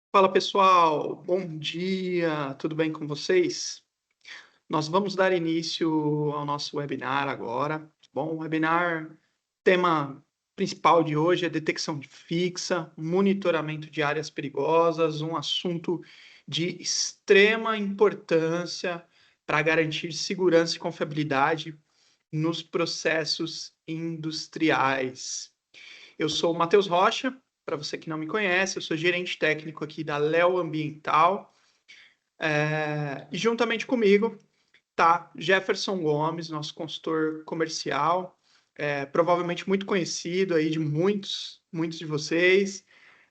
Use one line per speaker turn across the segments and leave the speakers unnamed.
Fala pessoal, bom dia, tudo bem com vocês? Nós vamos dar início ao nosso webinar agora. Bom, o webinar, tema principal de hoje é detecção de fixa, monitoramento de áreas perigosas, um assunto de extrema importância para garantir segurança e confiabilidade nos processos industriais. Eu sou o Matheus Rocha, para você que não me conhece, eu sou gerente técnico aqui da Léo Ambiental, e juntamente comigo tá Jefferson Gomes, nosso consultor comercial, provavelmente muito conhecido aí de muitos de vocês.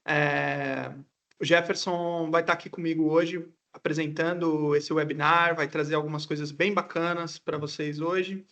É, o Jefferson vai estar aqui comigo hoje apresentando esse webinar, vai trazer algumas coisas bem bacanas para vocês hoje.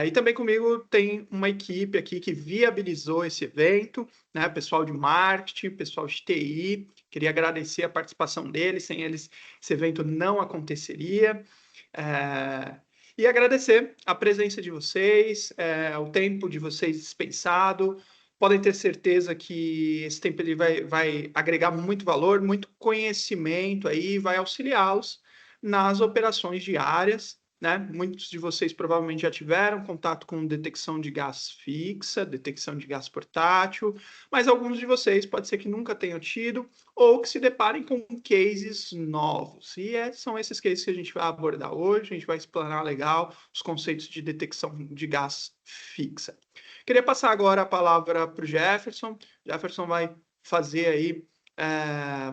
E também comigo tem uma equipe aqui que viabilizou esse evento, né? Pessoal de marketing, pessoal de TI. Queria agradecer a participação deles, sem eles esse evento não aconteceria. É, e agradecer a presença de vocês, o tempo de vocês dispensado. Podem ter certeza que esse tempo ele vai agregar muito valor, muito conhecimento aí, vai auxiliá-los nas operações diárias, né? Muitos de vocês provavelmente já tiveram contato com detecção de gás fixa, detecção de gás portátil, mas alguns de vocês pode ser que nunca tenham tido ou que se deparem com cases novos. São esses cases que a gente vai abordar hoje, a gente vai explanar legal os conceitos de detecção de gás fixa. Queria passar agora a palavra para o Jefferson. Jefferson vai fazer aí,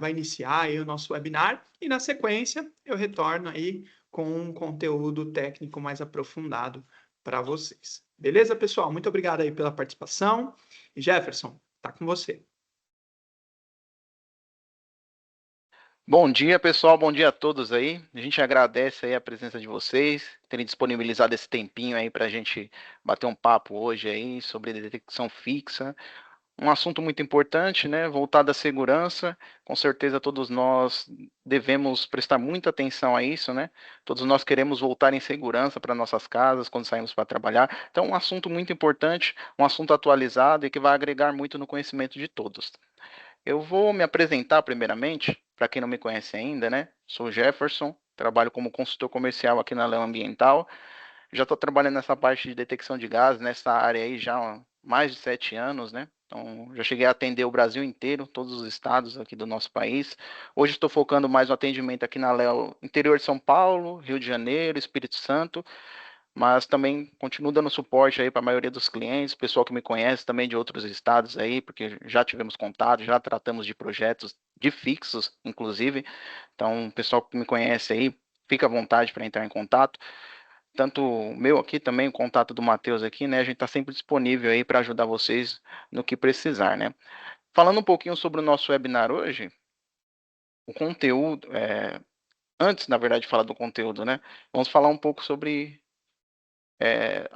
vai iniciar aí o nosso webinar e na sequência eu retorno aí com um conteúdo técnico mais aprofundado para vocês. Beleza, pessoal? Muito obrigado aí pela participação. E Jefferson, tá com você.
Bom dia, pessoal. Bom dia a todos aí. A gente agradece aí a presença de vocês, terem disponibilizado esse tempinho aí para a gente bater um papo hoje aí sobre detecção fixa. Um assunto muito importante, né? Voltado à segurança. Com certeza todos nós devemos prestar muita atenção a isso, né? Todos nós queremos voltar em segurança para nossas casas quando saímos para trabalhar. Então, um assunto muito importante, um assunto atualizado e que vai agregar muito no conhecimento de todos. Eu vou me apresentar primeiramente, para quem não me conhece ainda, né? Sou Jefferson, trabalho como consultor comercial aqui na Leão Ambiental. Já estou trabalhando nessa parte de detecção de gases, nessa área aí já há mais de 7 anos, né? Então, já cheguei a atender o Brasil inteiro, todos os estados aqui do nosso país. Hoje estou focando mais no atendimento aqui na Léo, interior de São Paulo, Rio de Janeiro, Espírito Santo, mas também continuo dando suporte aí para a maioria dos clientes, pessoal que me conhece também de outros estados aí, porque já tivemos contato, já tratamos de projetos de fixos, inclusive. Então, o pessoal que me conhece aí, fica à vontade para entrar em contato. Tanto o meu aqui também, o contato do Matheus aqui, né? A gente está sempre disponível aí para ajudar vocês no que precisar, né? Falando um pouquinho sobre o nosso webinar hoje, o conteúdo, antes, na verdade, de falar do conteúdo, né? Vamos falar um pouco sobre é,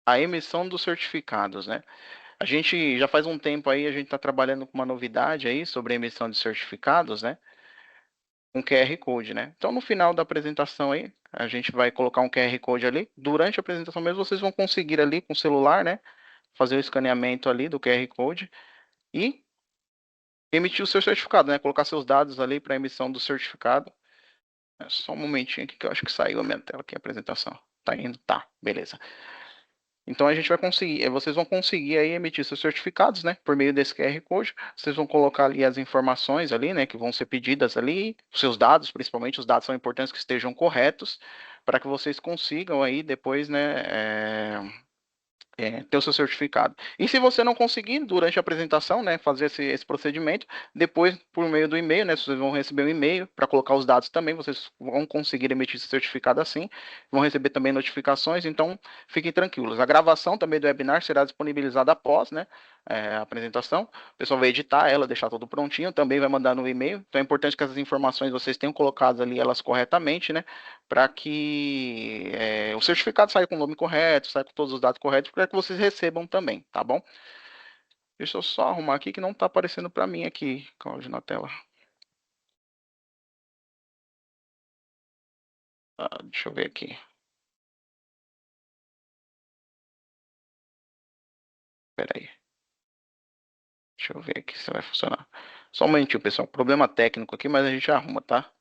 a emissão dos certificados, né? A gente já faz um tempo aí, a gente está trabalhando com uma novidade aí sobre a emissão de certificados, né? Um QR Code, né? Então, no final da apresentação aí, a gente vai colocar um QR Code ali. Durante a apresentação mesmo, vocês vão conseguir ali com o celular, né? Fazer o escaneamento ali do QR Code e emitir o seu certificado, né? Colocar seus dados ali para emissão do certificado. É só um momentinho aqui que eu acho que saiu a minha tela aqui, a apresentação. Tá indo? Tá, beleza. Então a gente vai conseguir, vocês vão conseguir aí emitir seus certificados, né, por meio desse QR Code. Vocês vão colocar ali as informações ali, né, que vão ser pedidas ali, os seus dados, principalmente os dados são importantes que estejam corretos, para que vocês consigam aí depois, né, ter o seu certificado. E se você não conseguir, durante a apresentação, né, fazer esse procedimento, depois, por meio do e-mail, né, vocês vão receber um e-mail para colocar os dados também, vocês vão conseguir emitir esse certificado assim, vão receber também notificações, então fiquem tranquilos. A gravação também do webinar será disponibilizada após, né, a apresentação, o pessoal vai editar ela, deixar tudo prontinho, também vai mandar no e-mail, então é importante que essas informações vocês tenham colocado ali elas corretamente, né, para que o certificado saia com o nome correto, saia com todos os dados corretos, para que vocês recebam também, tá bom? Deixa eu só arrumar aqui que não está aparecendo para mim aqui, Cláudio, na tela. Deixa eu ver aqui. Espera aí. Deixa eu ver aqui se vai funcionar. Só um momentinho, pessoal. Problema técnico aqui, mas a gente arruma, tá?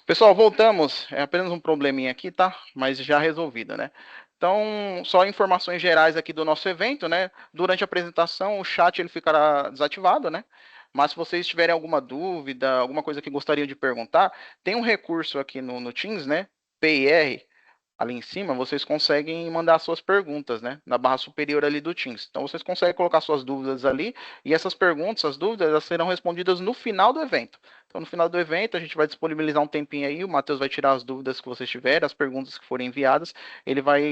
Pessoal, voltamos. É apenas um probleminha aqui, tá? Mas já resolvido, né? Então, só informações gerais aqui do nosso evento, né? Durante a apresentação, o chat ele ficará desativado, né? Mas se vocês tiverem alguma dúvida, alguma coisa que gostariam de perguntar, tem um recurso aqui no Teams, né? PIR, ali em cima, vocês conseguem mandar suas perguntas, né? Na barra superior ali do Teams. Então, vocês conseguem colocar suas dúvidas ali e essas perguntas, as dúvidas, elas serão respondidas no final do evento. Então, no final do evento, a gente vai disponibilizar um tempinho aí, o Matheus vai tirar as dúvidas que vocês tiverem, as perguntas que forem enviadas, ele vai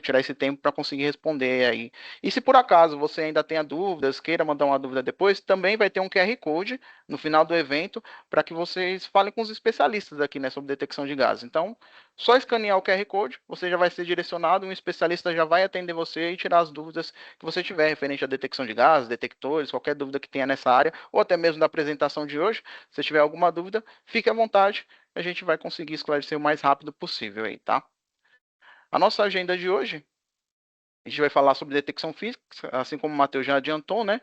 tirar esse tempo para conseguir responder aí. E se por acaso você ainda tenha dúvidas, queira mandar uma dúvida depois, também vai ter um QR Code no final do evento para que vocês falem com os especialistas aqui, né, sobre detecção de gases. Então, só escanear o QR Code, você já vai ser direcionado, um especialista já vai atender você e tirar as dúvidas que você tiver referente à detecção de gases, detectores, qualquer dúvida que tenha nessa área, ou até mesmo da apresentação de hoje. Se tiver alguma dúvida, fique à vontade, a gente vai conseguir esclarecer o mais rápido possível aí, tá? A nossa agenda de hoje, a gente vai falar sobre detecção física, assim como o Matheus já adiantou, né?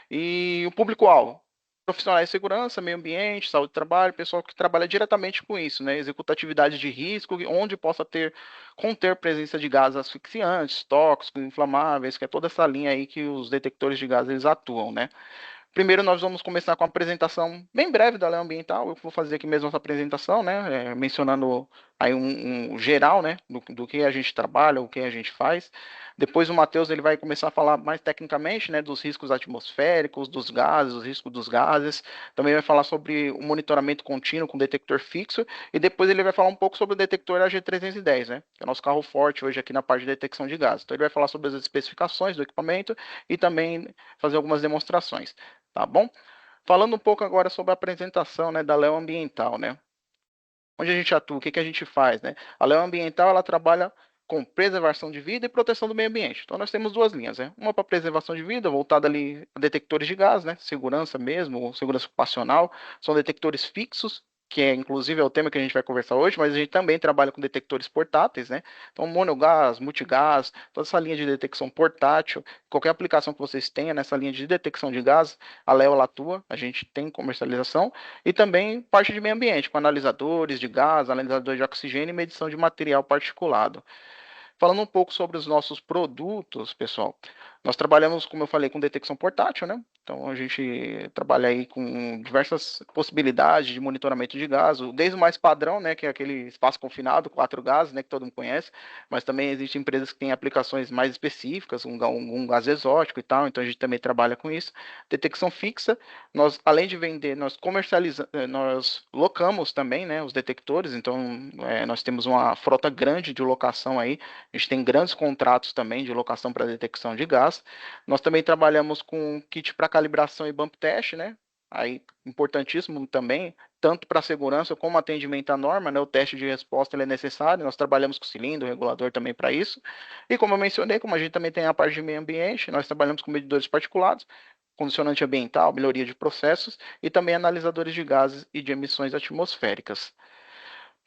E o público-alvo, profissionais de segurança, meio ambiente, saúde do trabalho, pessoal que trabalha diretamente com isso, né? Executa atividades de risco, onde possa conter presença de gases asfixiantes, tóxicos, inflamáveis, que é toda essa linha aí que os detectores de gases eles atuam, né? Primeiro, nós vamos começar com a apresentação bem breve da lei ambiental. Eu vou fazer aqui mesmo essa apresentação, né? Mencionando aí um geral, né? Do que a gente trabalha, o que a gente faz. Depois, o Matheus ele vai começar a falar mais tecnicamente, né? Dos riscos atmosféricos, dos gases, os riscos dos gases. Também vai falar sobre o monitoramento contínuo com detector fixo. E depois ele vai falar um pouco sobre o detector AG310, né? Que é o nosso carro forte hoje aqui na parte de detecção de gases. Então, ele vai falar sobre as especificações do equipamento e também fazer algumas demonstrações. Tá bom? Falando um pouco agora sobre a apresentação, né, da Lei Ambiental, né? Onde a gente atua, o que que a gente faz, né? A Lei Ambiental, ela trabalha com preservação de vida e proteção do meio ambiente. Então nós temos duas linhas, né? Uma para preservação de vida, voltada ali a detectores de gás, né? Segurança mesmo, ou segurança ocupacional, são detectores fixos, que é inclusive é o tema que a gente vai conversar hoje, mas a gente também trabalha com detectores portáteis, né? Então monogás, multigás, toda essa linha de detecção portátil, qualquer aplicação que vocês tenham nessa linha de detecção de gás, a Leo ela atua, a gente tem comercialização e também parte de meio ambiente, com analisadores de gás, analisadores de oxigênio e medição de material particulado. Falando um pouco sobre os nossos produtos, pessoal, nós trabalhamos, como eu falei, com detecção portátil, né? Então a gente trabalha aí com diversas possibilidades de monitoramento de gás, desde o mais padrão, né, que é aquele espaço confinado, 4 gases, né, que todo mundo conhece, mas também existem empresas que têm aplicações mais específicas, um gás exótico e tal, então a gente também trabalha com isso. Detecção fixa, nós além de vender, nós comercializamos, nós locamos também, né, os detectores, então nós temos uma frota grande de locação aí, a gente tem grandes contratos também de locação para detecção de gás. Nós também trabalhamos com kit para calibração e bump test, né? Aí, importantíssimo também, tanto para segurança como atendimento à norma, né? O teste de resposta ele é necessário. Nós trabalhamos com cilindro, regulador também para isso. E como eu mencionei, como a gente também tem a parte de meio ambiente, nós trabalhamos com medidores particulados, condicionante ambiental, melhoria de processos e também analisadores de gases e de emissões atmosféricas.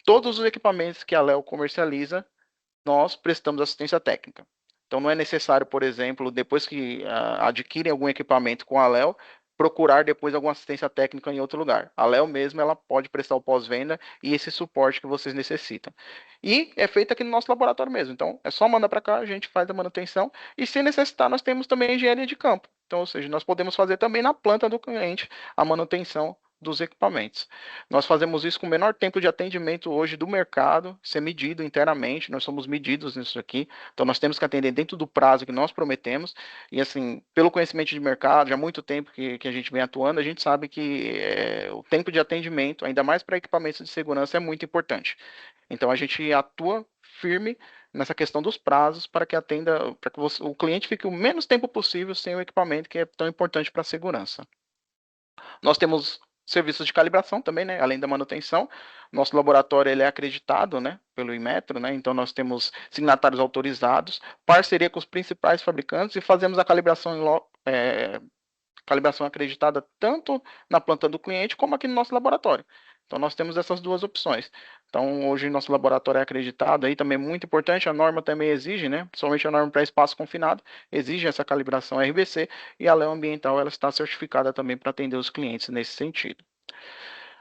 Todos os equipamentos que a Leo comercializa nós prestamos assistência técnica. Então, não é necessário, por exemplo, depois que adquirem algum equipamento com a Léo, procurar depois alguma assistência técnica em outro lugar. A Léo mesmo, ela pode prestar o pós-venda e esse suporte que vocês necessitam. E é feito aqui no nosso laboratório mesmo. Então, é só mandar para cá, a gente faz a manutenção. E se necessitar, nós temos também a engenharia de campo. Então, ou seja, nós podemos fazer também na planta do cliente a manutenção dos equipamentos. Nós fazemos isso com o menor tempo de atendimento hoje do mercado, ser medido internamente, nós somos medidos nisso aqui, então nós temos que atender dentro do prazo que nós prometemos, e assim, pelo conhecimento de mercado, já há muito tempo que a gente vem atuando, a gente sabe que o tempo de atendimento, ainda mais para equipamentos de segurança, é muito importante. Então a gente atua firme nessa questão dos prazos para que atenda, para que o cliente fique o menos tempo possível sem o equipamento que é tão importante para a segurança. Nós temos serviços de calibração também, né? Além da manutenção. Nosso laboratório ele é acreditado, né, pelo Inmetro, né? Então nós temos signatários autorizados, parceria com os principais fabricantes e fazemos a calibração acreditada tanto na planta do cliente como aqui no nosso laboratório. Então nós temos essas duas opções. Então hoje nosso laboratório é acreditado, aí também é muito importante, a norma também exige, né, principalmente a norma para espaço confinado, exige essa calibração RBC e a Leo Ambiental ela está certificada também para atender os clientes nesse sentido.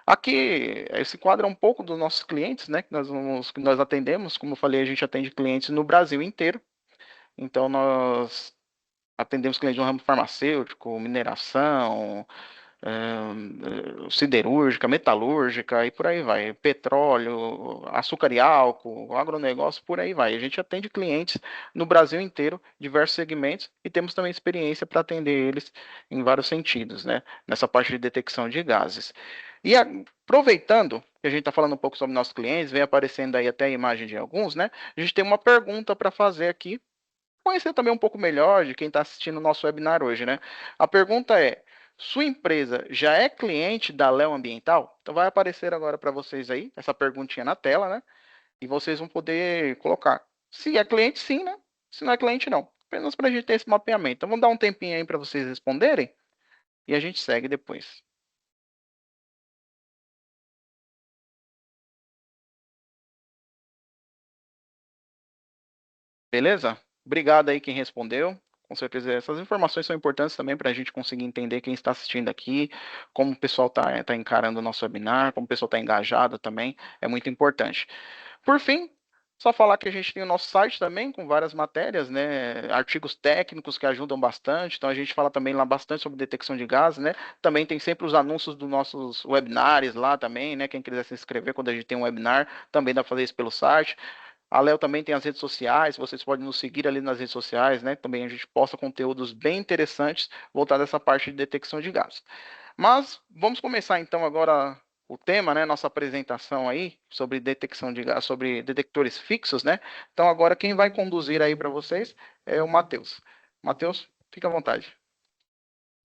Aqui, esse quadro é um pouco dos nossos clientes, né, que nós atendemos, como eu falei, a gente atende clientes no Brasil inteiro, então nós atendemos clientes no ramo farmacêutico, mineração, siderúrgica, metalúrgica e por aí vai. Petróleo, açúcar e álcool, agronegócio, por aí vai. A gente atende clientes no Brasil inteiro, diversos segmentos, e temos também experiência para atender eles em vários sentidos, né? Nessa parte de detecção de gases. E aproveitando que a gente está falando um pouco sobre nossos clientes, vem aparecendo aí até a imagem de alguns, né? A gente tem uma pergunta para fazer aqui, conhecer também um pouco melhor de quem está assistindo o nosso webinar hoje, né? A pergunta é: sua empresa já é cliente da Leo Ambiental? Então vai aparecer agora para vocês aí essa perguntinha na tela, né? E vocês vão poder colocar. Se é cliente, sim, né? Se não é cliente, não. Apenas para a gente ter esse mapeamento. Então vamos dar um tempinho aí para vocês responderem e a gente segue depois. Beleza? Obrigado aí quem respondeu. Com certeza essas informações são importantes também para a gente conseguir entender quem está assistindo aqui, como o pessoal está encarando o nosso webinar, como o pessoal está engajado também, é muito importante. Por fim, só falar que a gente tem o nosso site também, com várias matérias, né, artigos técnicos que ajudam bastante, então a gente fala também lá bastante sobre detecção de gases, né, também tem sempre os anúncios dos nossos webinars lá também, né, quem quiser se inscrever quando a gente tem um webinar, também dá para fazer isso pelo site. A Léo também tem as redes sociais, vocês podem nos seguir ali nas redes sociais, né? Também a gente posta conteúdos bem interessantes voltados a essa parte de detecção de gases. Mas vamos começar então agora o tema, né? Nossa apresentação aí sobre detecção de gases, sobre detectores fixos, né? Então agora quem vai conduzir aí para vocês é o Matheus. Matheus, fica à vontade.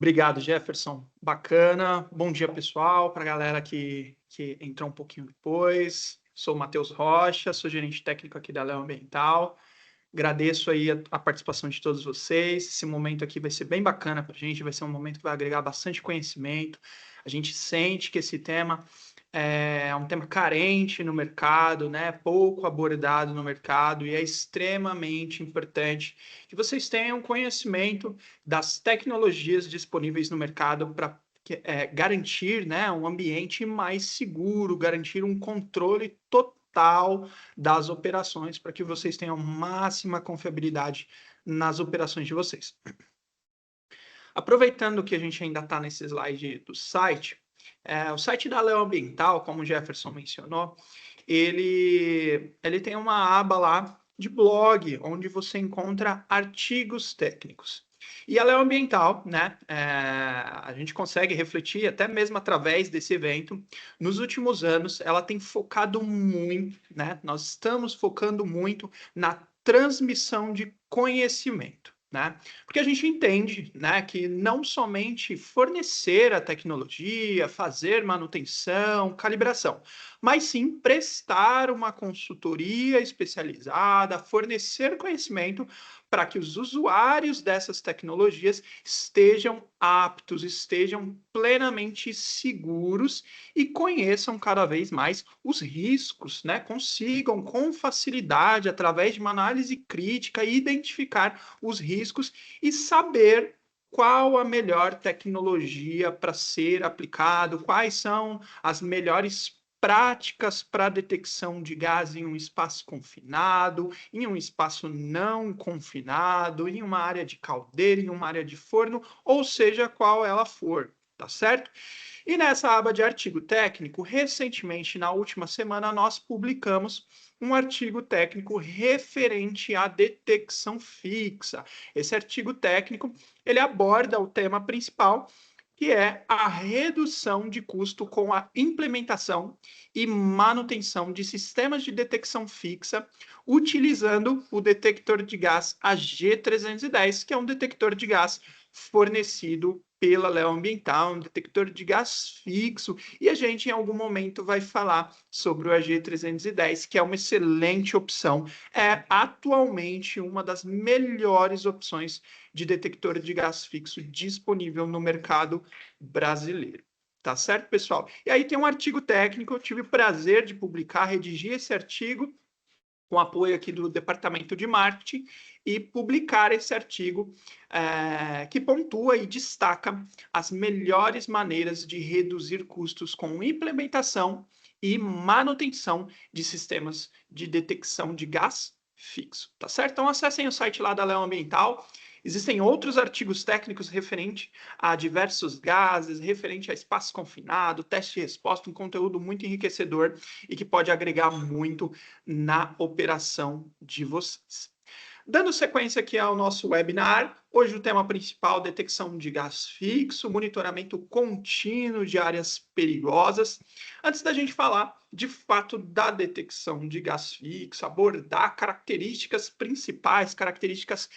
Obrigado, Jefferson. Bacana. Bom dia, pessoal. Para a galera que entrou um pouquinho depois. Sou o Matheus Rocha, sou gerente técnico aqui da Leo Ambiental. Agradeço aí a participação de todos vocês. Esse momento aqui vai ser bem bacana para a gente, vai ser um momento que vai agregar bastante conhecimento. A gente sente que esse tema é um tema carente no mercado, né? Pouco abordado no mercado, e é extremamente importante que vocês tenham conhecimento das tecnologias disponíveis no mercado para garantir, né, um ambiente mais seguro, garantir um controle total das operações para que vocês tenham máxima confiabilidade nas operações de vocês. Aproveitando que a gente ainda está nesse slide do site, o site da Leo Ambiental, como o Jefferson mencionou, ele tem uma aba lá de blog, onde você encontra artigos técnicos. E a Leo Ambiental, né, a gente consegue refletir até mesmo através desse evento. Nos últimos anos, ela tem focado muito, né, nós estamos focando muito na transmissão de conhecimento, né? Porque a gente entende, né, que não somente fornecer a tecnologia, fazer manutenção, calibração, mas sim prestar uma consultoria especializada, fornecer conhecimento para que os usuários dessas tecnologias estejam aptos, estejam plenamente seguros e conheçam cada vez mais os riscos, né? Consigam com facilidade, através de uma análise crítica, identificar os riscos e saber qual a melhor tecnologia para ser aplicado, quais são as melhores práticas para detecção de gás em um espaço confinado, em um espaço não confinado, em uma área de caldeira, em uma área de forno, ou seja, qual ela for, tá certo? E nessa aba de artigo técnico, recentemente, na última semana, nós publicamos um artigo técnico referente à detecção fixa. Esse artigo técnico, ele aborda o tema principal, que é a redução de custo com a implementação e manutenção de sistemas de detecção fixa, utilizando o detector de gás AG310, que é um detector de gás fornecido pela Leo Ambiental, um detector de gás fixo, e a gente em algum momento vai falar sobre o AG310, que é uma excelente opção, é atualmente uma das melhores opções de detector de gás fixo disponível no mercado brasileiro. Tá certo, pessoal? E aí tem um artigo técnico, eu tive o prazer de publicar, redigir esse artigo com apoio aqui do Departamento de Marketing e publicar esse artigo que pontua e destaca as melhores maneiras de reduzir custos com implementação e manutenção de sistemas de detecção de gás fixo, tá certo? Então acessem o site lá da Leo Ambiental. Existem outros artigos técnicos referente a diversos gases, referente a espaço confinado, teste e resposta, um conteúdo muito enriquecedor e que pode agregar muito na operação de vocês. Dando sequência aqui ao nosso webinar, hoje o tema principal, detecção de gás fixo, monitoramento contínuo de áreas perigosas. Antes da gente falar, de fato, da detecção de gás fixo, abordar características principais, características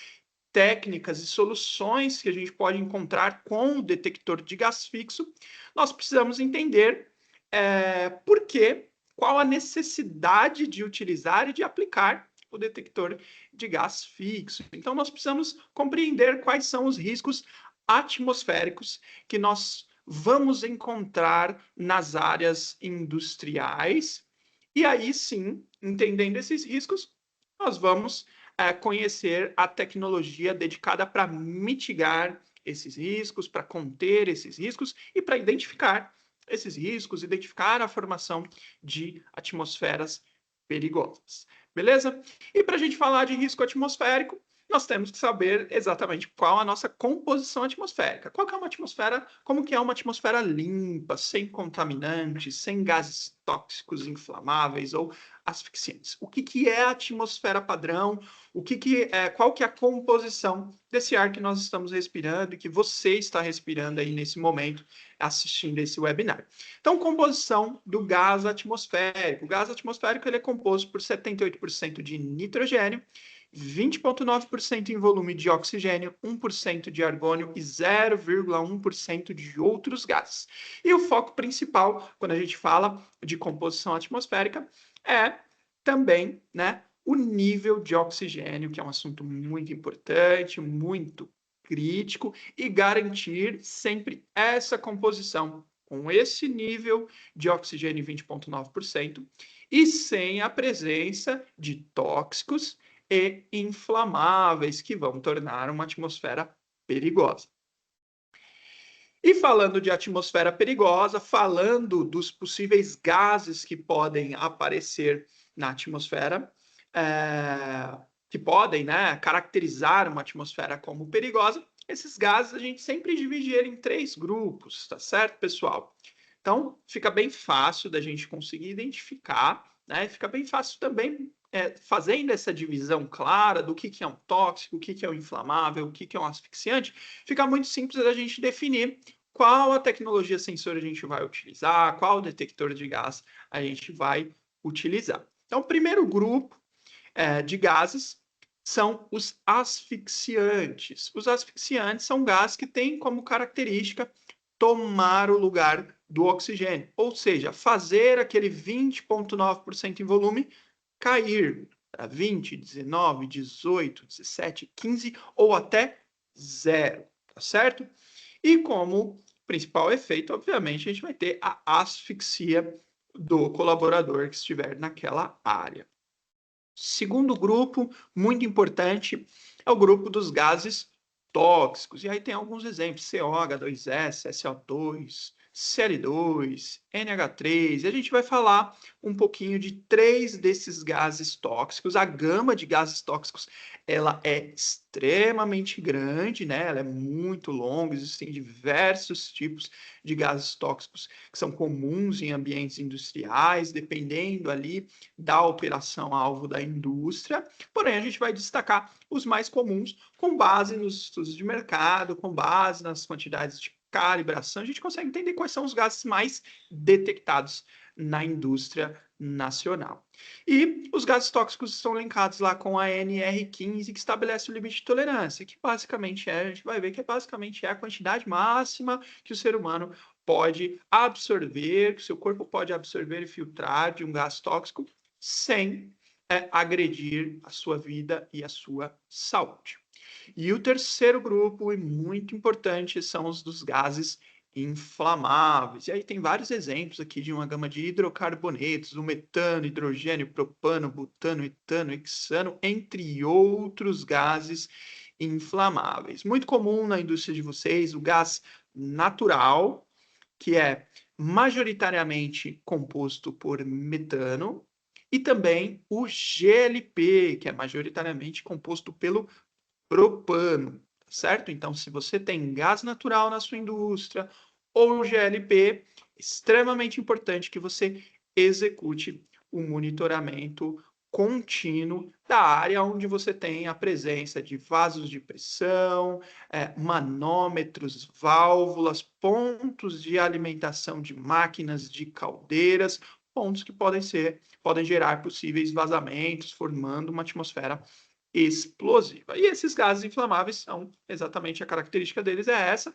técnicas e soluções que a gente pode encontrar com o detector de gás fixo, nós precisamos entender por que, qual a necessidade de utilizar e de aplicar o detector de gás fixo. Então, nós precisamos compreender quais são os riscos atmosféricos que nós vamos encontrar nas áreas industriais. E aí sim, entendendo esses riscos, nós vamos conhecer a tecnologia dedicada para mitigar esses riscos, para conter esses riscos e para identificar esses riscos, identificar a formação de atmosferas perigosas. Beleza? E para a gente falar de risco atmosférico, nós temos que saber exatamente qual a nossa composição atmosférica. Qual que é uma atmosfera, como que é uma atmosfera limpa, sem contaminantes, sem gases tóxicos inflamáveis ou asfixiantes. O que é a atmosfera padrão? Qual que é a composição desse ar que nós estamos respirando e que você está respirando aí nesse momento, assistindo esse webinar. Então, composição do gás atmosférico. O gás atmosférico ele é composto por 78% de nitrogênio, 20,9% em volume de oxigênio, 1% de argônio e 0,1% de outros gases. E o foco principal, quando a gente fala de composição atmosférica, é também, né, o nível de oxigênio, que é um assunto muito importante, muito crítico, e garantir sempre essa composição com esse nível de oxigênio 20,9% e sem a presença de tóxicos e inflamáveis que vão tornar uma atmosfera perigosa. E falando de atmosfera perigosa, falando dos possíveis gases que podem aparecer na atmosfera, que podem, né, caracterizar uma atmosfera como perigosa, esses gases a gente sempre divide ele em 3 grupos, tá certo, pessoal? Então, fica bem fácil da gente conseguir identificar, né? Fica bem fácil também fazendo essa divisão clara do que é um tóxico, o que é um inflamável, o que é um asfixiante, fica muito simples da gente definir qual a tecnologia sensor a gente vai utilizar, qual detector de gás a gente vai utilizar. Então, o primeiro grupo de gases são os asfixiantes. Os asfixiantes são gases que têm como característica tomar o lugar do oxigênio, ou seja, fazer aquele 20,9% em volume cair para 20, 19, 18, 17, 15 ou até zero, tá certo? E como principal efeito, obviamente, a gente vai ter a asfixia do colaborador que estiver naquela área. Segundo grupo, muito importante, é o grupo dos gases tóxicos. E aí tem alguns exemplos: CO, H2S, SO2, Cl2, NH3. E a gente vai falar um pouquinho de 3 desses gases tóxicos. A gama de gases tóxicos, ela é extremamente grande, né? Ela é muito longa, existem diversos tipos de gases tóxicos que são comuns em ambientes industriais, dependendo ali da operação alvo da indústria. Porém, a gente vai destacar os mais comuns com base nos estudos de mercado, com base nas quantidades de calibração, a gente consegue entender quais são os gases mais detectados na indústria nacional. E os gases tóxicos estão linkados lá com a NR15, que estabelece o limite de tolerância, que basicamente a gente vai ver que basicamente é a quantidade máxima que o ser humano pode absorver, que o seu corpo pode absorver e filtrar de um gás tóxico sem agredir a sua vida e a sua saúde. E o terceiro grupo, e muito importante, são os dos gases inflamáveis. E aí tem vários exemplos aqui de uma gama de hidrocarbonetos, o metano, hidrogênio, propano, butano, etano, hexano, entre outros gases inflamáveis. Muito comum na indústria de vocês, o gás natural, que é majoritariamente composto por metano, e também o GLP, que é majoritariamente composto pelo propano, certo? Então, se você tem gás natural na sua indústria ou GLP, extremamente importante que você execute o monitoramento contínuo da área onde você tem a presença de vasos de pressão, manômetros, válvulas, pontos de alimentação de máquinas, de caldeiras, pontos que podem gerar possíveis vazamentos, formando uma atmosfera explosiva. E esses gases inflamáveis são exatamente a característica deles é essa,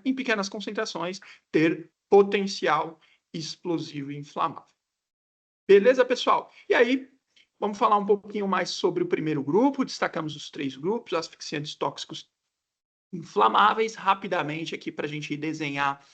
em pequenas concentrações ter potencial explosivo e inflamável. Beleza, pessoal? E aí, vamos falar um pouquinho mais sobre o primeiro grupo, destacamos os 3 grupos, asfixiantes tóxicos inflamáveis, rapidamente aqui para a gente desenhar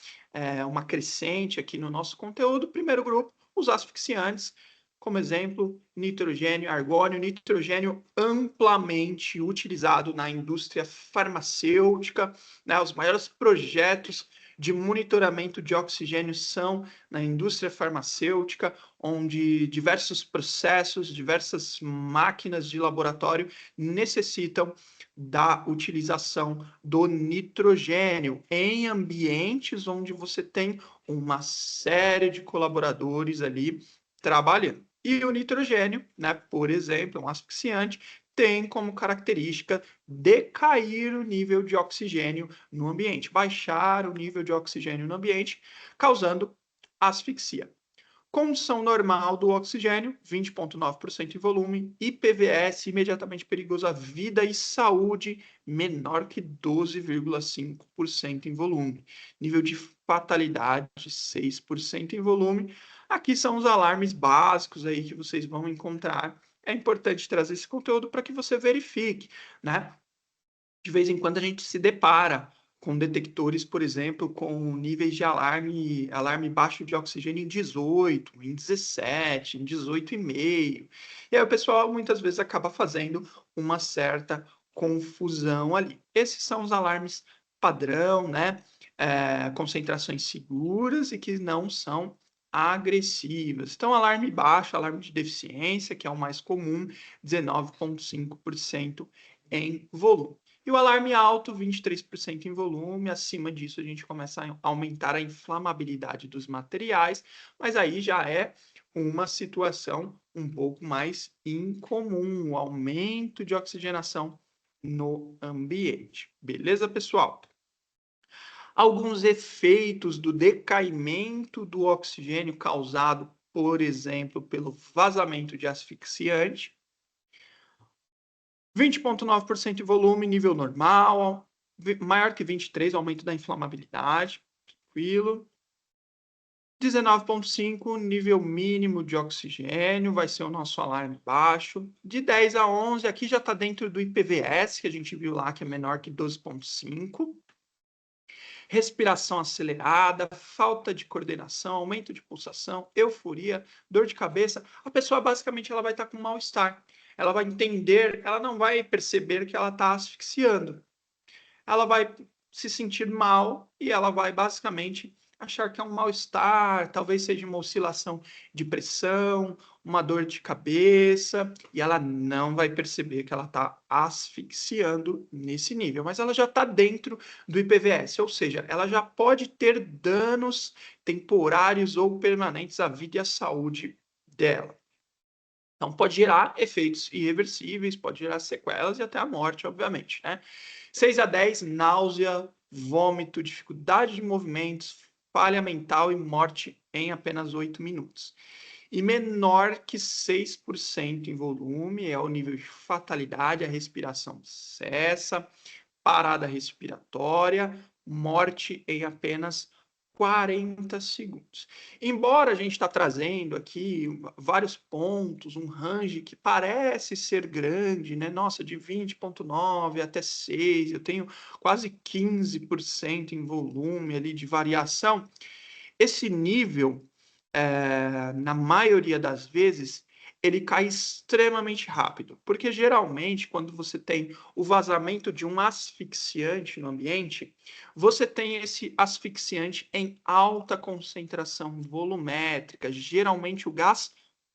uma crescente aqui no nosso conteúdo. Primeiro grupo, os asfixiantes, como exemplo, nitrogênio, argônio, nitrogênio amplamente utilizado na indústria farmacêutica, né? Os maiores projetos de monitoramento de oxigênio são na indústria farmacêutica, onde diversos processos, diversas máquinas de laboratório necessitam da utilização do nitrogênio em ambientes onde você tem uma série de colaboradores ali trabalhando. E o nitrogênio, né, por exemplo, um asfixiante, tem como característica decair o nível de oxigênio no ambiente, baixar o nível de oxigênio no ambiente, causando asfixia. Condição normal do oxigênio, 20,9% em volume, IPVS, imediatamente perigoso à vida e saúde, menor que 12,5% em volume. Nível de fatalidade, 6% em volume. Aqui são os alarmes básicos aí que vocês vão encontrar. É importante trazer esse conteúdo para que você verifique, né? De vez em quando a gente se depara com detectores, por exemplo, com níveis de alarme baixo de oxigênio em 18, em 17, em 18,5. E aí o pessoal muitas vezes acaba fazendo uma certa confusão ali. Esses são os alarmes padrão, né? Concentrações seguras e que não são agressivas. Então, alarme baixo, alarme de deficiência, que é o mais comum, 19,5% em volume. E o alarme alto, 23% em volume. Acima disso, a gente começa a aumentar a inflamabilidade dos materiais, mas aí já é uma situação um pouco mais incomum, o aumento de oxigenação no ambiente. Beleza, pessoal? Alguns efeitos do decaimento do oxigênio causado, por exemplo, pelo vazamento de asfixiante. 20,9% de volume, nível normal, maior que 23, aumento da inflamabilidade, tranquilo. 19,5, nível mínimo de oxigênio, vai ser o nosso alarme baixo. De 10 a 11, aqui já está dentro do IPVS, que a gente viu lá, que é menor que 12,5. Respiração acelerada, falta de coordenação, aumento de pulsação, euforia, dor de cabeça. A pessoa basicamente ela vai estar com mal-estar. Ela vai entender, ela não vai perceber que ela está asfixiando. Ela vai se sentir mal e ela vai basicamente achar que é um mal-estar, talvez seja uma oscilação de pressão, uma dor de cabeça, e ela não vai perceber que ela está asfixiando nesse nível, mas ela já está dentro do IPVS, ou seja, ela já pode ter danos temporários ou permanentes à vida e à saúde dela. Então, pode gerar efeitos irreversíveis, pode gerar sequelas e até a morte, obviamente, né? 6 a 10, náusea, vômito, dificuldade de movimentos, falha mental e morte em apenas 8 minutos. E menor que 6% em volume é o nível de fatalidade, a respiração cessa, parada respiratória, morte em apenas 40 segundos. Embora a gente está trazendo aqui vários pontos, um range que parece ser grande, né? Nossa, de 20,9 até 6, eu tenho quase 15% em volume ali de variação. Esse nível, na maioria das vezes, ele cai extremamente rápido, porque geralmente quando você tem o vazamento de um asfixiante no ambiente, você tem esse asfixiante em alta concentração volumétrica, geralmente o gás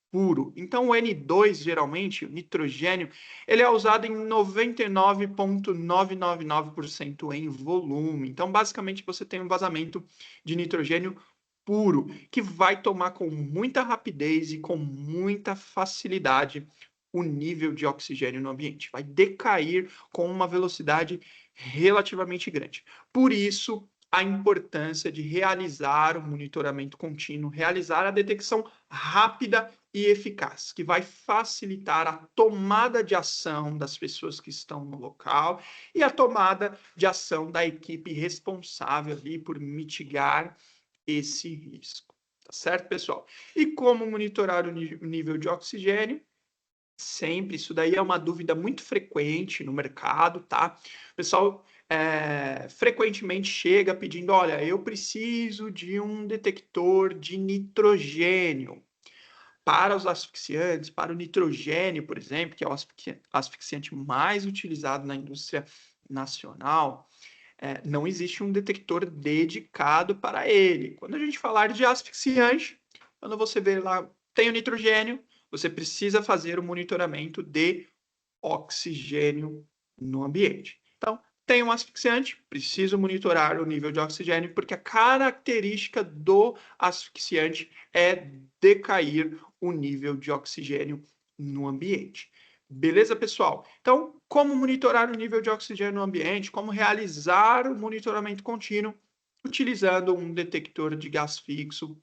puro. Então o N2, geralmente, o nitrogênio, ele é usado em 99,999% em volume. Então basicamente você tem um vazamento de nitrogênio puro, que vai tomar com muita rapidez e com muita facilidade o nível de oxigênio no ambiente. Vai decair com uma velocidade relativamente grande. Por isso, a importância de realizar o monitoramento contínuo, realizar a detecção rápida e eficaz, que vai facilitar a tomada de ação das pessoas que estão no local e a tomada de ação da equipe responsável ali por mitigar esse risco. Tá certo, pessoal? E como monitorar o nível de oxigênio? Sempre, isso daí é uma dúvida muito frequente no mercado, tá? O pessoal frequentemente chega pedindo, olha, eu preciso de um detector de nitrogênio para os asfixiantes, para o nitrogênio, por exemplo, que é o asfixiante mais utilizado na indústria nacional. Não existe um detector dedicado para ele. Quando a gente falar de asfixiante, quando você vê lá, tem o nitrogênio, você precisa fazer o monitoramento de oxigênio no ambiente. Então, tem um asfixiante, preciso monitorar o nível de oxigênio, porque a característica do asfixiante é decair o nível de oxigênio no ambiente. Beleza, pessoal? Então, como monitorar o nível de oxigênio no ambiente? Como realizar o monitoramento contínuo utilizando um detector de gás fixo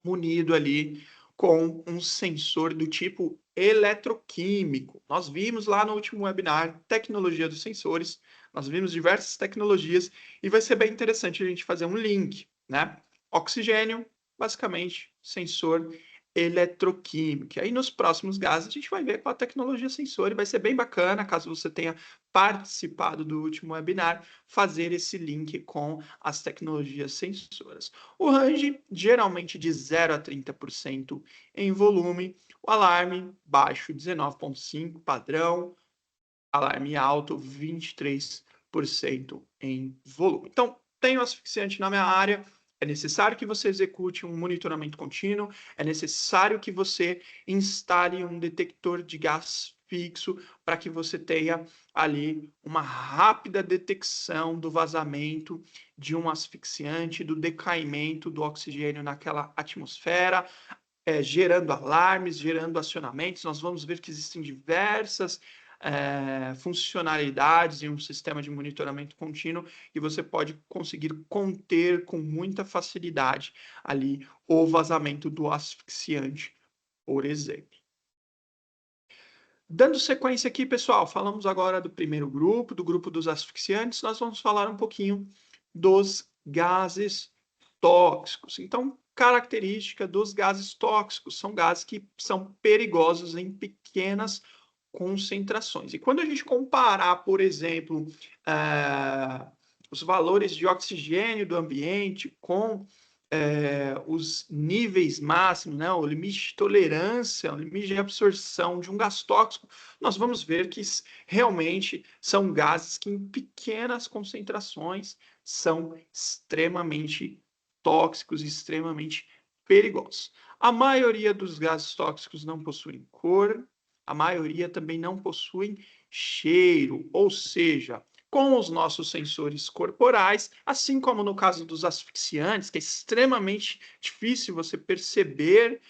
munido ali com um sensor do tipo eletroquímico. Nós vimos lá no último webinar tecnologia dos sensores, nós vimos diversas tecnologias e vai ser bem interessante a gente fazer um link, né? Oxigênio, basicamente, sensor eletroquímico. E aí nos próximos gases a gente vai ver com a tecnologia sensor e vai ser bem bacana, caso você tenha participado do último webinar, fazer esse link com as tecnologias sensoras. O range, geralmente de 0 a 30% em volume. O alarme, baixo, 19,5%, padrão. Alarme alto, 23% em volume. Então, tenho asfixiante na minha área, é necessário que você execute um monitoramento contínuo, é necessário que você instale um detector de gás fixo para que você tenha ali uma rápida detecção do vazamento de um asfixiante, do decaimento do oxigênio naquela atmosfera, gerando alarmes, gerando acionamentos. Nós vamos ver que existem diversas funcionalidades em um sistema de monitoramento contínuo e você pode conseguir conter com muita facilidade ali o vazamento do asfixiante, por exemplo. Dando sequência aqui, pessoal, falamos agora do primeiro grupo, do grupo dos asfixiantes, nós vamos falar um pouquinho dos gases tóxicos. Então, característica dos gases tóxicos, são gases que são perigosos em pequenas concentrações. E quando a gente comparar, por exemplo, os valores de oxigênio do ambiente com os níveis máximos, né, o limite de tolerância, o limite de absorção de um gás tóxico, nós vamos ver que realmente são gases que em pequenas concentrações são extremamente tóxicos, extremamente perigosos. A maioria dos gases tóxicos não possuem cor, a maioria também não possuem cheiro, ou seja, com os nossos sensores corporais, assim como no caso dos asfixiantes, que é extremamente difícil você perceber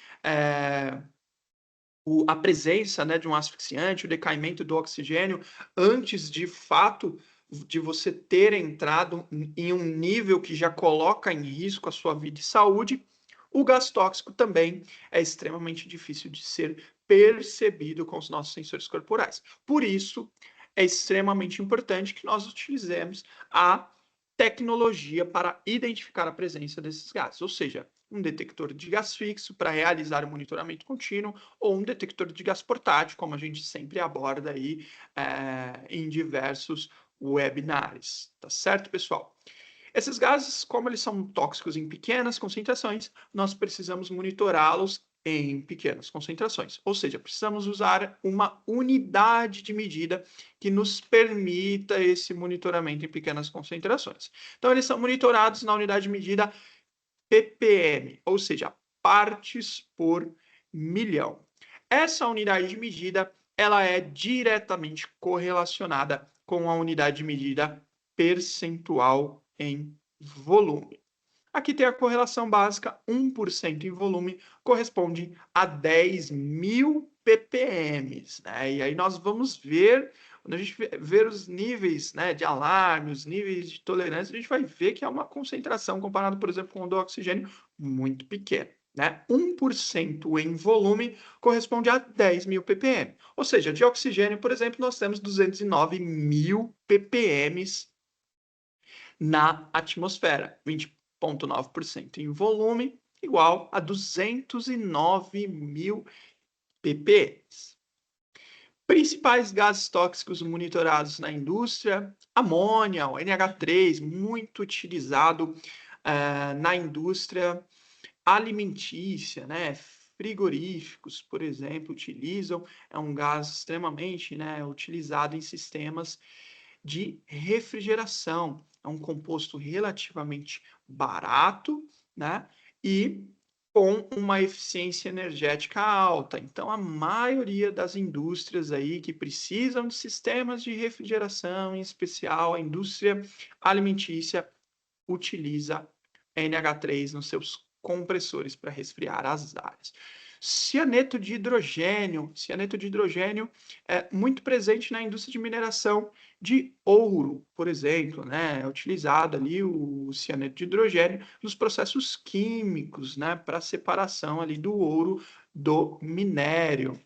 a presença, né, de um asfixiante, o decaimento do oxigênio, antes de fato de você ter entrado em um nível que já coloca em risco a sua vida e saúde, o gás tóxico também é extremamente difícil de ser percebido com os nossos sensores corporais. Por isso, é extremamente importante que nós utilizemos a tecnologia para identificar a presença desses gases, ou seja, um detector de gás fixo para realizar o monitoramento contínuo ou um detector de gás portátil, como a gente sempre aborda aí em diversos webinars, tá certo, pessoal? Esses gases, como eles são tóxicos em pequenas concentrações, nós precisamos monitorá-los em pequenas concentrações. Ou seja, precisamos usar uma unidade de medida que nos permita esse monitoramento em pequenas concentrações. Então, eles são monitorados na unidade de medida ppm, ou seja, partes por milhão. Essa unidade de medida ela é diretamente correlacionada com a unidade de medida percentual em volume. Aqui tem a correlação básica, 1% em volume corresponde a 10.000 ppm, né? E aí nós vamos ver, quando a gente ver os níveis, né, de alarme, os níveis de tolerância, a gente vai ver que é uma concentração, comparado, por exemplo, com o do oxigênio, muito pequena. Né? 1% em volume corresponde a 10.000 ppm. Ou seja, de oxigênio, por exemplo, nós temos 209.000 ppm na atmosfera, 20,9% em volume, igual a 209.000 ppm. Principais gases tóxicos monitorados na indústria: amônia, o NH3, muito utilizado na indústria alimentícia, né? Frigoríficos, por exemplo, utilizam, é um gás extremamente, né, utilizado em sistemas de refrigeração. É um composto relativamente barato, né? E com uma eficiência energética alta. Então, a maioria das indústrias aí que precisam de sistemas de refrigeração, em especial a indústria alimentícia, utiliza NH3 nos seus compressores para resfriar as áreas. Cianeto de hidrogênio é muito presente na indústria de mineração de ouro, por exemplo, né? É utilizado ali o cianeto de hidrogênio nos processos químicos, né? Para separação ali do ouro do minério.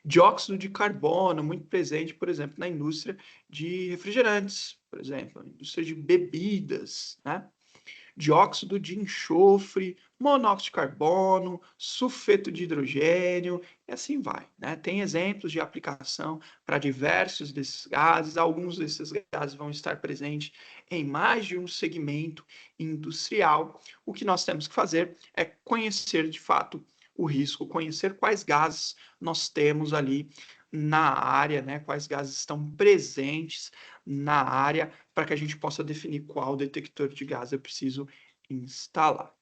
Dióxido de carbono, muito presente, por exemplo, na indústria de refrigerantes, por exemplo, na indústria de bebidas, né? Dióxido de enxofre, monóxido de carbono, sulfeto de hidrogênio, e assim vai. Né? Tem exemplos de aplicação para diversos desses gases, alguns desses gases vão estar presentes em mais de um segmento industrial. O que nós temos que fazer é conhecer de fato o risco, conhecer quais gases nós temos ali na área, né? Quais gases estão presentes na área, para que a gente possa definir qual detector de gás eu preciso instalar.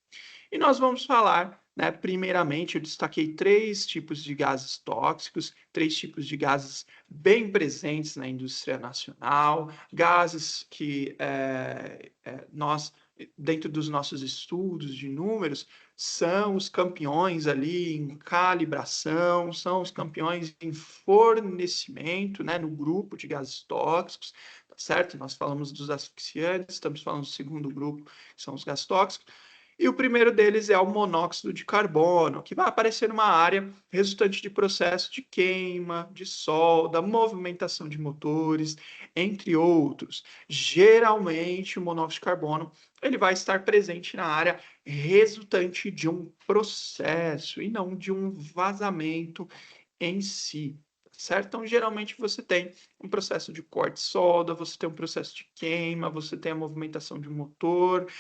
E nós vamos falar, né, primeiramente, eu destaquei 3 tipos de gases tóxicos, 3 tipos de gases bem presentes na indústria nacional, gases que nós, dentro dos nossos estudos de números, são os campeões ali em calibração, são os campeões em fornecimento, né, no grupo de gases tóxicos, tá certo? Nós falamos dos asfixiantes, estamos falando do segundo grupo, que são os gases tóxicos. E o primeiro deles é o monóxido de carbono, que vai aparecer numa área resultante de processo de queima, de solda, movimentação de motores, entre outros. Geralmente, o monóxido de carbono ele vai estar presente na área resultante de um processo e não de um vazamento em si. Certo? Então, geralmente você tem um processo de corte solda, você tem um processo de queima, você tem a movimentação de um motor,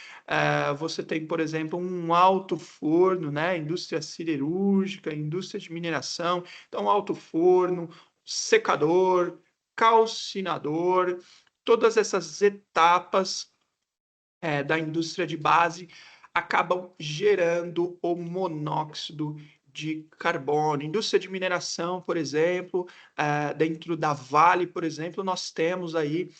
você tem, por exemplo, um alto forno, né? Indústria siderúrgica, indústria de mineração, então alto forno, secador, calcinador, todas essas etapas da indústria de base acabam gerando o monóxido de carbono. Indústria de mineração, por exemplo, dentro da Vale, por exemplo, nós temos aí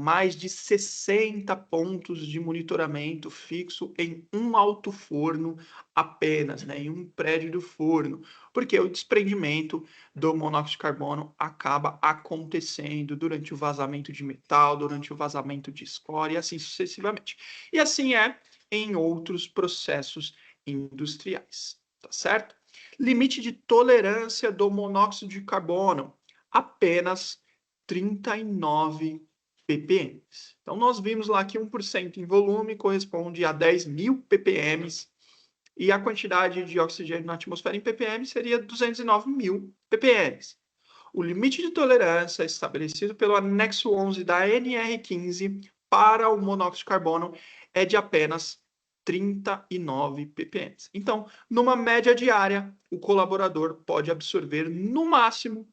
mais de 60 pontos de monitoramento fixo em um alto-forno apenas, né, em um prédio do forno, porque o desprendimento do monóxido de carbono acaba acontecendo durante o vazamento de metal, durante o vazamento de escória e assim sucessivamente. E assim é em outros processos industriais, tá certo? Limite de tolerância do monóxido de carbono, apenas 39 ppm. Então, nós vimos lá que 1% em volume corresponde a 10.000 ppm e a quantidade de oxigênio na atmosfera em ppm seria 209.000 ppm. O limite de tolerância estabelecido pelo anexo 11 da NR15 para o monóxido de carbono é de apenas 39 ppm. Então, numa média diária, o colaborador pode absorver no máximo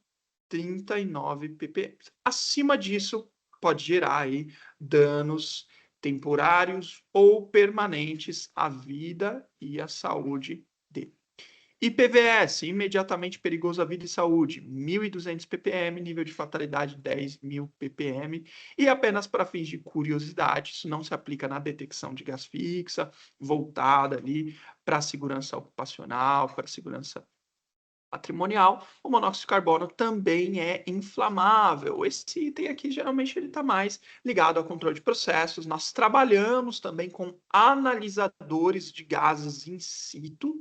39 ppm. Acima disso, pode gerar aí danos temporários ou permanentes à vida e à saúde dele. IPVS, imediatamente perigoso à vida e saúde, 1.200 ppm, nível de fatalidade 10.000 ppm, e apenas para fins de curiosidade, isso não se aplica na detecção de gás fixa, voltada ali para a segurança ocupacional, para a segurança patrimonial. O monóxido de carbono também é inflamável. Esse item aqui, geralmente, ele está mais ligado ao controle de processos. Nós trabalhamos também com analisadores de gases in situ,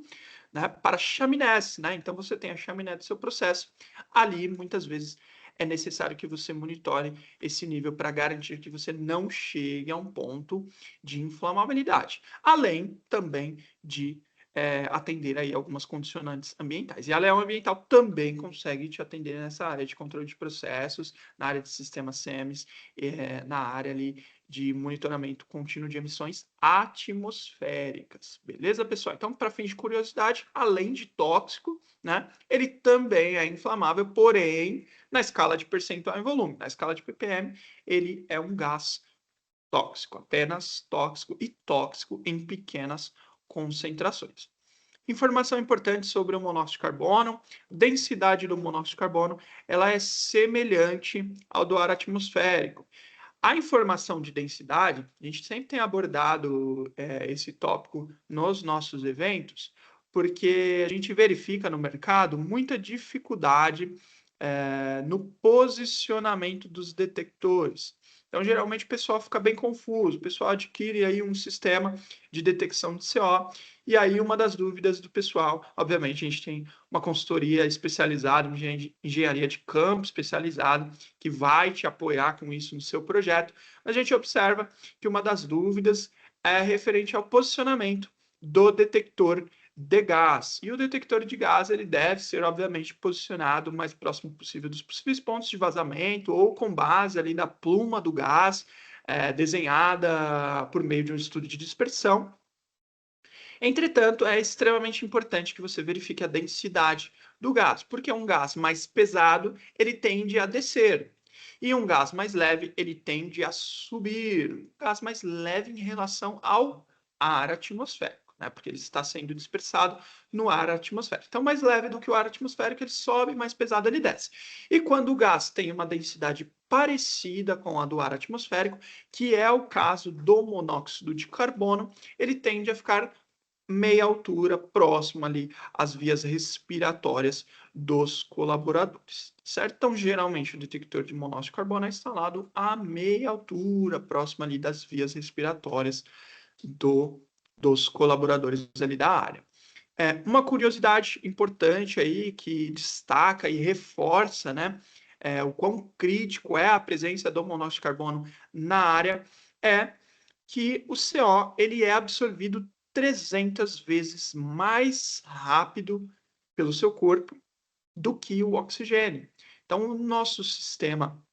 né, para chaminés, né? Então você tem a chaminé do seu processo. Ali, muitas vezes, é necessário que você monitore esse nível para garantir que você não chegue a um ponto de inflamabilidade. Além também de atender aí algumas condicionantes ambientais. E a Leão Ambiental também consegue te atender nessa área de controle de processos, na área de sistemas SEMS, na área ali de monitoramento contínuo de emissões atmosféricas. Beleza, pessoal? Então, para fins de curiosidade, além de tóxico, né, ele também é inflamável, porém, na escala de percentual em volume, na escala de ppm, ele é um gás tóxico, apenas tóxico e tóxico em pequenas concentrações. Informação importante sobre o monóxido de carbono. Densidade do monóxido de carbono, ela é semelhante ao do ar atmosférico. A informação de densidade, a gente sempre tem abordado esse tópico nos nossos eventos, porque a gente verifica no mercado muita dificuldade no posicionamento dos detectores. Então, geralmente, o pessoal fica bem confuso, o pessoal adquire aí um sistema de detecção de CO, e aí uma das dúvidas do pessoal, obviamente, a gente tem uma consultoria especializada, engenharia de campo especializada, que vai te apoiar com isso no seu projeto, mas a gente observa que uma das dúvidas é referente ao posicionamento do detector de gás. E o detector de gás ele deve ser, obviamente, posicionado o mais próximo possível dos possíveis pontos de vazamento ou com base ali na pluma do gás, desenhada por meio de um estudo de dispersão. Entretanto, é extremamente importante que você verifique a densidade do gás, porque um gás mais pesado ele tende a descer. E um gás mais leve, ele tende a subir. Um gás mais leve em relação ao ar atmosférico, né? Porque ele está sendo dispersado no ar atmosférico. Então, mais leve do que o ar atmosférico, ele sobe, mais pesado ele desce. E quando o gás tem uma densidade parecida com a do ar atmosférico, que é o caso do monóxido de carbono, ele tende a ficar meia altura, próximo ali às vias respiratórias dos colaboradores, certo? Então, geralmente, o detector de monóxido de carbono é instalado a meia altura, próximo ali das vias respiratórias dos colaboradores ali da área. Uma curiosidade importante aí que destaca e reforça, né, o quão crítico é a presença do monóxido de carbono na área é que o CO ele é absorvido 300 vezes mais rápido pelo seu corpo do que o oxigênio. Então, o nosso sistema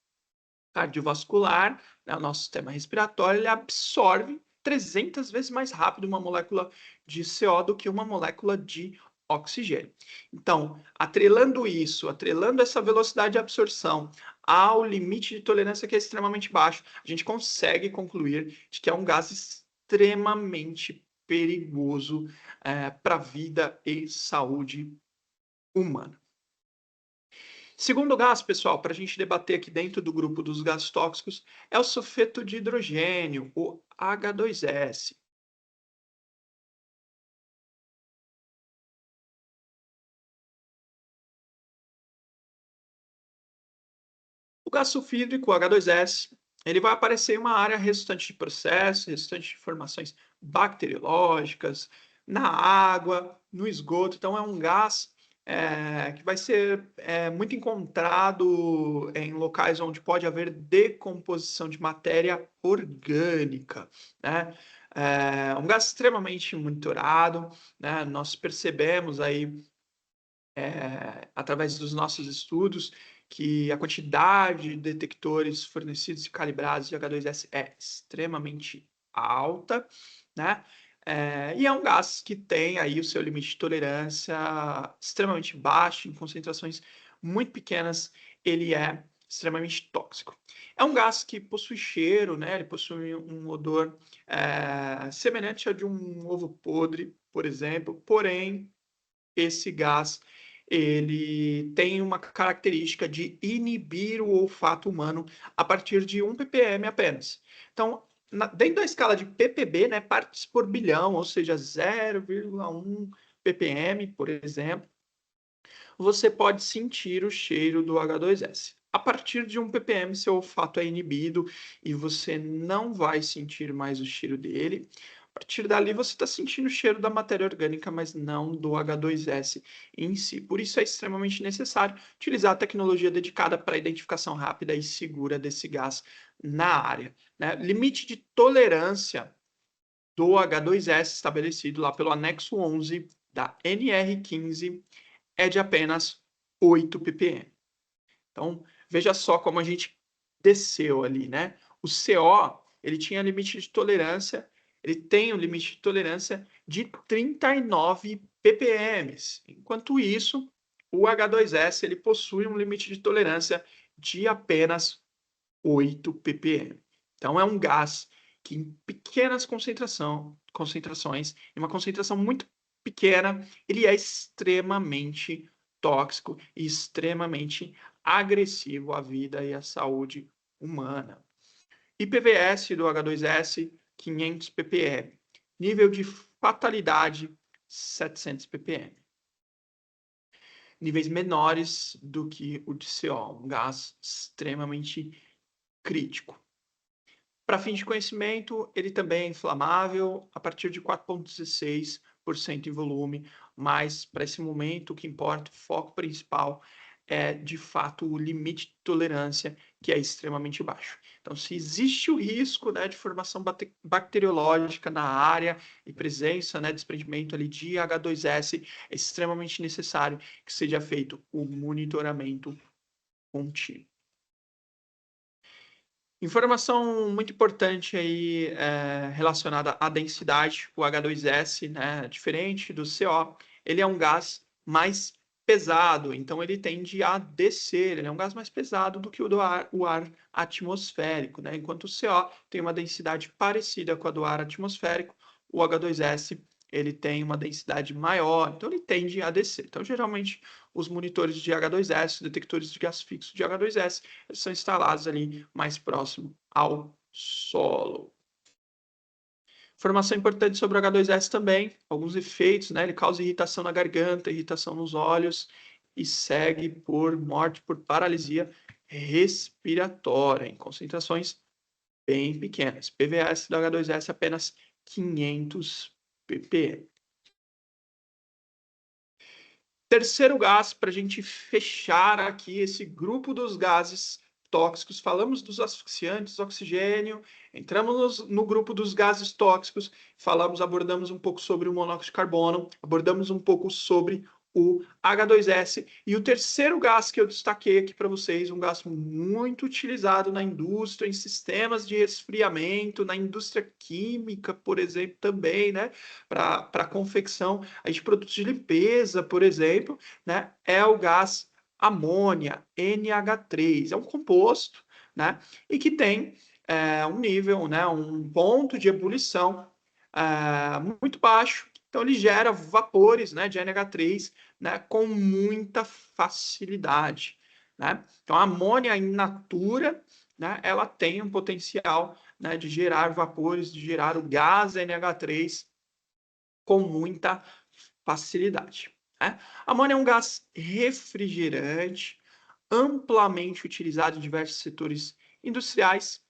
cardiovascular, né, o nosso sistema respiratório, ele absorve 300 vezes mais rápido uma molécula de CO do que uma molécula de oxigênio. Então, atrelando isso, atrelando essa velocidade de absorção ao limite de tolerância que é extremamente baixo, a gente consegue concluir de que é um gás extremamente perigoso para a vida e saúde humana. Segundo gás, pessoal, para a gente debater aqui dentro do grupo dos gases tóxicos, é o sulfeto de hidrogênio, o H2S. O gás sulfídrico, o H2S, ele vai aparecer em uma área resultante de processos, resultante de informações bacteriológicas, na água, no esgoto. Então, é um gás que vai ser muito encontrado em locais onde pode haver decomposição de matéria orgânica, né? É um gás extremamente monitorado, né? Nós percebemos aí através dos nossos estudos, que a quantidade de detectores fornecidos e calibrados de H2S é extremamente alta, né? E é um gás que tem aí o seu limite de tolerância extremamente baixo, em concentrações muito pequenas, ele é extremamente tóxico. É um gás que possui cheiro, né? Ele possui um odor semelhante ao de um ovo podre, por exemplo, porém, esse gás ele tem uma característica de inibir o olfato humano a partir de 1 ppm apenas. Então, dentro da escala de ppb, né, partes por bilhão, ou seja, 0,1 ppm, por exemplo, você pode sentir o cheiro do H2S. A partir de 1 ppm, seu olfato é inibido e você não vai sentir mais o cheiro dele. A partir dali, você está sentindo o cheiro da matéria orgânica, mas não do H2S em si. Por isso, é extremamente necessário utilizar a tecnologia dedicada para a identificação rápida e segura desse gás na área, né? Limite de tolerância do H2S estabelecido lá pelo anexo 11 da NR15 é de apenas 8 ppm. Então, veja só como a gente desceu ali, né? O CO, ele tinha limite de tolerância, ele tem um limite de tolerância de 39 ppm. Enquanto isso, o H2S, ele possui um limite de tolerância de apenas 8 ppm. Então, é um gás que em pequenas concentrações, em uma concentração muito pequena, ele é extremamente tóxico e extremamente agressivo à vida e à saúde humana. IPVS do H2S, 500 ppm. Nível de fatalidade, 700 ppm. Níveis menores do que o de CO, um gás extremamente crítico. Para fins de conhecimento, ele também é inflamável a partir de 4,16% em volume, mas para esse momento o que importa, o foco principal é de fato o limite de tolerância, que é extremamente baixo. Então, se existe o risco, né, de formação bacteriológica na área e presença, né, desprendimento ali de H2S, é extremamente necessário que seja feito o monitoramento contínuo. Informação muito importante aí relacionada à densidade, o H2S, né, diferente do CO, ele é um gás mais pesado, então ele tende a descer, ele é um gás mais pesado do que o ar atmosférico, né? Enquanto o CO tem uma densidade parecida com a do ar atmosférico, o H2S ele tem uma densidade maior, então ele tende a descer. Então, geralmente, os monitores de H2S, detectores de gás fixo de H2S, eles são instalados ali mais próximo ao solo. Informação importante sobre o H2S também, alguns efeitos, né? Ele causa irritação na garganta, irritação nos olhos e segue por morte por paralisia respiratória, em concentrações bem pequenas. PVS do H2S apenas 500 ppm. Terceiro gás, para a gente fechar aqui esse grupo dos gases tóxicos, falamos dos asfixiantes, oxigênio, entramos no grupo dos gases tóxicos, abordamos um pouco sobre o monóxido de carbono, abordamos um pouco sobre o H2S, e o terceiro gás que eu destaquei aqui para vocês, um gás muito utilizado na indústria, em sistemas de resfriamento, na indústria química, por exemplo, também, né, para confecção de produtos de limpeza, por exemplo, né, é o gás amônia, NH3, é um composto, né, e que tem um nível, né, um ponto de ebulição muito baixo, então ele gera vapores, né, de NH3, né, com muita facilidade, né? Então a amônia in natura, né, ela tem um potencial, né, de gerar vapores, de gerar o gás NH3 com muita facilidade, né? A amônia é um gás refrigerante, amplamente utilizado em diversos setores industriais.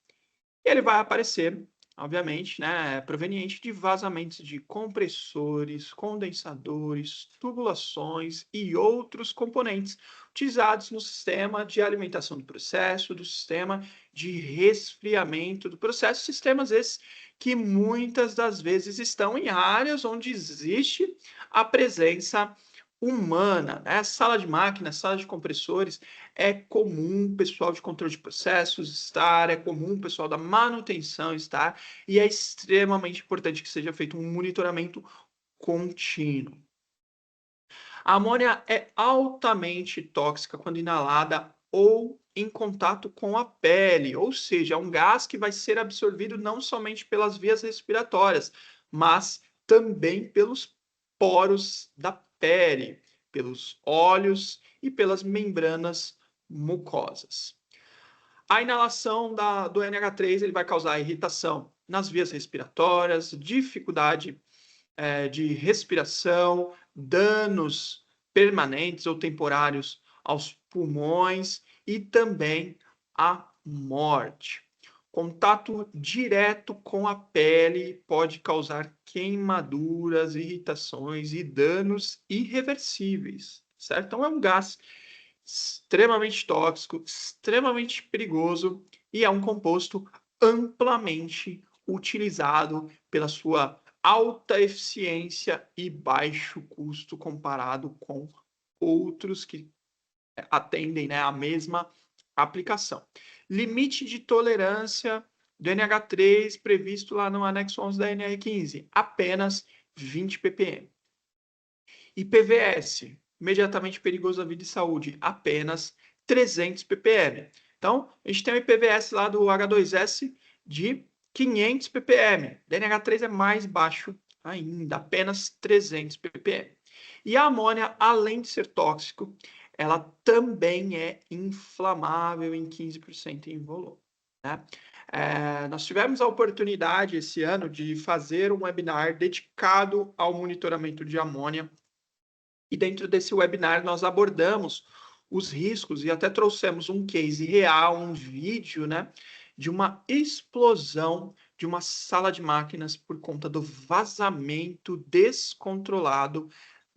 Ele vai aparecer, obviamente, né, proveniente de vazamentos de compressores, condensadores, tubulações e outros componentes utilizados no sistema de alimentação do processo, do sistema de resfriamento do processo, sistemas esses que muitas das vezes estão em áreas onde existe a presença humana, né? Sala de máquinas, sala de compressores, é comum o pessoal de controle de processos estar, é comum o pessoal da manutenção estar, e é extremamente importante que seja feito um monitoramento contínuo. A amônia é altamente tóxica quando inalada ou em contato com a pele, ou seja, é um gás que vai ser absorvido não somente pelas vias respiratórias, mas também pelos poros da pele, pelos olhos e pelas membranas mucosas. A inalação do NH3 ele vai causar irritação nas vias respiratórias, dificuldade de respiração, danos permanentes ou temporários aos pulmões e também a morte. Contato direto com a pele pode causar queimaduras, irritações e danos irreversíveis, certo? Então é um gás extremamente tóxico, extremamente perigoso e é um composto amplamente utilizado pela sua alta eficiência e baixo custo comparado com outros que atendem, né, a mesma aplicação. Limite de tolerância do NH3 previsto lá no anexo 11 da NR15, apenas 20 ppm. IPVS, imediatamente perigoso à vida e saúde, apenas 300 ppm. Então, a gente tem o IPVS lá do H2S de 500 ppm. DNH3 é mais baixo ainda, apenas 300 ppm. E a amônia, além de ser tóxico, ela também é inflamável em 15% em volume, né? Nós tivemos a oportunidade esse ano de fazer um webinar dedicado ao monitoramento de amônia e dentro desse webinar nós abordamos os riscos e até trouxemos um case real, um vídeo, né, de uma explosão de uma sala de máquinas por conta do vazamento descontrolado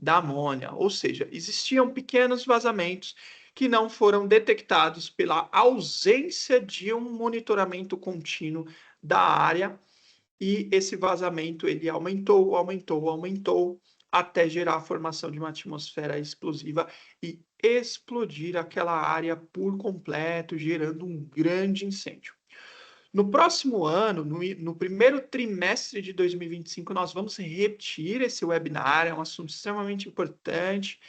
da amônia. Ou seja, existiam pequenos vazamentos que não foram detectados pela ausência de um monitoramento contínuo da área e esse vazamento ele aumentou até gerar a formação de uma atmosfera explosiva e explodir aquela área por completo, gerando um grande incêndio. No próximo ano, no primeiro trimestre de 2025, nós vamos repetir esse webinar, é um assunto extremamente importante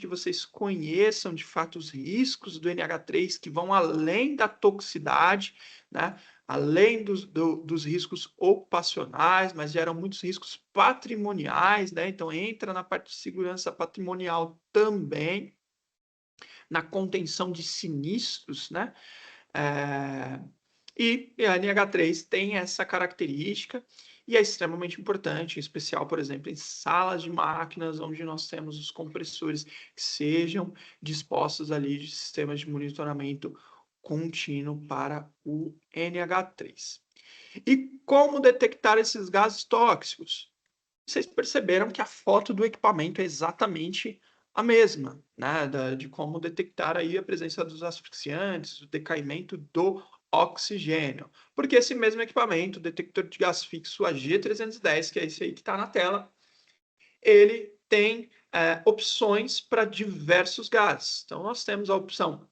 que vocês conheçam de fato os riscos do NH3 que vão além da toxicidade, né? Além dos riscos ocupacionais, mas geram muitos riscos patrimoniais, né? Então entra na parte de segurança patrimonial também, na contenção de sinistros, né? É, e a NH3 tem essa característica e é extremamente importante, em especial, por exemplo, em salas de máquinas, onde nós temos os compressores que sejam dispostos ali de sistemas de monitoramento contínuo para o NH3. E como detectar esses gases tóxicos? Vocês perceberam que a foto do equipamento é exatamente a mesma, né? De como detectar aí a presença dos asfixiantes, o decaimento do oxigênio. Porque esse mesmo equipamento, o detector de gás fixo AG310, que é esse aí que está na tela, ele tem opções para diversos gases. Então, nós temos a opção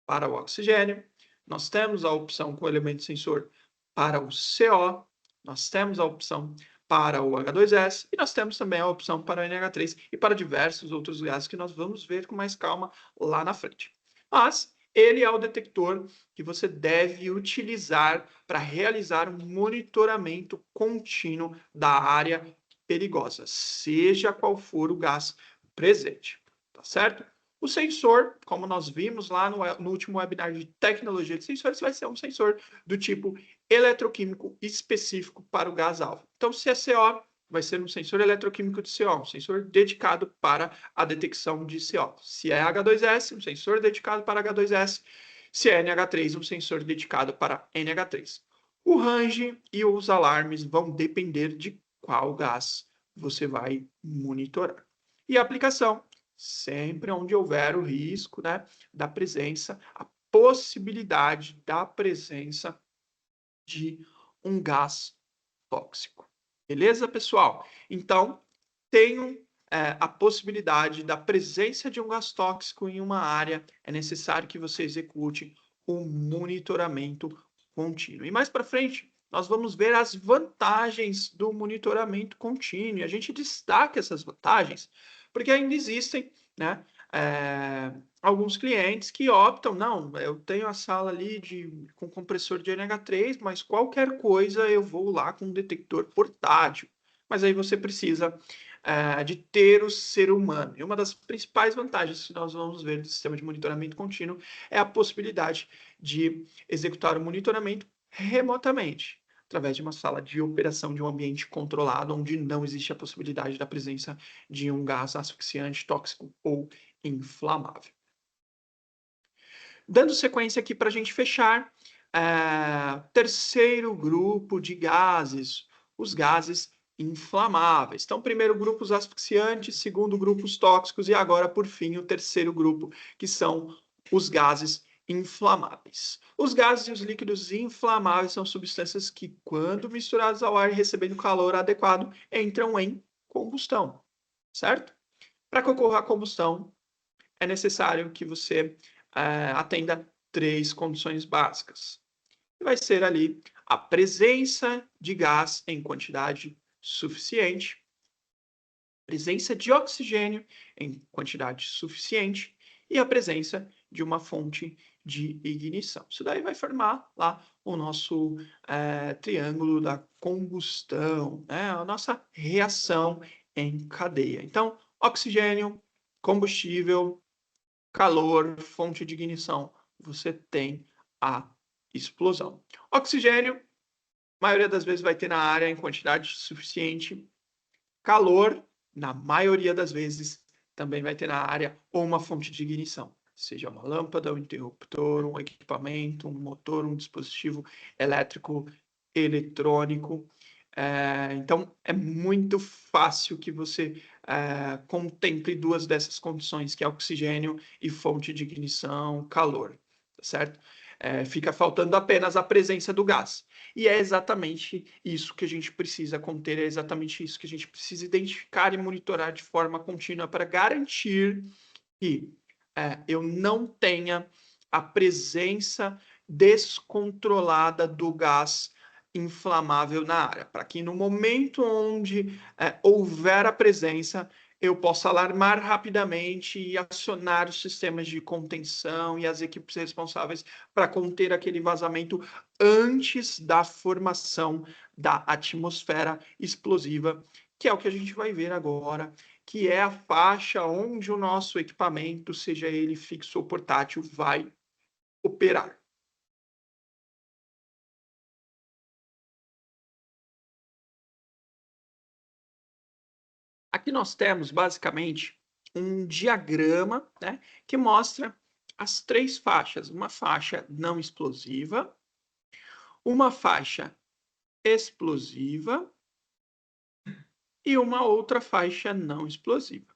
para o oxigênio, nós temos a opção com o elemento sensor para o CO, nós temos a opção para o H2S e nós temos também a opção para o NH3 e para diversos outros gases que nós vamos ver com mais calma lá na frente. Mas ele é o detector que você deve utilizar para realizar um monitoramento contínuo da área perigosa, seja qual for o gás presente, tá certo? O sensor, como nós vimos lá no último webinar de tecnologia de sensores, vai ser um sensor do tipo eletroquímico específico para o gás alvo. Então, se é CO, vai ser um sensor eletroquímico de CO, um sensor dedicado para a detecção de CO. Se é H2S, um sensor dedicado para H2S. Se é NH3, um sensor dedicado para NH3. O range e os alarmes vão depender de qual gás você vai monitorar. E a aplicação, sempre onde houver o risco, né, da presença, a possibilidade da presença de um gás tóxico. Beleza, pessoal? Então, tenham a possibilidade da presença de um gás tóxico em uma área, é necessário que você execute um monitoramento contínuo. E mais para frente, nós vamos ver as vantagens do monitoramento contínuo. E a gente destaca essas vantagens porque ainda existem, né, alguns clientes que optam, não, eu tenho a sala ali com compressor de NH3, mas qualquer coisa eu vou lá com um detector portátil. Mas aí você precisa de ter o ser humano. E uma das principais vantagens que nós vamos ver do sistema de monitoramento contínuo é a possibilidade de executar o monitoramento remotamente, através de uma sala de operação de um ambiente controlado, onde não existe a possibilidade da presença de um gás asfixiante, tóxico ou inflamável. Dando sequência aqui para a gente fechar, terceiro grupo de gases, os gases inflamáveis. Então, primeiro grupo, os asfixiantes, segundo grupo, os tóxicos, e agora, por fim, o terceiro grupo, que são os gases inflamáveis. Os gases e os líquidos inflamáveis são substâncias que, quando misturadas ao ar e recebendo calor adequado, entram em combustão, certo? Para que ocorra a combustão, é necessário que você atenda 3 condições básicas. Vai ser ali a presença de gás em quantidade suficiente, presença de oxigênio em quantidade suficiente e a presença de uma fonte de ignição. Isso daí vai formar lá o nosso triângulo da combustão, né? A nossa reação em cadeia. Então, oxigênio, combustível, calor, fonte de ignição, você tem a explosão. Oxigênio, maioria das vezes vai ter na área em quantidade suficiente. Calor, na maioria das vezes, também vai ter na área ou uma fonte de ignição, seja uma lâmpada, um interruptor, um equipamento, um motor, um dispositivo elétrico, eletrônico. Então, é muito fácil que você contemple duas dessas condições, que é oxigênio e fonte de ignição, calor, tá certo? Fica faltando apenas a presença do gás. E é exatamente isso que a gente precisa conter, é exatamente isso que a gente precisa identificar e monitorar de forma contínua para garantir que eu não tenha a presença descontrolada do gás inflamável na área, para que no momento onde houver a presença, eu possa alarmar rapidamente e acionar os sistemas de contenção e as equipes responsáveis para conter aquele vazamento antes da formação da atmosfera explosiva, que é o que a gente vai ver agora, que é a faixa onde o nosso equipamento, seja ele fixo ou portátil, vai operar. Aqui nós temos, basicamente, um diagrama, né, que mostra as 3 faixas. Uma faixa não explosiva, uma faixa explosiva e uma outra faixa não explosiva,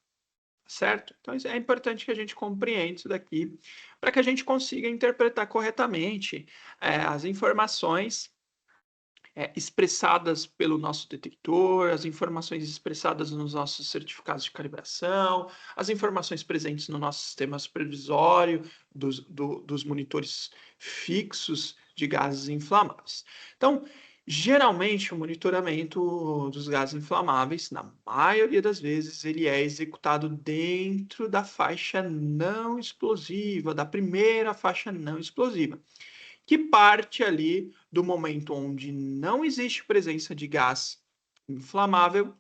certo? Então, é importante que a gente compreenda isso daqui, para que a gente consiga interpretar corretamente as informações expressadas pelo nosso detector, as informações expressadas nos nossos certificados de calibração, as informações presentes no nosso sistema supervisório dos monitores fixos de gases inflamáveis. Então, Geralmente, o monitoramento dos gases inflamáveis, na maioria das vezes, ele é executado dentro da faixa não explosiva, da primeira faixa não explosiva, que parte ali do momento onde não existe presença de gás inflamável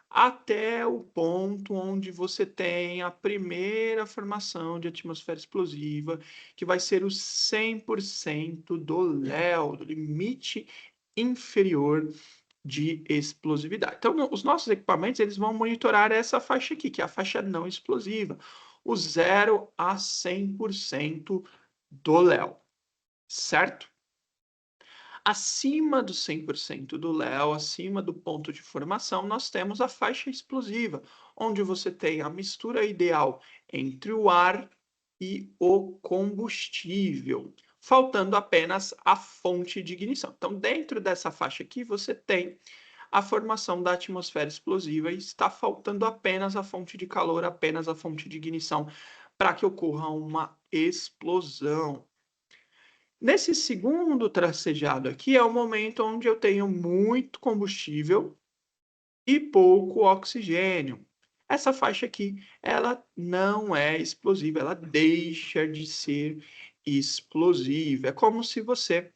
até o ponto onde você tem a primeira formação de atmosfera explosiva, que vai ser o 100% do LEO, do limite inferior de explosividade. Então, os nossos equipamentos eles vão monitorar essa faixa aqui, que é a faixa não explosiva, o 0 a 100% do LEO, certo? Acima do 100% do LEO, acima do ponto de formação, nós temos a faixa explosiva, onde você tem a mistura ideal entre o ar e o combustível, faltando apenas a fonte de ignição. Então, dentro dessa faixa aqui, você tem a formação da atmosfera explosiva e está faltando apenas a fonte de calor, apenas a fonte de ignição, para que ocorra uma explosão. Nesse segundo tracejado aqui é o momento onde eu tenho muito combustível e pouco oxigênio. Essa faixa aqui, ela não é explosiva, ela deixa de ser explosiva. É como se você,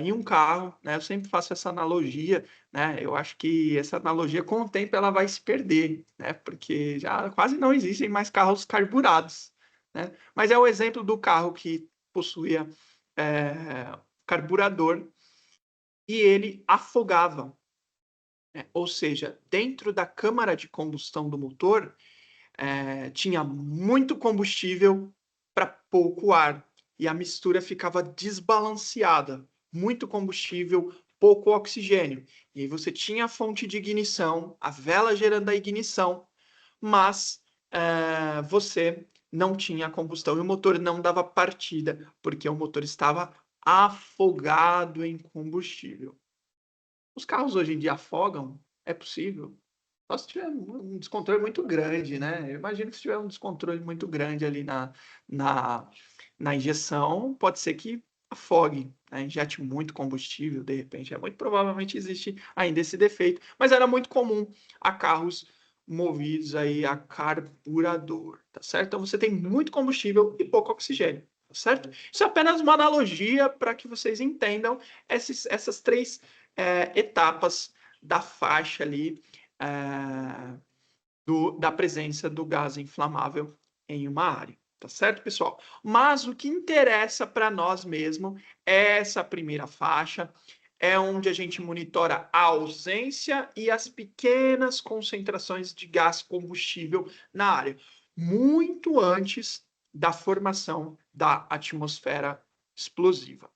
em um carro, né, eu sempre faço essa analogia, né, eu acho que essa analogia com o tempo ela vai se perder, né, porque já quase não existem mais carros carburados, né, mas é o exemplo do carro que possuía carburador e ele afogava, né? Ou seja, dentro da câmara de combustão do motor tinha muito combustível para pouco ar e a mistura ficava desbalanceada, muito combustível, pouco oxigênio. E aí você tinha a fonte de ignição, a vela gerando a ignição, mas você não tinha combustão e o motor não dava partida, porque o motor estava afogado em combustível. Os carros hoje em dia afogam? É possível. Só se tiver um descontrole muito grande, né? Eu imagino que se tiver um descontrole muito grande ali na, na injeção, pode ser que afogue, né? Injete muito combustível, de repente. Muito provavelmente existe ainda esse defeito, mas era muito comum a carros movidos aí a carburador, tá certo? Então você tem muito combustível e pouco oxigênio, tá certo? Isso é apenas uma analogia para que vocês entendam essas três etapas da faixa ali da presença do gás inflamável em uma área. Tá certo, pessoal? Mas o que interessa para nós mesmo é essa primeira faixa, é onde a gente monitora a ausência e as pequenas concentrações de gás combustível na área, muito antes da formação da atmosfera explosiva.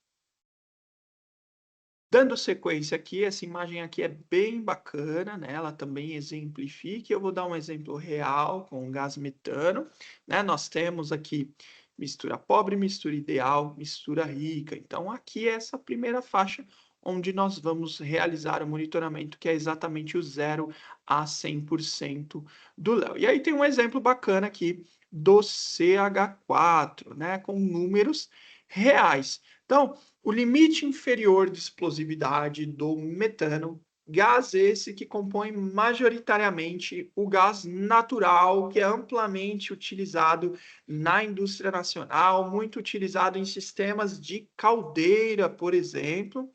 Dando sequência aqui, essa imagem aqui é bem bacana, né? Ela também exemplifica. Eu vou dar um exemplo real com o gás metano, né? Nós temos aqui mistura pobre, mistura ideal, mistura rica. Então, aqui é essa primeira faixa onde nós vamos realizar o monitoramento, que é exatamente o 0 a 100% do Léo. E aí tem um exemplo bacana aqui do CH4, né? Com números reais. Então, o limite inferior de explosividade do metano, gás esse que compõe majoritariamente o gás natural, que é amplamente utilizado na indústria nacional, muito utilizado em sistemas de caldeira, por exemplo.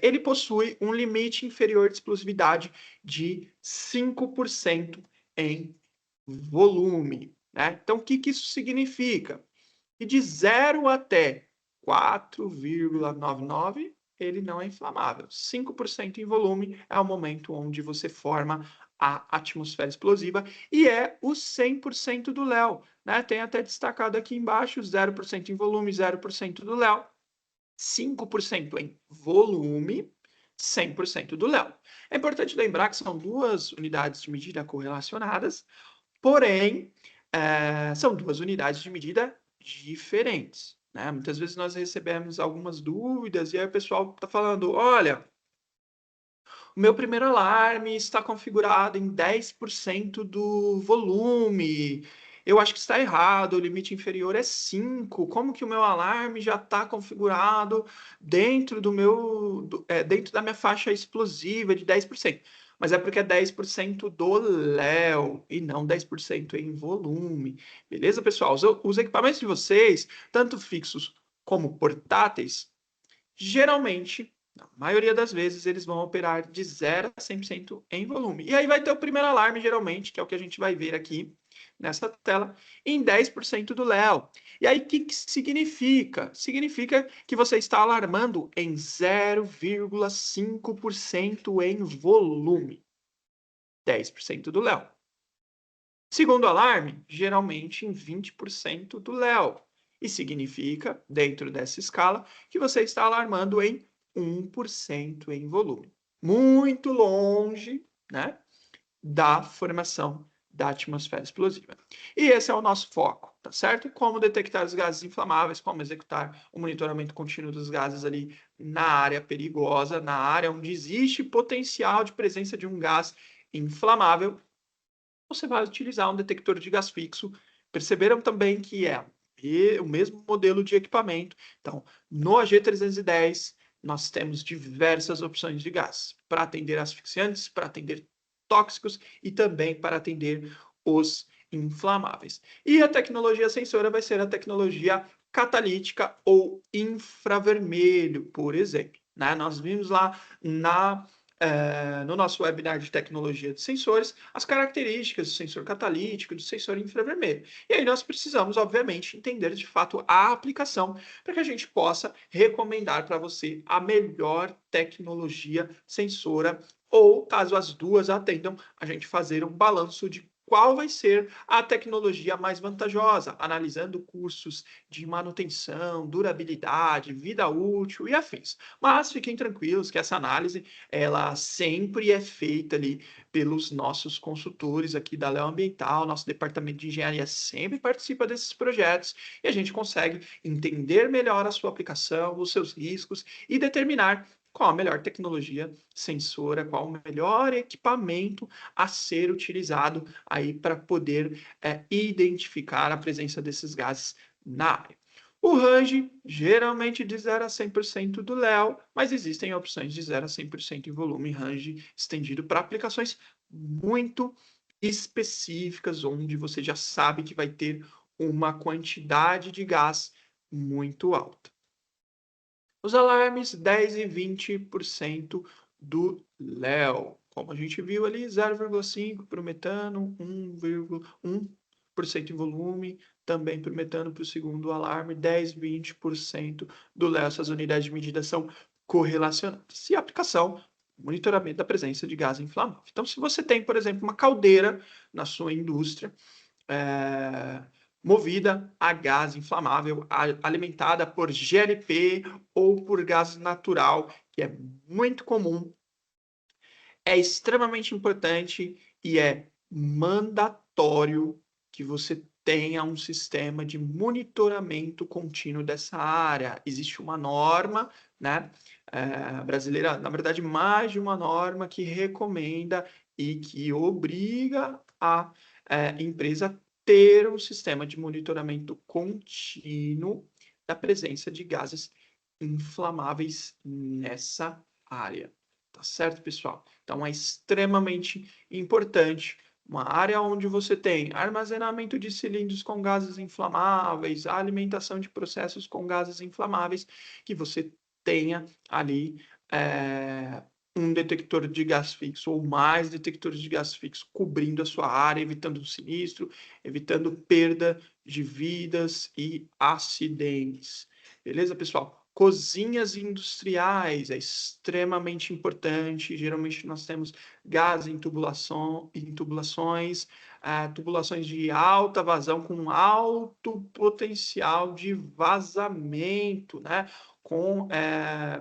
Ele possui um limite inferior de explosividade de 5% em volume, né? Então, o que isso significa? E de 0 até 4,99, ele não é inflamável. 5% em volume é o momento onde você forma a atmosfera explosiva e é o 100% do Léo. Né? Tem até destacado aqui embaixo, 0% em volume, 0% do Léo, 5% em volume, 100% do Léo. É importante lembrar que são duas unidades de medida correlacionadas, porém, são duas unidades de medida diferentes. Né? Muitas vezes nós recebemos algumas dúvidas e aí o pessoal está falando, olha, o meu primeiro alarme está configurado em 10% do volume eu acho que está errado, o limite inferior é 5. Como que o meu alarme já está configurado dentro dentro da minha faixa explosiva de 10%? Mas é porque é 10% do Léo e não 10% em volume. Beleza, pessoal? Os equipamentos de vocês, tanto fixos como portáteis, geralmente, na maioria das vezes, eles vão operar de 0 a 100% em volume. E aí vai ter o primeiro alarme, geralmente, que é o que a gente vai ver aqui nessa tela, em 10% do Léo. E aí, o que significa? Significa que você está alarmando em 0,5% em volume. 10% do Léo. Segundo alarme, geralmente em 20% do Léo. E significa, dentro dessa escala, que você está alarmando em 1% em volume. Muito longe, né, da formação da atmosfera explosiva. E esse é o nosso foco, tá certo? Como detectar os gases inflamáveis, como executar o monitoramento contínuo dos gases ali na área perigosa, na área onde existe potencial de presença de um gás inflamável. Você vai utilizar um detector de gás fixo. Perceberam também que é o mesmo modelo de equipamento. Então, no AG310, nós temos diversas opções de gás para atender asfixiantes, para atender tóxicos e também para atender os inflamáveis. E a tecnologia sensora vai ser a tecnologia catalítica ou infravermelho, por exemplo. Né? Nós vimos lá no nosso webinar de tecnologia de sensores, as características do sensor catalítico e do sensor infravermelho. E aí nós precisamos, obviamente, entender de fato a aplicação para que a gente possa recomendar para você a melhor tecnologia sensora ou, caso as duas atendam, a gente fazer um balanço de qual vai ser a tecnologia mais vantajosa, analisando custos de manutenção, durabilidade, vida útil e afins. Mas fiquem tranquilos que essa análise ela sempre é feita ali pelos nossos consultores aqui da Leo Ambiental, nosso departamento de engenharia sempre participa desses projetos e a gente consegue entender melhor a sua aplicação, os seus riscos e determinar qual a melhor tecnologia sensora, qual o melhor equipamento a ser utilizado aí para poder identificar a presença desses gases na área. O range, geralmente de 0 a 100% do Léo, mas existem opções de 0 a 100% em volume range estendido para aplicações muito específicas, onde você já sabe que vai ter uma quantidade de gás muito alta. Os alarmes 10 e 20% do Léo. Como a gente viu ali, 0,5% para o metano, 1,1% em volume, também para o metano para o segundo alarme, 10, 20% do Léo. Essas unidades de medida são correlacionadas. E a aplicação, monitoramento da presença de gás inflamável. Então, se você tem, por exemplo, uma caldeira na sua indústria, movida a gás inflamável, alimentada por GLP ou por gás natural, que é muito comum, é extremamente importante e é mandatório que você tenha um sistema de monitoramento contínuo dessa área. Existe uma norma, né, brasileira, na verdade, mais de uma norma que recomenda e que obriga a empresa ter um sistema de monitoramento contínuo da presença de gases inflamáveis nessa área. Tá certo, pessoal? Então, é extremamente importante uma área onde você tem armazenamento de cilindros com gases inflamáveis, a alimentação de processos com gases inflamáveis, que você tenha ali um detector de gás fixo ou mais detectores de gás fixo cobrindo a sua área, evitando um sinistro, evitando perda de vidas e acidentes. Beleza, pessoal? Cozinhas industriais é extremamente importante. Geralmente nós temos gás em tubulações, tubulações de alta vazão com alto potencial de vazamento, né? Com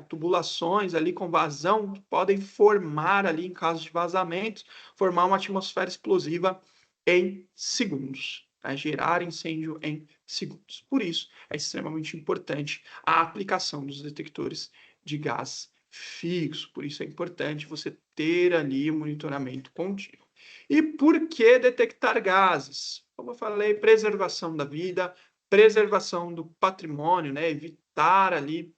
tubulações ali com vazão que podem formar ali em caso de vazamentos, formar uma atmosfera explosiva em segundos, tá? Gerar incêndio em segundos. Por isso, é extremamente importante a aplicação dos detectores de gás fixo. Por isso é importante você ter ali o monitoramento contínuo. E por que detectar gases? como eu falei, preservação da vida, preservação do patrimônio, né? Evitar ali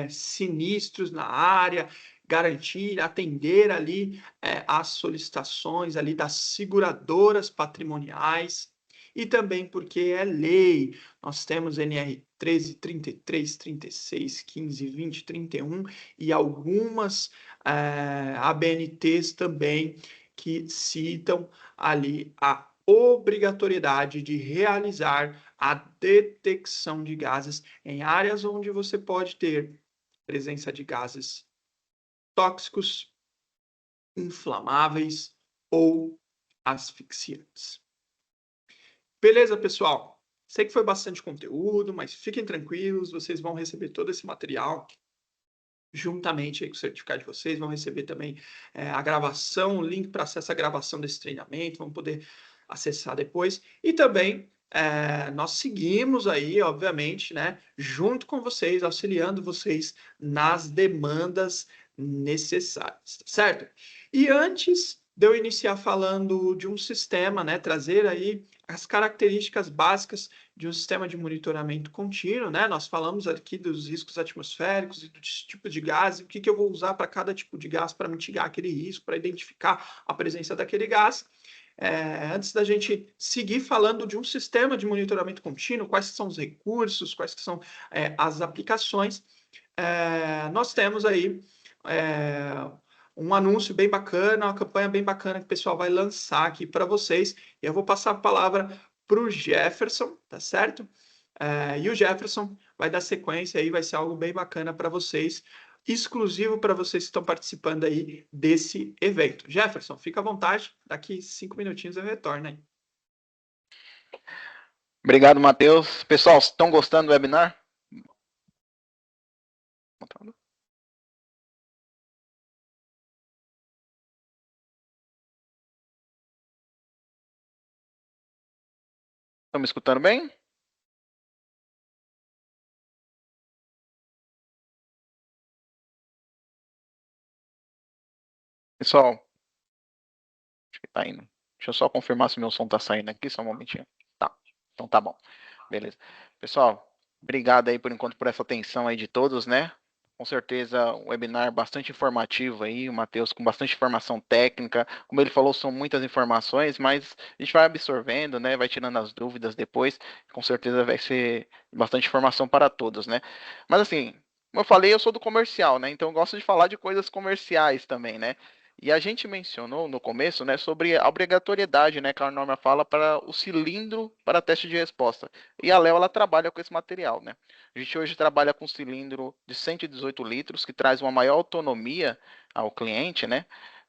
sinistros na área, garantir, atender ali as solicitações ali das seguradoras patrimoniais e também porque é lei. Nós temos NR 13, 33, 36, 15, 20, 31 e algumas ABNTs também que citam ali a obrigatoriedade de realizar a detecção de gases em áreas onde você pode ter presença de gases tóxicos, inflamáveis ou asfixiantes. Beleza, pessoal? Sei que foi bastante conteúdo, mas fiquem tranquilos, vocês vão receber todo esse material juntamente aí com o certificado de vocês, vão receber também a gravação, o link para acesso à gravação desse treinamento, vão poder acessar depois. E também nós seguimos aí, obviamente, né, junto com vocês, auxiliando vocês nas demandas necessárias, certo? E antes de eu iniciar falando de um sistema, né, trazer aí as características básicas de um sistema de monitoramento contínuo, né? Nós falamos aqui dos riscos atmosféricos e dos tipos de gás, e o que eu vou usar para cada tipo de gás para mitigar aquele risco, para identificar a presença daquele gás. Antes da gente seguir falando de um sistema de monitoramento contínuo, quais são os recursos, quais são as aplicações, nós temos aí um anúncio bem bacana, uma campanha bem bacana que o pessoal vai lançar aqui para vocês. E eu vou passar a palavra para o Jefferson, tá certo? E o Jefferson vai dar sequência aí, vai ser algo bem bacana para vocês, exclusivo para vocês que estão participando aí desse evento. Jefferson, fica à vontade, daqui 5 minutinhos eu retorno aí.
Obrigado, Matheus. Pessoal, estão gostando do webinar? Estão me escutando bem? Pessoal, acho que tá indo. Deixa eu só confirmar se meu som tá saindo aqui, só um momentinho. Tá, então tá bom. Beleza. Pessoal, obrigado aí por enquanto por essa atenção aí de todos, né? Com certeza, um webinar bastante informativo aí, o Matheus com bastante informação técnica. Como ele falou, são muitas informações, mas a gente vai absorvendo, né? Vai tirando as dúvidas depois. Com certeza vai ser bastante informação para todos, né? Mas assim, como eu falei, eu sou do comercial, né? Então eu gosto de falar de coisas comerciais também, né? E a gente mencionou no começo, né, sobre a obrigatoriedade, né, que a norma fala para o cilindro para teste de resposta. E a Léo, ela trabalha com esse material, né? A gente hoje trabalha com um cilindro de 118 litros, que traz uma maior autonomia ao cliente, né?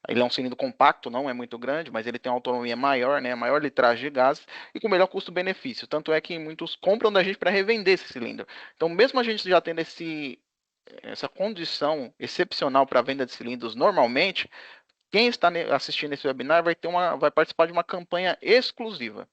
Ele é um cilindro compacto, não é muito grande, mas ele tem uma autonomia maior, né? Maior litragem de gases e com melhor custo-benefício. Tanto é que muitos compram da gente para revender esse cilindro. Então, mesmo a gente já tendo essa condição excepcional para a venda de cilindros normalmente, quem está assistindo esse webinar vai participar de uma campanha exclusiva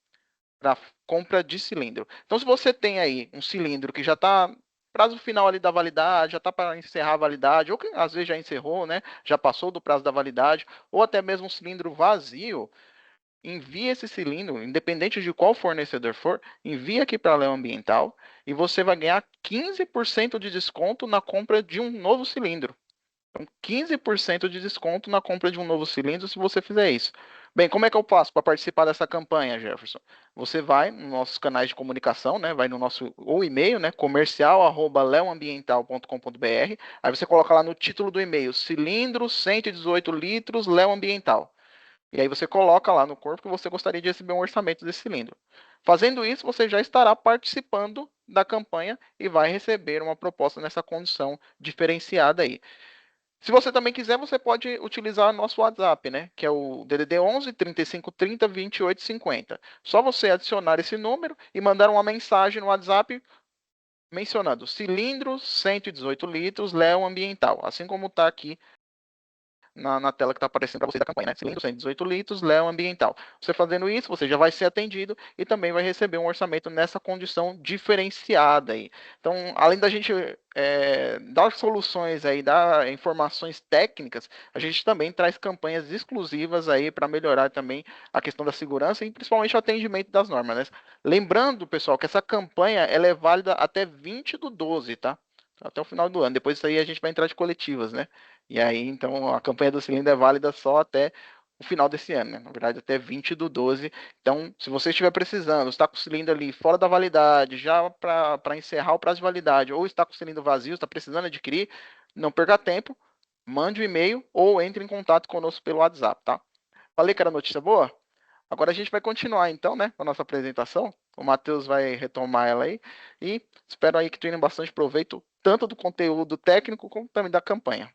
para compra de cilindro. Então, se você tem aí um cilindro que já está prazo final ali da validade, já está para encerrar a validade, ou que às vezes já encerrou, né? Já passou do prazo da validade, ou até mesmo um cilindro vazio, envie esse cilindro, independente de qual fornecedor for, envie aqui para a Leo Ambiental e você vai ganhar 15% de desconto na compra de um novo cilindro. Então, 15% de desconto na compra de um novo cilindro se você fizer isso. Bem, como é que eu faço para participar dessa campanha, Jefferson? Você vai nos nossos canais de comunicação, né? Vai no nosso ou e-mail, né? comercial@leoambiental.com.br. Aí você coloca lá no título do e-mail, cilindro 118 litros Leo Ambiental. E aí você coloca lá no corpo que você gostaria de receber um orçamento desse cilindro. Fazendo isso, você já estará participando da campanha e vai receber uma proposta nessa condição diferenciada aí. Se você também quiser, você pode utilizar nosso WhatsApp, né? Que é o DDD 11 35 30 28 50. Só você adicionar esse número e mandar uma mensagem no WhatsApp mencionando cilindro 118 litros Leo Ambiental, assim como está aqui na tela que está aparecendo para vocês da campanha, né? Cilindro 118 litros, Leo Ambiental. Você fazendo isso, você já vai ser atendido e também vai receber um orçamento nessa condição diferenciada aí. Então, além da gente dar soluções aí, dar informações técnicas, a gente também traz campanhas exclusivas aí para melhorar também a questão da segurança e principalmente o atendimento das normas, né? Lembrando, pessoal, que essa campanha ela é válida até 20/12, tá? Até o final do ano. Depois disso aí a gente vai entrar de coletivas, né? E aí, então, a campanha do cilindro é válida só até o final desse ano, né? Na verdade, até 20/12. Então, se você estiver precisando, está com o cilindro ali fora da validade, já para encerrar o prazo de validade, ou está com o cilindro vazio, está precisando adquirir, não perca tempo, mande um e-mail ou entre em contato conosco pelo WhatsApp, tá? Falei que era notícia boa? Agora a gente vai continuar então, né, com a nossa apresentação. O Matheus vai retomar ela aí e espero aí que tenham bastante proveito tanto do conteúdo técnico como também da campanha.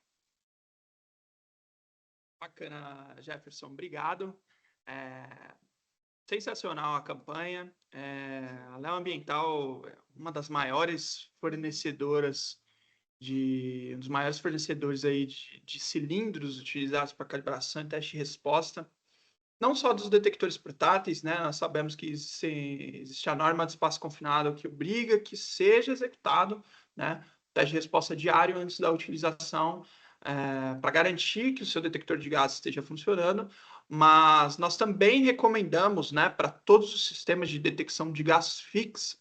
Bacana, Jefferson, obrigado. Sensacional a campanha. A Leo Ambiental é uma das maiores fornecedoras um dos maiores fornecedores aí de cilindros utilizados para calibração e teste de resposta. Não só dos detectores portáteis, né? Nós sabemos que existe a norma de espaço confinado que obriga que seja executado, né, teste de resposta diário antes da utilização, para garantir que o seu detector de gás esteja funcionando, mas nós também recomendamos, né, para todos os sistemas de detecção de gás fixo,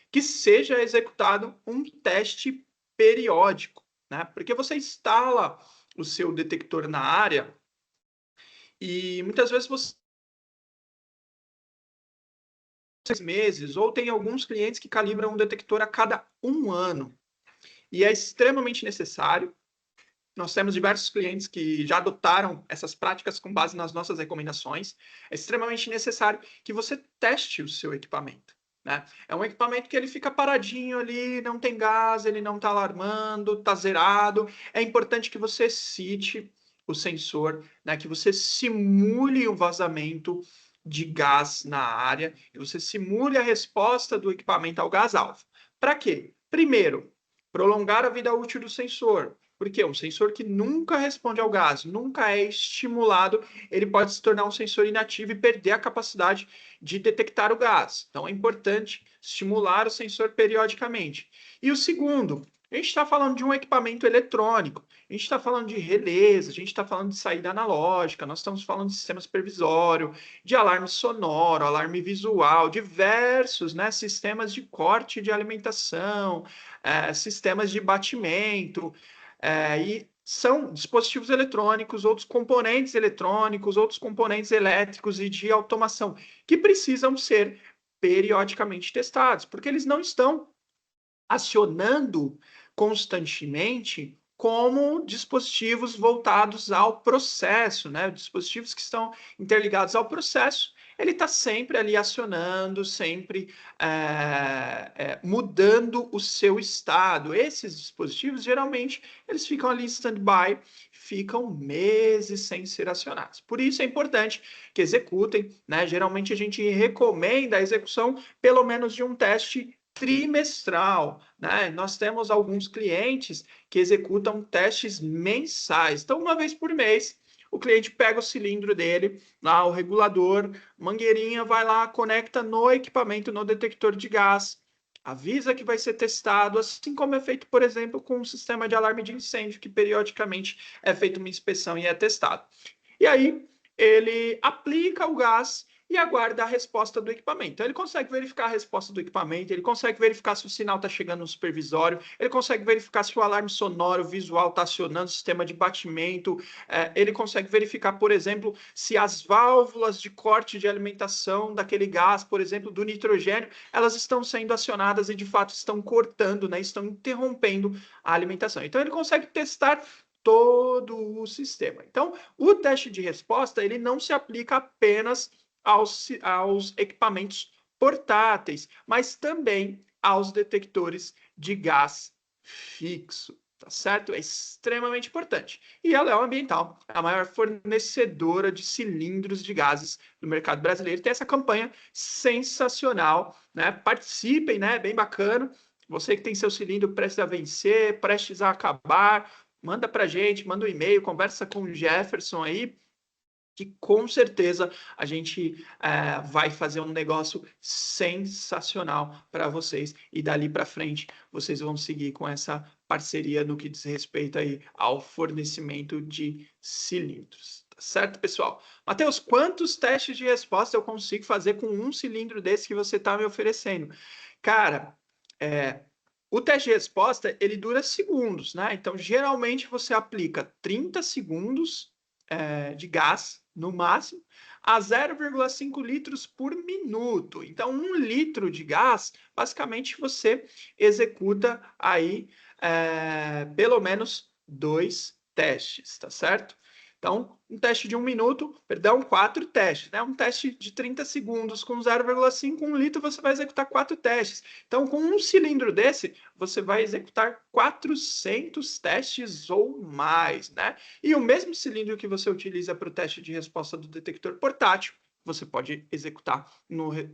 que seja executado um teste periódico, né? Porque você instala o seu detector na área e muitas vezes você 6 meses, ou tem alguns clientes que calibram um detector a cada 1 ano. E é extremamente necessário. Nós temos diversos clientes que já adotaram essas práticas com base nas nossas recomendações. É extremamente necessário que você teste o seu equipamento, né? É um equipamento que ele fica paradinho ali, não tem gás, ele não está alarmando, está zerado. É importante que você cite o sensor, né? Que você simule um vazamento de gás na área, que você simule a resposta do equipamento ao gás-alvo. Para quê? Primeiro, prolongar a vida útil do sensor. Porque um sensor que nunca responde ao gás, nunca é estimulado, ele pode se tornar um sensor inativo e perder a capacidade de detectar o gás. Então é importante estimular o sensor periodicamente. E o segundo, a gente está falando de um equipamento eletrônico, a gente está falando de relés, a gente está falando de saída analógica, nós estamos falando de sistema supervisório, de alarme sonoro, alarme visual, diversos, né, sistemas de corte de alimentação, sistemas de batimento, e são dispositivos eletrônicos, outros componentes eletrônicos, outros componentes elétricos e de automação, que precisam ser periodicamente testados, porque eles não estão acionando constantemente como dispositivos voltados ao processo, né? Dispositivos que estão interligados ao processo, ele está sempre ali acionando, sempre mudando o seu estado. Esses dispositivos, geralmente, eles ficam ali em stand-by, ficam meses sem ser acionados. Por isso é importante que executem, né? Geralmente a gente recomenda a execução pelo menos de um teste trimestral, né? Nós temos alguns clientes que executam testes mensais. Então, uma vez por mês, o cliente pega o cilindro dele, lá o regulador, mangueirinha, vai lá, conecta no equipamento, no detector de gás, avisa que vai ser testado, assim como é feito, por exemplo, com um sistema de alarme de incêndio, que periodicamente é feita uma inspeção e é testado. E aí, ele aplica o gás e aguarda a resposta do equipamento. Então, ele consegue verificar a resposta do equipamento, ele consegue verificar se o sinal está chegando no supervisório, ele consegue verificar se o alarme sonoro visual está acionando o sistema de batimento, ele consegue verificar, por exemplo, se as válvulas de corte de alimentação daquele gás, por exemplo, do nitrogênio, elas estão sendo acionadas e, de fato, estão cortando, né, estão interrompendo a alimentação. Então, ele consegue testar todo o sistema. Então, o teste de resposta, ele não se aplica apenas aos equipamentos portáteis, mas também aos detectores de gás fixo, tá certo? É extremamente importante. E a Leo Ambiental é a maior fornecedora de cilindros de gases no mercado brasileiro. Tem essa campanha sensacional, né? Participem, né? Bem bacana. Você que tem seu cilindro prestes a vencer, prestes a acabar, manda para a gente, manda um e-mail, conversa com o Jefferson aí, que com certeza a gente vai fazer um negócio sensacional para vocês e dali para frente vocês vão seguir com essa parceria no que diz respeito aí ao fornecimento de cilindros. Tá certo, pessoal? Matheus, quantos testes de resposta eu consigo fazer com um cilindro desse que você está me oferecendo? Cara, o teste de resposta ele dura segundos, né? Então, geralmente você aplica 30 segundos de gás, no máximo, a 0,5 litros por minuto. Então, 1 litro de gás, basicamente você executa aí pelo menos 2 testes, tá certo? Então, um teste de 1 minuto, perdão, 4 testes, né? Um teste de 30 segundos com 0,5, 1 litro, você vai executar 4 testes. Então, com um cilindro desse, você vai executar 400 testes ou mais, né? E o mesmo cilindro que você utiliza para o teste de resposta do detector portátil, você pode executar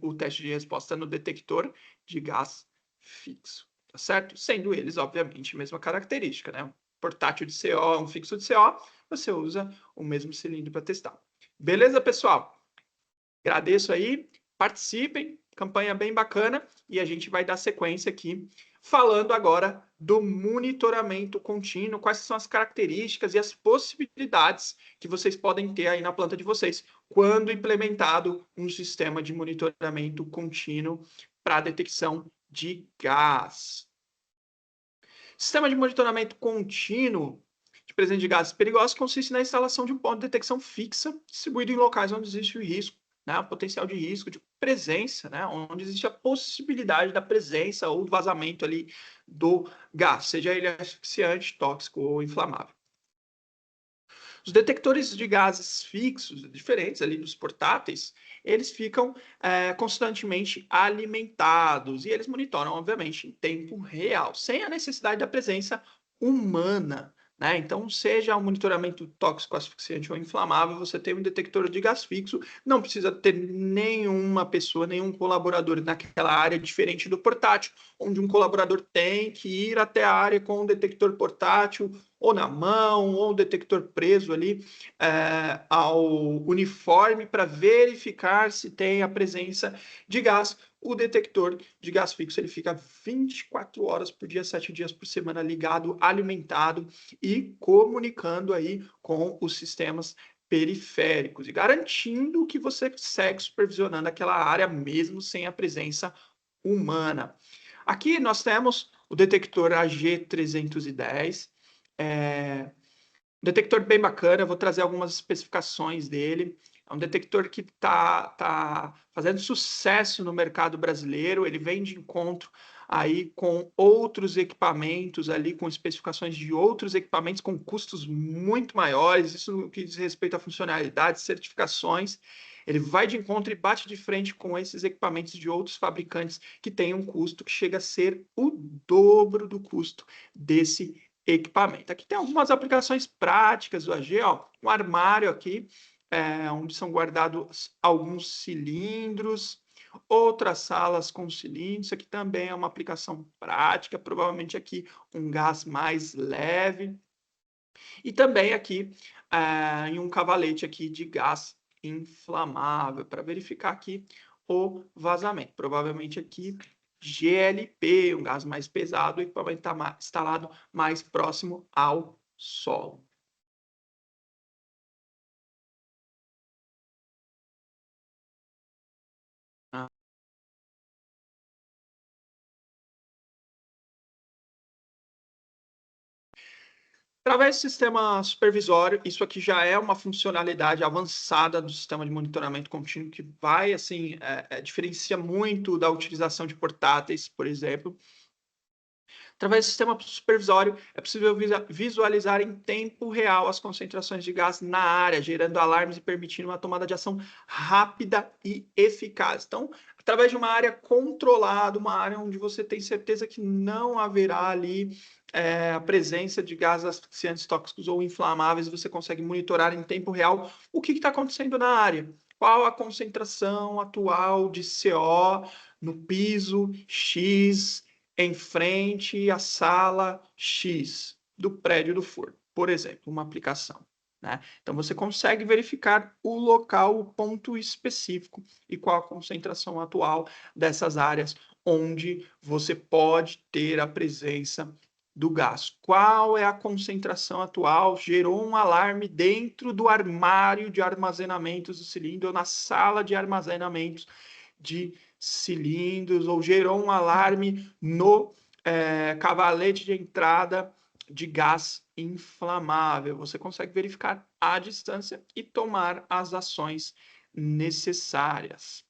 o teste de resposta no detector de gás fixo, tá certo? Sendo eles, obviamente, a mesma característica, né? Um portátil de CO, um fixo de CO, você usa o mesmo cilindro para testar. Beleza, pessoal? Agradeço aí, participem, campanha bem bacana, e a gente vai dar sequência aqui, falando agora do monitoramento contínuo, quais são as características e as possibilidades que vocês podem ter aí na planta de vocês, quando implementado um sistema de monitoramento contínuo para detecção de gás. Sistema de monitoramento contínuo de presença de gases perigosos consiste na instalação de um ponto de detecção fixa distribuído em locais onde existe o risco, né, o potencial de risco de presença, né, onde existe a possibilidade da presença ou do vazamento ali do gás, seja ele asfixiante, tóxico ou inflamável. Os detectores de gases fixos, diferentes ali dos portáteis, eles ficam constantemente alimentados e eles monitoram, obviamente, em tempo real, sem a necessidade da presença humana, né? Então, seja um monitoramento tóxico, asfixiante ou inflamável, você tem um detector de gás fixo, não precisa ter nenhuma pessoa, nenhum colaborador naquela área, diferente do portátil, onde um colaborador tem que ir até a área com um detector portátil, ou na mão, ou o detector preso ali ao uniforme para verificar se tem a presença de gás. O detector de gás fixo ele fica 24 horas por dia, 7 dias por semana ligado, alimentado e comunicando aí com os sistemas periféricos e garantindo que você segue supervisionando aquela área mesmo sem a presença humana. Aqui nós temos o detector AG310, detector bem bacana, eu vou trazer algumas especificações dele. É um detector que tá fazendo sucesso no mercado brasileiro, ele vem de encontro aí com outros equipamentos ali, com especificações de outros equipamentos com custos muito maiores, isso no que diz respeito à funcionalidade, certificações. Ele vai de encontro e bate de frente com esses equipamentos de outros fabricantes que têm um custo que chega a ser o dobro do custo desse equipamento. Aqui tem algumas aplicações práticas do AG, ó, um armário aqui, onde são guardados alguns cilindros, outras salas com cilindros. Isso aqui também é uma aplicação prática, provavelmente aqui um gás mais leve. E também aqui em um cavalete aqui de gás inflamável, para verificar aqui o vazamento. Provavelmente aqui GLP, um gás mais pesado, o equipamento está instalado mais próximo ao solo. Através do sistema supervisório, isso aqui já é uma funcionalidade avançada do sistema de monitoramento contínuo que vai, assim, diferencia muito da utilização de portáteis, por exemplo. Através do sistema supervisório, é possível visualizar em tempo real as concentrações de gás na área, gerando alarmes e permitindo uma tomada de ação rápida e eficaz. Então, através de uma área controlada, uma área onde você tem certeza que não haverá ali a presença de gases asfixiantes, tóxicos ou inflamáveis, você consegue monitorar em tempo real o que está acontecendo na área. Qual a concentração atual de CO no piso X, em frente à sala X do prédio do forno. por exemplo, uma aplicação, né? Então, você consegue verificar o local, o ponto específico e qual a concentração atual dessas áreas onde você pode ter a presença do gás. Qual é a concentração atual? Gerou um alarme dentro do armário de armazenamentos do cilindro ou na sala de armazenamentos de cilindros, ou gerou um alarme no cavalete de entrada de gás inflamável. Você consegue verificar à distância e tomar as ações necessárias.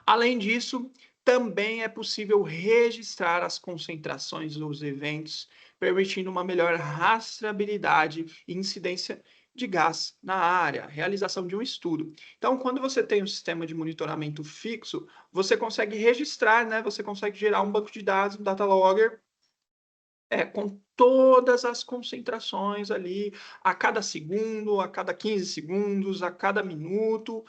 Além disso, também é possível registrar as concentrações dos eventos, permitindo uma melhor rastreabilidade e incidência de gás na área, realização de um estudo. Então, quando você tem um sistema de monitoramento fixo, você consegue registrar, né? Você consegue gerar um banco de dados, um data logger, com todas as concentrações ali, a cada segundo, a cada 15 segundos, a cada minuto,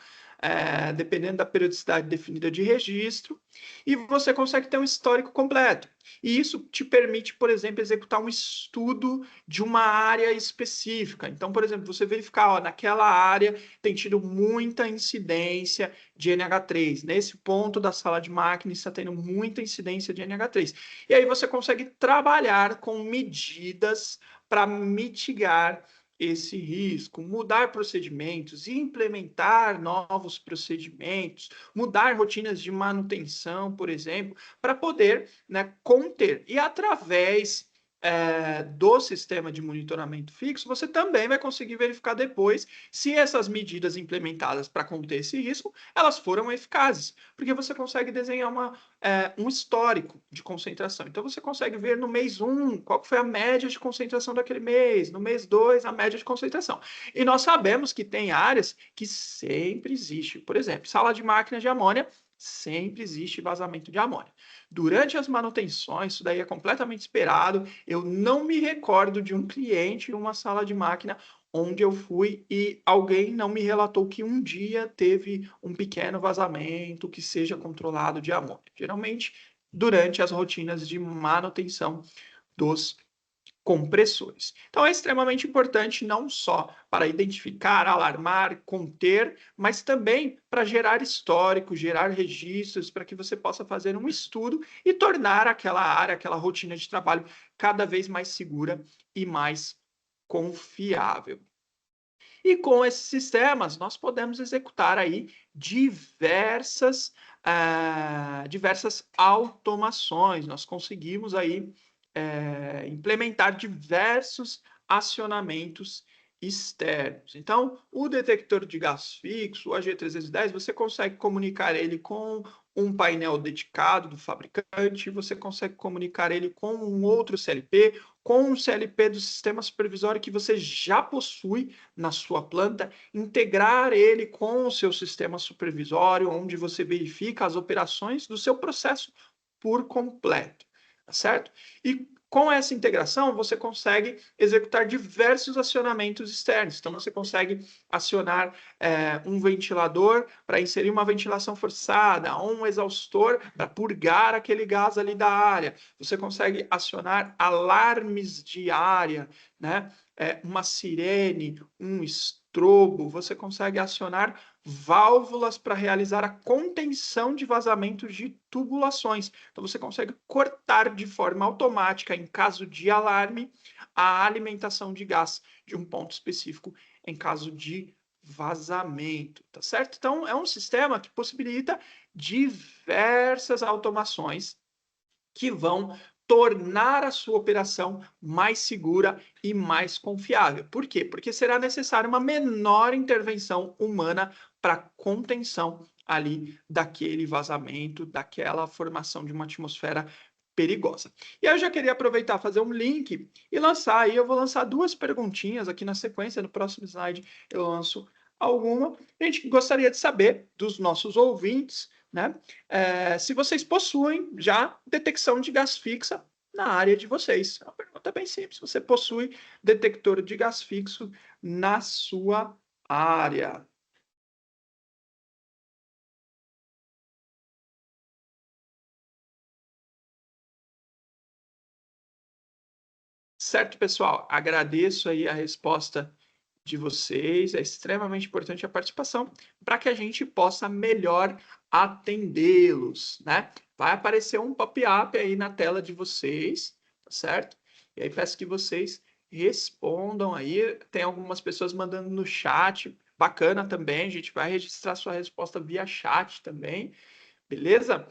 dependendo da periodicidade definida de registro, e você consegue ter um histórico completo. E isso te permite, por exemplo, executar um estudo de uma área específica. Então, por exemplo, você verificar, ó, naquela área tem tido muita incidência de NH3. Nesse ponto da sala de máquinas está tendo muita incidência de NH3. E aí você consegue trabalhar com medidas para mitigar esse risco, mudar procedimentos, implementar novos procedimentos, mudar rotinas de manutenção, por exemplo, para poder, né, conter. E através do sistema de monitoramento fixo, você também vai conseguir verificar depois se essas medidas implementadas para conter esse risco, elas foram eficazes, porque você consegue desenhar um histórico de concentração. Então, você consegue ver no mês 1 qual foi a média de concentração daquele mês, no mês 2 a média de concentração. E nós sabemos que tem áreas que sempre existe. Por exemplo, sala de máquinas de amônia, sempre existe vazamento de amônia. Durante as manutenções, isso daí é completamente esperado. Eu não me recordo de um cliente em uma sala de máquina onde eu fui e alguém não me relatou que um dia teve um pequeno vazamento que seja controlado de amônia. Geralmente, durante as rotinas de manutenção dos compressores. Então, é extremamente importante não só para identificar, alarmar, conter, mas também para gerar histórico, gerar registros, para que você possa fazer um estudo e tornar aquela área, aquela rotina de trabalho cada vez mais segura e mais confiável. E com esses sistemas, nós podemos executar aí diversas automações. Nós conseguimos aí implementar diversos acionamentos externos. Então, o detector de gás fixo, o AG310, você consegue comunicar ele com um painel dedicado do fabricante, você consegue comunicar ele com um outro CLP, com um CLP do sistema supervisório que você já possui na sua planta, integrar ele com o seu sistema supervisório, onde você verifica as operações do seu processo por completo, tá certo? E com essa integração, você consegue executar diversos acionamentos externos. Então, você consegue acionar um ventilador para inserir uma ventilação forçada, ou um exaustor para purgar aquele gás ali da área. Você consegue acionar alarmes de área, né? Uma sirene, um estrobo. Você consegue acionar válvulas para realizar a contenção de vazamentos de tubulações. Então, você consegue cortar de forma automática, em caso de alarme, a alimentação de gás de um ponto específico em caso de vazamento, tá certo? Então, é um sistema que possibilita diversas automações que vão tornar a sua operação mais segura e mais confiável. Por quê? Porque será necessária uma menor intervenção humana para contenção ali daquele vazamento, daquela formação de uma atmosfera perigosa. E aí eu já queria aproveitar fazer um link e lançar aí, eu vou lançar duas perguntinhas aqui na sequência, no próximo slide eu lanço alguma. A gente gostaria de saber dos nossos ouvintes, né, se vocês possuem já detecção de gás fixa na área de vocês. É uma pergunta bem simples. Você possui detector de gás fixo na sua área? Certo, pessoal? Agradeço aí a resposta de vocês. É extremamente importante a participação para que a gente possa melhor atendê-los, né? Vai aparecer um pop-up aí na tela de vocês, tá certo? E aí peço que vocês respondam aí. Tem algumas pessoas mandando no chat. Bacana também. A gente vai registrar sua resposta via chat também. Beleza?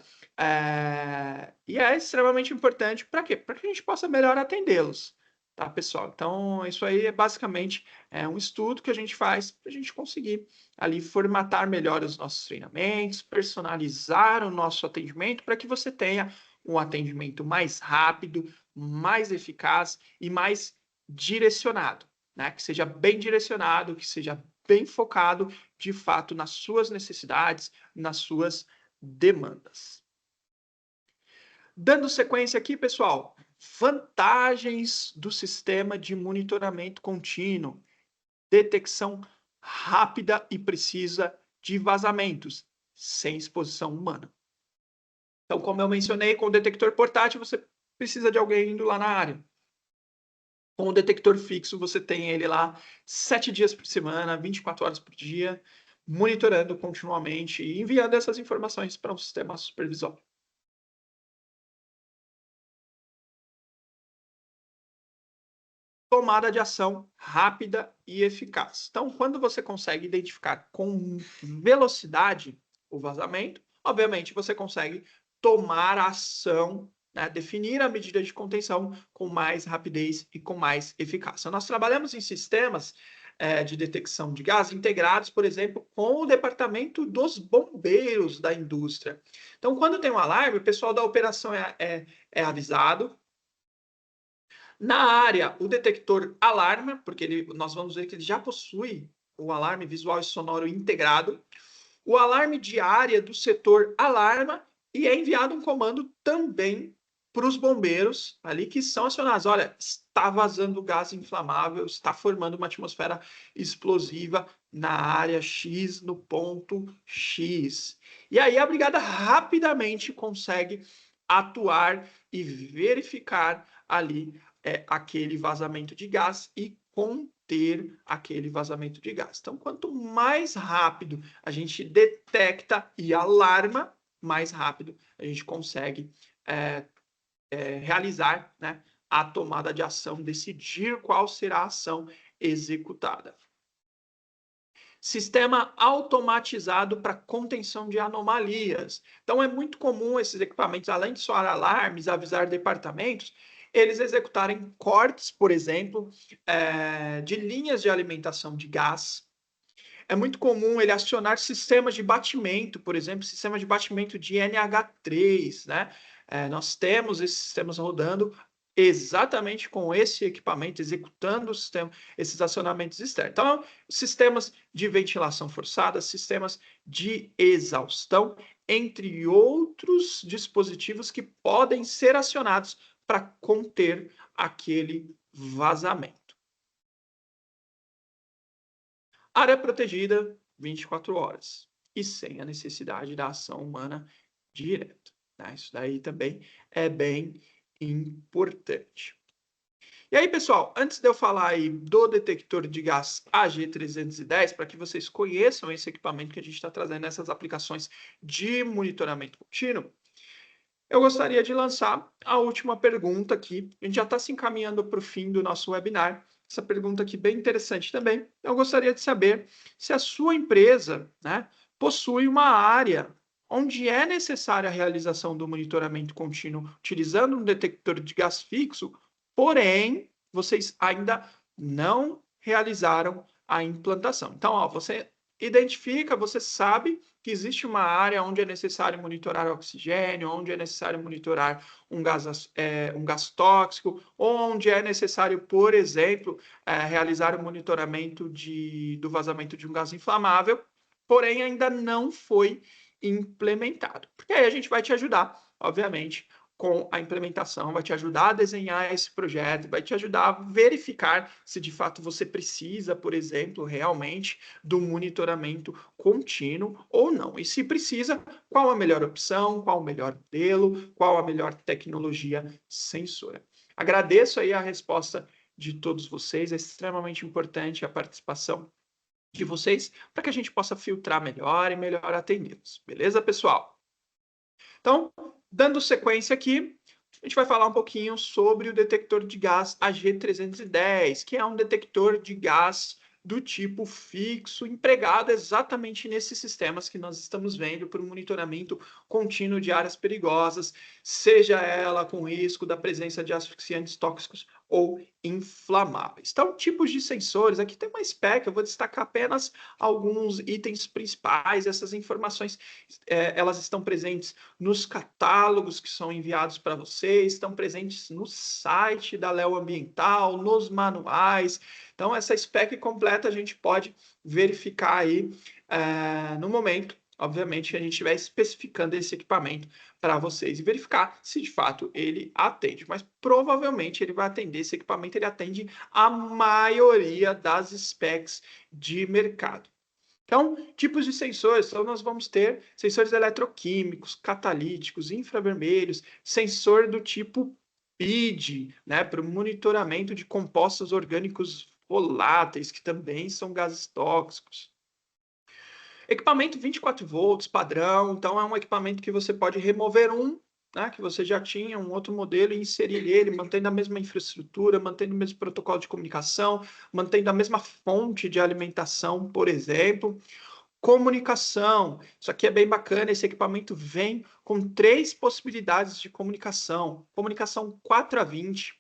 E é extremamente importante para quê? Para que a gente possa melhor atendê-los, tá, pessoal? Então, isso aí é basicamente um estudo que a gente faz para a gente conseguir ali formatar melhor os nossos treinamentos, personalizar o nosso atendimento para que você tenha um atendimento mais rápido, mais eficaz e mais direcionado, né? Que seja bem direcionado, que seja bem focado, de fato, nas suas necessidades, nas suas demandas. Dando sequência aqui, pessoal, vantagens do sistema de monitoramento contínuo, detecção rápida e precisa de vazamentos, sem exposição humana. Então, como eu mencionei, com o detector portátil, você precisa de alguém indo lá na área. Com o detector fixo, você tem ele lá 7 dias por semana, 24 horas por dia, monitorando continuamente e enviando essas informações para um sistema supervisório. Tomada de ação rápida e eficaz. Então, quando você consegue identificar com velocidade o vazamento, obviamente você consegue tomar a ação, né, definir a medida de contenção com mais rapidez e com mais eficácia. Nós trabalhamos em sistemas de detecção de gás integrados, por exemplo, com o departamento dos bombeiros da indústria. Então, quando tem um alarme, o pessoal da operação é avisado. Na área, o detector alarma, porque nós vamos ver que ele já possui o alarme visual e sonoro integrado. O alarme de área do setor alarma e é enviado um comando também para os bombeiros ali que são acionados. Olha, está vazando gás inflamável, está formando uma atmosfera explosiva na área X, no ponto X. E aí a brigada rapidamente consegue atuar e verificar ali aquele vazamento de gás e conter aquele vazamento de gás. Então, quanto mais rápido a gente detecta e alarma, mais rápido a gente consegue realizar, né, a tomada de ação, decidir qual será a ação executada. Sistema automatizado para contenção de anomalias. Então, é muito comum esses equipamentos, além de soar alarmes, avisar departamentos, eles executarem cortes, por exemplo, de linhas de alimentação de gás. É muito comum ele acionar sistemas de batimento, por exemplo, sistema de batimento de NH3, né? Nós temos esses sistemas rodando exatamente com esse equipamento, executando o sistema, esses acionamentos externos. Então, sistemas de ventilação forçada, sistemas de exaustão, entre outros dispositivos que podem ser acionados para conter aquele vazamento. Área protegida 24 horas e sem a necessidade da ação humana direta. Né? Isso daí também é bem importante. E aí, pessoal, antes de eu falar aí do detector de gás AG310, para que vocês conheçam esse equipamento que a gente está trazendo nessas aplicações de monitoramento contínuo, eu gostaria de lançar a última pergunta aqui. A gente já está se encaminhando para o fim do nosso webinar. Essa pergunta aqui bem interessante também. Eu gostaria de saber se a sua empresa, né, possui uma área onde é necessária a realização do monitoramento contínuo utilizando um detector de gás fixo, porém, vocês ainda não realizaram a implantação. Então, ó, você identifica, você sabe que existe uma área onde é necessário monitorar oxigênio, onde é necessário monitorar um gás tóxico, onde é necessário, por exemplo, realizar o monitoramento do vazamento de um gás inflamável, porém ainda não foi implementado. Porque aí a gente vai te ajudar, obviamente, com a implementação, vai te ajudar a desenhar esse projeto, vai te ajudar a verificar se de fato você precisa, por exemplo, realmente do monitoramento contínuo ou não. E se precisa, qual a melhor opção, qual o melhor modelo, qual a melhor tecnologia sensora. Agradeço aí a resposta de todos vocês, é extremamente importante a participação de vocês para que a gente possa filtrar melhor e melhor atendê-los. Beleza, pessoal? Então, dando sequência aqui, a gente vai falar um pouquinho sobre o detector de gás AG310, que é um detector de gás do tipo fixo, empregado exatamente nesses sistemas que nós estamos vendo para o monitoramento contínuo de áreas perigosas, seja ela com risco da presença de asfixiantes tóxicos ou inflamáveis. Então, tipos de sensores, aqui tem uma spec, eu vou destacar apenas alguns itens principais, essas informações elas estão presentes nos catálogos que são enviados para vocês, estão presentes no site da Leo Ambiental, nos manuais. Então, essa spec completa a gente pode verificar aí no momento, obviamente, que a gente estiver especificando esse equipamento para vocês e verificar se de fato ele atende. Mas provavelmente ele vai atender, esse equipamento ele atende a maioria das specs de mercado. Então, tipos de sensores, então nós vamos ter sensores eletroquímicos, catalíticos, infravermelhos, sensor do tipo PID, né, para o monitoramento de compostos orgânicos voláteis, que também são gases tóxicos. Equipamento 24 volts, padrão, então é um equipamento que você pode remover né, que você já tinha um outro modelo e inserir ele, mantendo a mesma infraestrutura, mantendo o mesmo protocolo de comunicação, mantendo a mesma fonte de alimentação, por exemplo. Comunicação, isso aqui é bem bacana, esse equipamento vem com 3 possibilidades de comunicação. Comunicação 4 a 20,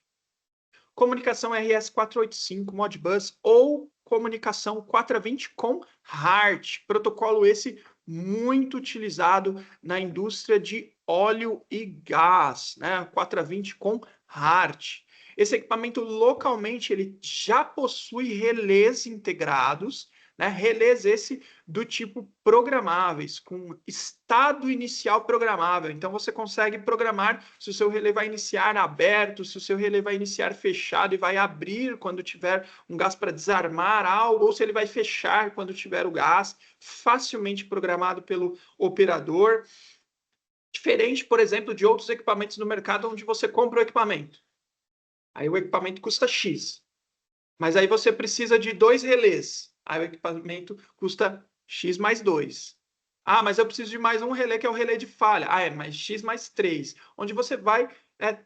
comunicação RS485 Modbus ou comunicação 4 a 20 com HART, protocolo esse muito utilizado na indústria de óleo e gás, né? 4 a 20 com HART. Esse equipamento localmente ele já possui relés integrados, né? Relés esse do tipo programáveis, com estado inicial programável. Então você consegue programar se o seu relé vai iniciar aberto, se o seu relé vai iniciar fechado e vai abrir quando tiver um gás para desarmar algo, ou se ele vai fechar quando tiver o gás, facilmente programado pelo operador. Diferente, por exemplo, de outros equipamentos no mercado onde você compra o equipamento. Aí o equipamento custa X. Mas aí você precisa de 2 relés. Aí o equipamento custa X mais 2. Ah, mas eu preciso de mais um relé, que é o relé de falha. Ah, é mais X mais 3. Onde você vai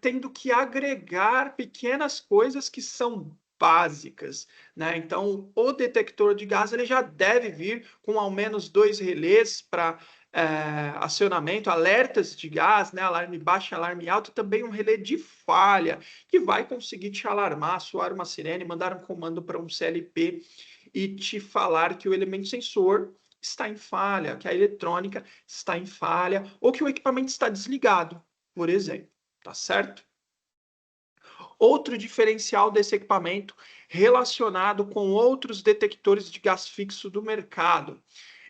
tendo que agregar pequenas coisas que são básicas, né? Então, o detector de gás ele já deve vir com ao menos 2 relés para acionamento, alertas de gás, né? Alarme baixo e alarme alto, também um relé de falha, que vai conseguir te alarmar, soar uma sirene, mandar um comando para um CLP e te falar que o elemento sensor está em falha, que a eletrônica está em falha, ou que o equipamento está desligado, por exemplo, tá certo? Outro diferencial desse equipamento relacionado com outros detectores de gás fixo do mercado.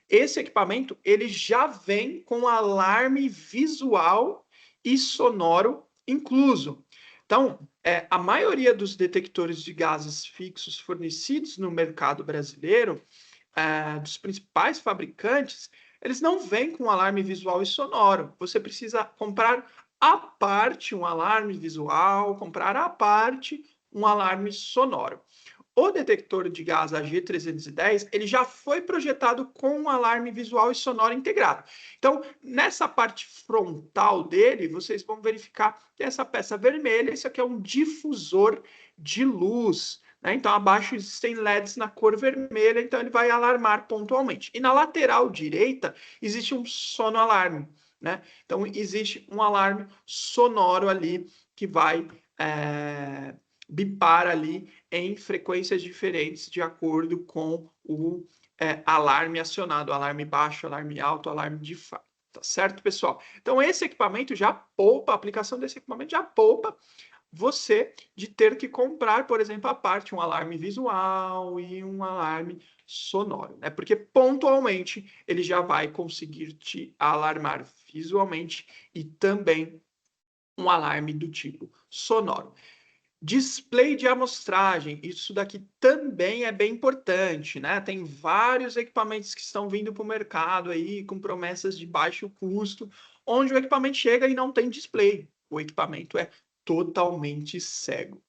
Esse equipamento ele já vem com alarme visual e sonoro incluso. Então, a maioria dos detectores de gases fixos fornecidos no mercado brasileiro, dos principais fabricantes, eles não vêm com alarme visual e sonoro. Você precisa comprar à parte um alarme visual, comprar à parte um alarme sonoro. O detector de gás AG310, ele já foi projetado com um alarme visual e sonoro integrado. Então, nessa parte frontal dele, vocês vão verificar que essa peça vermelha, isso aqui é um difusor de luz, né? Então, abaixo existem LEDs na cor vermelha, então ele vai alarmar pontualmente. E na lateral direita, existe um sonoalarme, né? Então, existe um alarme sonoro ali que vai bipar ali em frequências diferentes de acordo com o alarme acionado, alarme baixo, alarme alto, alarme de falha. Tá certo, pessoal? Então, esse equipamento já poupa, a aplicação desse equipamento já poupa você de ter que comprar, por exemplo, à parte um alarme visual e um alarme sonoro, né? Porque pontualmente ele já vai conseguir te alarmar visualmente e também um alarme do tipo sonoro. Display de amostragem, isso daqui também é bem importante, né? Tem vários equipamentos que estão vindo para o mercado aí com promessas de baixo custo, onde o equipamento chega e não tem display. O equipamento é totalmente cego.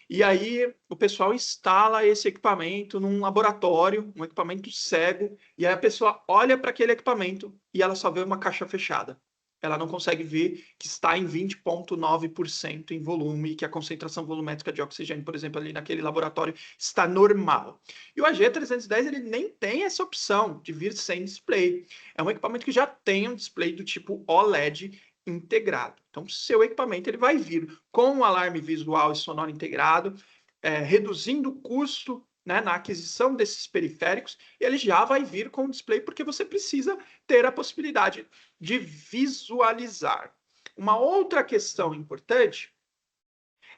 E aí o pessoal instala esse equipamento num laboratório, um equipamento cego, e aí a pessoa olha para aquele equipamento e ela só vê uma caixa fechada. Ela não consegue ver que está em 20,9% em volume, que a concentração volumétrica de oxigênio, por exemplo, ali naquele laboratório, está normal. E o AG310 ele nem tem essa opção de vir sem display. É um equipamento que já tem um display do tipo OLED integrado. Então, seu equipamento ele vai vir com um alarme visual e sonoro integrado, reduzindo o custo, né, na aquisição desses periféricos, e ele já vai vir com o display porque você precisa ter a possibilidade de visualizar. Uma outra questão importante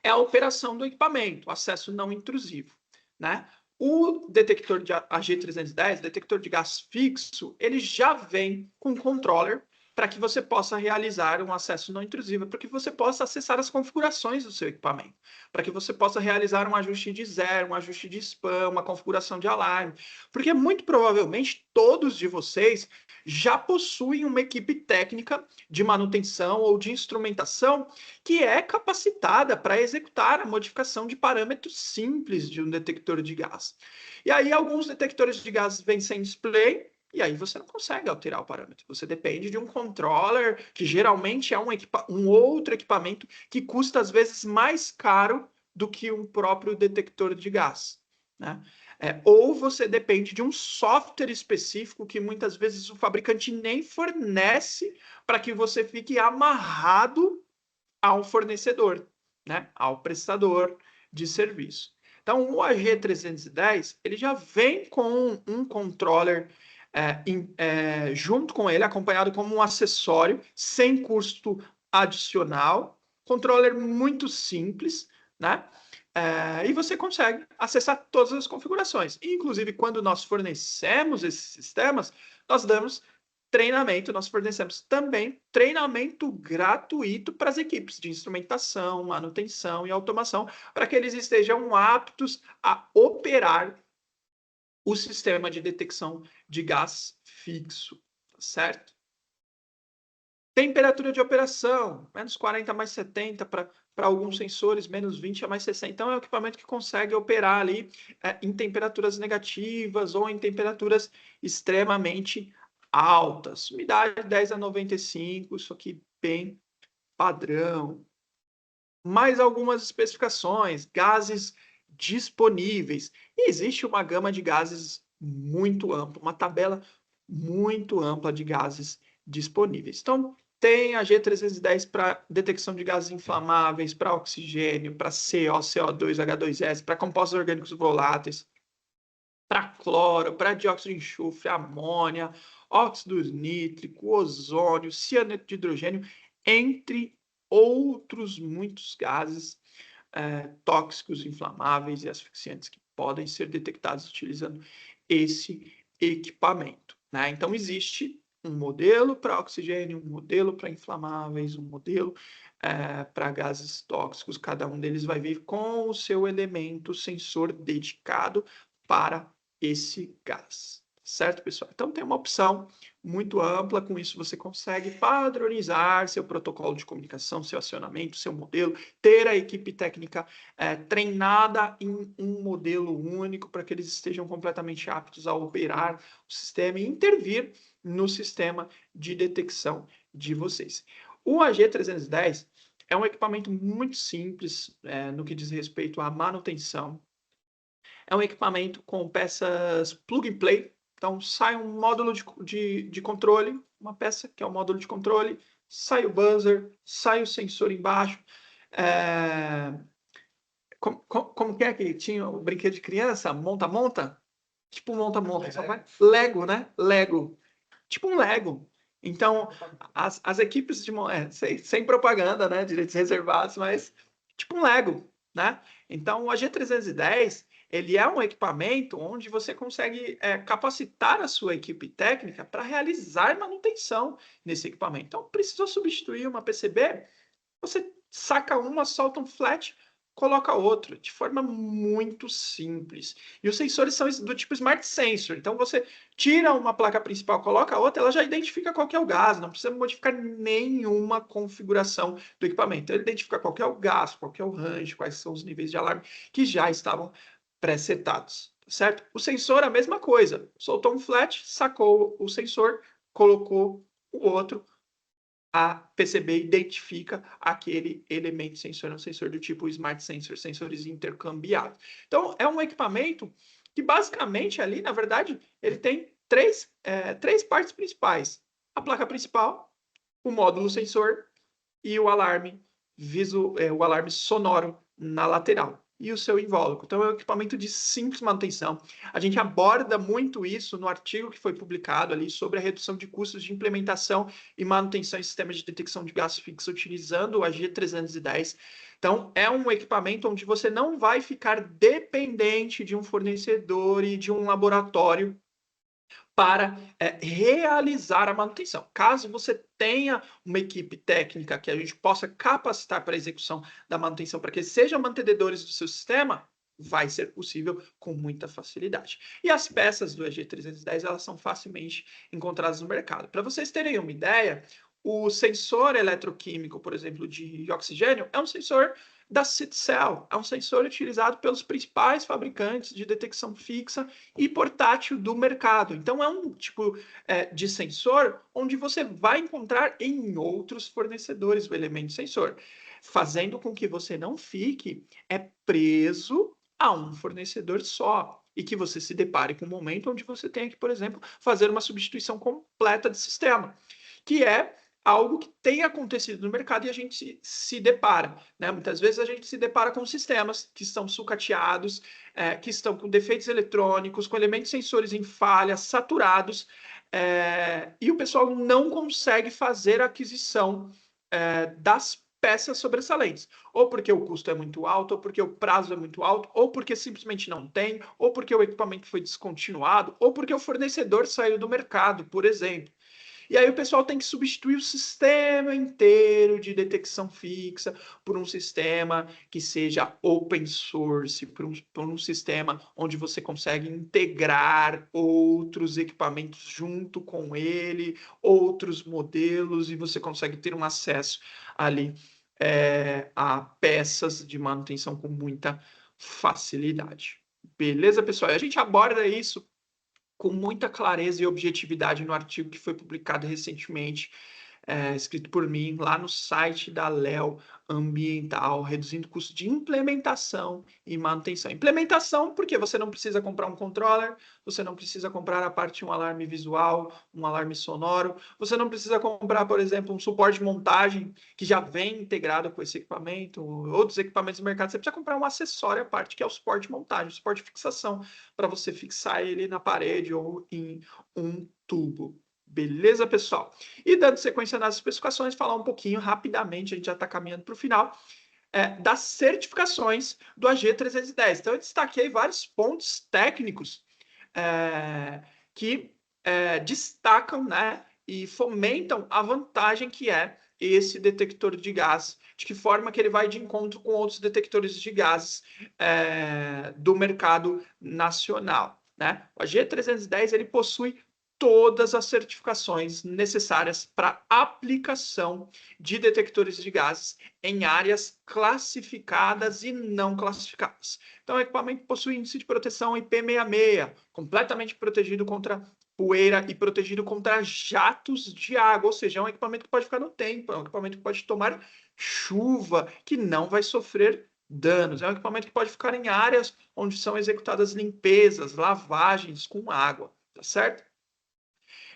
é a operação do equipamento, o acesso não intrusivo, né? O detector de AG310, detector de gás fixo, ele já vem com controller para que você possa realizar um acesso não intrusivo, para que você possa acessar as configurações do seu equipamento, para que você possa realizar um ajuste de zero, um ajuste de spam, uma configuração de alarme, porque muito provavelmente todos de vocês já possuem uma equipe técnica de manutenção ou de instrumentação que é capacitada para executar a modificação de parâmetros simples de um detector de gás. E aí alguns detectores de gás vêm sem display, e aí você não consegue alterar o parâmetro. Você depende de um controller, que geralmente é um outro equipamento que custa às vezes mais caro do que um próprio detector de gás, né? Ou você depende de um software específico que muitas vezes o fabricante nem fornece para que você fique amarrado ao fornecedor, né? Ao prestador de serviço. Então, o AG310 ele já vem com um controller junto com ele, acompanhado como um acessório, sem custo adicional, controller muito simples, né? E você consegue acessar todas as configurações. Inclusive, quando nós fornecemos esses sistemas, nós damos treinamento, nós fornecemos também treinamento gratuito para as equipes de instrumentação, manutenção e automação, para que eles estejam aptos a operar o sistema de detecção de gás fixo, certo? Temperatura de operação, menos 40 mais 70 para alguns sensores, menos 20 a mais 60. Então, é um equipamento que consegue operar ali em temperaturas negativas ou em temperaturas extremamente altas. Umidade 10 a 95, isso aqui bem padrão. Mais algumas especificações, gases disponíveis. E existe uma gama de gases muito ampla, uma tabela muito ampla de gases disponíveis. Então, tem a G310 para detecção de gases inflamáveis, para oxigênio, para CO, CO2, H2S, para compostos orgânicos voláteis, para cloro, para dióxido de enxofre, amônia, óxido nítrico, ozônio, cianeto de hidrogênio, entre outros muitos gases tóxicos, inflamáveis e asfixiantes que podem ser detectados utilizando esse equipamento, né? Então, existe um modelo para oxigênio, um modelo para inflamáveis, um modelo para gases tóxicos. Cada um deles vai vir com o seu elemento sensor dedicado para esse gás. Certo, pessoal? Então, tem uma opção muito ampla. Com isso, você consegue padronizar seu protocolo de comunicação, seu acionamento, seu modelo, ter a equipe técnica treinada em um modelo único para que eles estejam completamente aptos a operar o sistema e intervir no sistema de detecção de vocês. O AG310 é um equipamento muito simples no que diz respeito à manutenção. É um equipamento com peças plug and play. Então, sai um módulo de controle, uma peça que é o módulo de controle, sai o buzzer, sai o sensor embaixo. Como que é que tinha o brinquedo de criança? Monta-monta? Tipo monta-monta, só vai Lego, né? Lego. Tipo um Lego. Então, as equipes de sem propaganda, né? Direitos reservados, mas tipo um Lego, né? Então, o AG310 ele é um equipamento onde você consegue capacitar a sua equipe técnica para realizar manutenção nesse equipamento. Então, precisou substituir uma PCB? Você saca uma, solta um flat, coloca outro, de forma muito simples. E os sensores são do tipo Smart Sensor, então você tira uma placa principal, coloca outra, ela já identifica qual que é o gás, não precisa modificar nenhuma configuração do equipamento. Ele identifica qual que é o gás, qual que é o range, quais são os níveis de alarme que já estavam pré-setados, certo? O sensor, a mesma coisa. Soltou um flat, sacou o sensor, colocou o outro, a PCB identifica aquele elemento sensor, um sensor do tipo Smart Sensor, sensores intercambiados. Então, é um equipamento que basicamente ali, na verdade, ele tem três partes principais. A placa principal, o módulo sensor e o alarme sonoro na lateral e o seu invólucro. Então, é um equipamento de simples manutenção. A gente aborda muito isso no artigo que foi publicado ali sobre a redução de custos de implementação e manutenção em sistemas de detecção de gás fixo utilizando o AG310. Então, é um equipamento onde você não vai ficar dependente de um fornecedor e de um laboratório para realizar a manutenção. Caso você tenha uma equipe técnica que a gente possa capacitar para a execução da manutenção, para que sejam mantenedores do seu sistema, vai ser possível com muita facilidade. E as peças do EG310, elas são facilmente encontradas no mercado. Para vocês terem uma ideia, o sensor eletroquímico, por exemplo, de oxigênio, é um sensor da CITCEL, é um sensor utilizado pelos principais fabricantes de detecção fixa e portátil do mercado. Então, é um tipo de sensor onde você vai encontrar em outros fornecedores o elemento sensor, fazendo com que você não fique preso a um fornecedor só e que você se depare com um momento onde você tenha que, por exemplo, fazer uma substituição completa de sistema, que é algo que tem acontecido no mercado e a gente se depara, né? Muitas vezes a gente se depara com sistemas que estão sucateados, que estão com defeitos eletrônicos, com elementos sensores em falha, saturados, e o pessoal não consegue fazer a aquisição das peças sobressalentes, ou porque o custo é muito alto, ou porque o prazo é muito alto, ou porque simplesmente não tem, ou porque o equipamento foi descontinuado, ou porque o fornecedor saiu do mercado, por exemplo. E aí o pessoal tem que substituir o sistema inteiro de detecção fixa por um sistema que seja open source, por um sistema onde você consegue integrar outros equipamentos junto com ele, outros modelos, e você consegue ter um acesso ali a peças de manutenção com muita facilidade. Beleza, pessoal? E a gente aborda isso com muita clareza e objetividade no artigo que foi publicado recentemente, escrito por mim, lá no site da Léo Ambiental, reduzindo o custo de implementação e manutenção. Implementação, porque você não precisa comprar um controller, você não precisa comprar a parte de um alarme visual, um alarme sonoro, você não precisa comprar, por exemplo, um suporte de montagem que já vem integrado com esse equipamento, outros equipamentos do mercado, você precisa comprar um acessório à parte, que é o suporte de montagem, o suporte de fixação, para você fixar ele na parede ou em um tubo. Beleza, pessoal? E dando sequência nas especificações, falar um pouquinho rapidamente, a gente já está caminhando para o final, das certificações do AG310. Então, eu destaquei vários pontos técnicos que destacam, né, e fomentam a vantagem que é esse detector de gás, de que forma que ele vai de encontro com outros detectores de gases do mercado nacional, né? O AG310 ele possui todas as certificações necessárias para aplicação de detectores de gases em áreas classificadas e não classificadas. Então, o equipamento possui índice de proteção IP66, completamente protegido contra poeira e protegido contra jatos de água, ou seja, é um equipamento que pode ficar no tempo, é um equipamento que pode tomar chuva, que não vai sofrer danos. É um equipamento que pode ficar em áreas onde são executadas limpezas, lavagens com água, tá certo?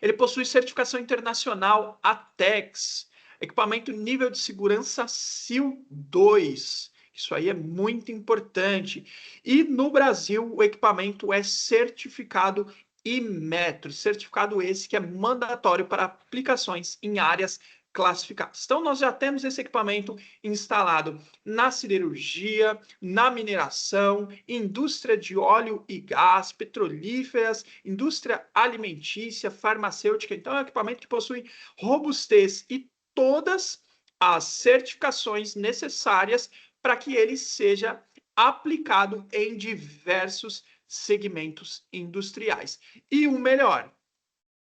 Ele possui certificação internacional ATEX, equipamento nível de segurança SIL 2. Isso aí é muito importante. E no Brasil, o equipamento é certificado Inmetro, certificado esse que é mandatório para aplicações em áreas classificadas. Então, nós já temos esse equipamento instalado na siderurgia, na mineração, indústria de óleo e gás, petrolíferas, indústria alimentícia, farmacêutica. Então, é um equipamento que possui robustez e todas as certificações necessárias para que ele seja aplicado em diversos segmentos industriais. E o melhor,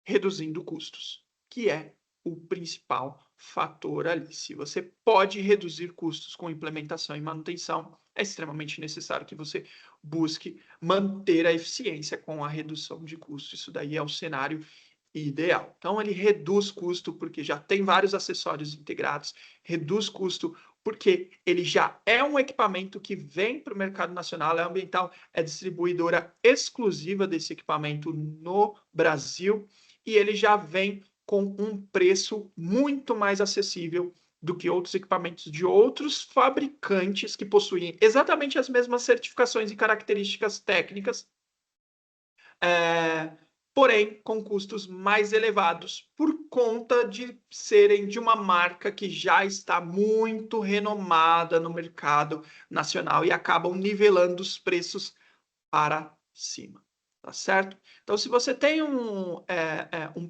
reduzindo custos, que é o principal fator ali. Se você pode reduzir custos com implementação e manutenção, é extremamente necessário que você busque manter a eficiência com a redução de custos. Isso daí é o cenário ideal. Então, ele reduz custo porque já tem vários acessórios integrados, reduz custo porque ele já é um equipamento que vem para o mercado nacional, a Ambiental é distribuidora exclusiva desse equipamento no Brasil, e ele já vem com um preço muito mais acessível do que outros equipamentos de outros fabricantes que possuem exatamente as mesmas certificações e características técnicas, porém com custos mais elevados por conta de serem de uma marca que já está muito renomada no mercado nacional e acabam nivelando os preços para cima. Tá certo? Então, se você tem um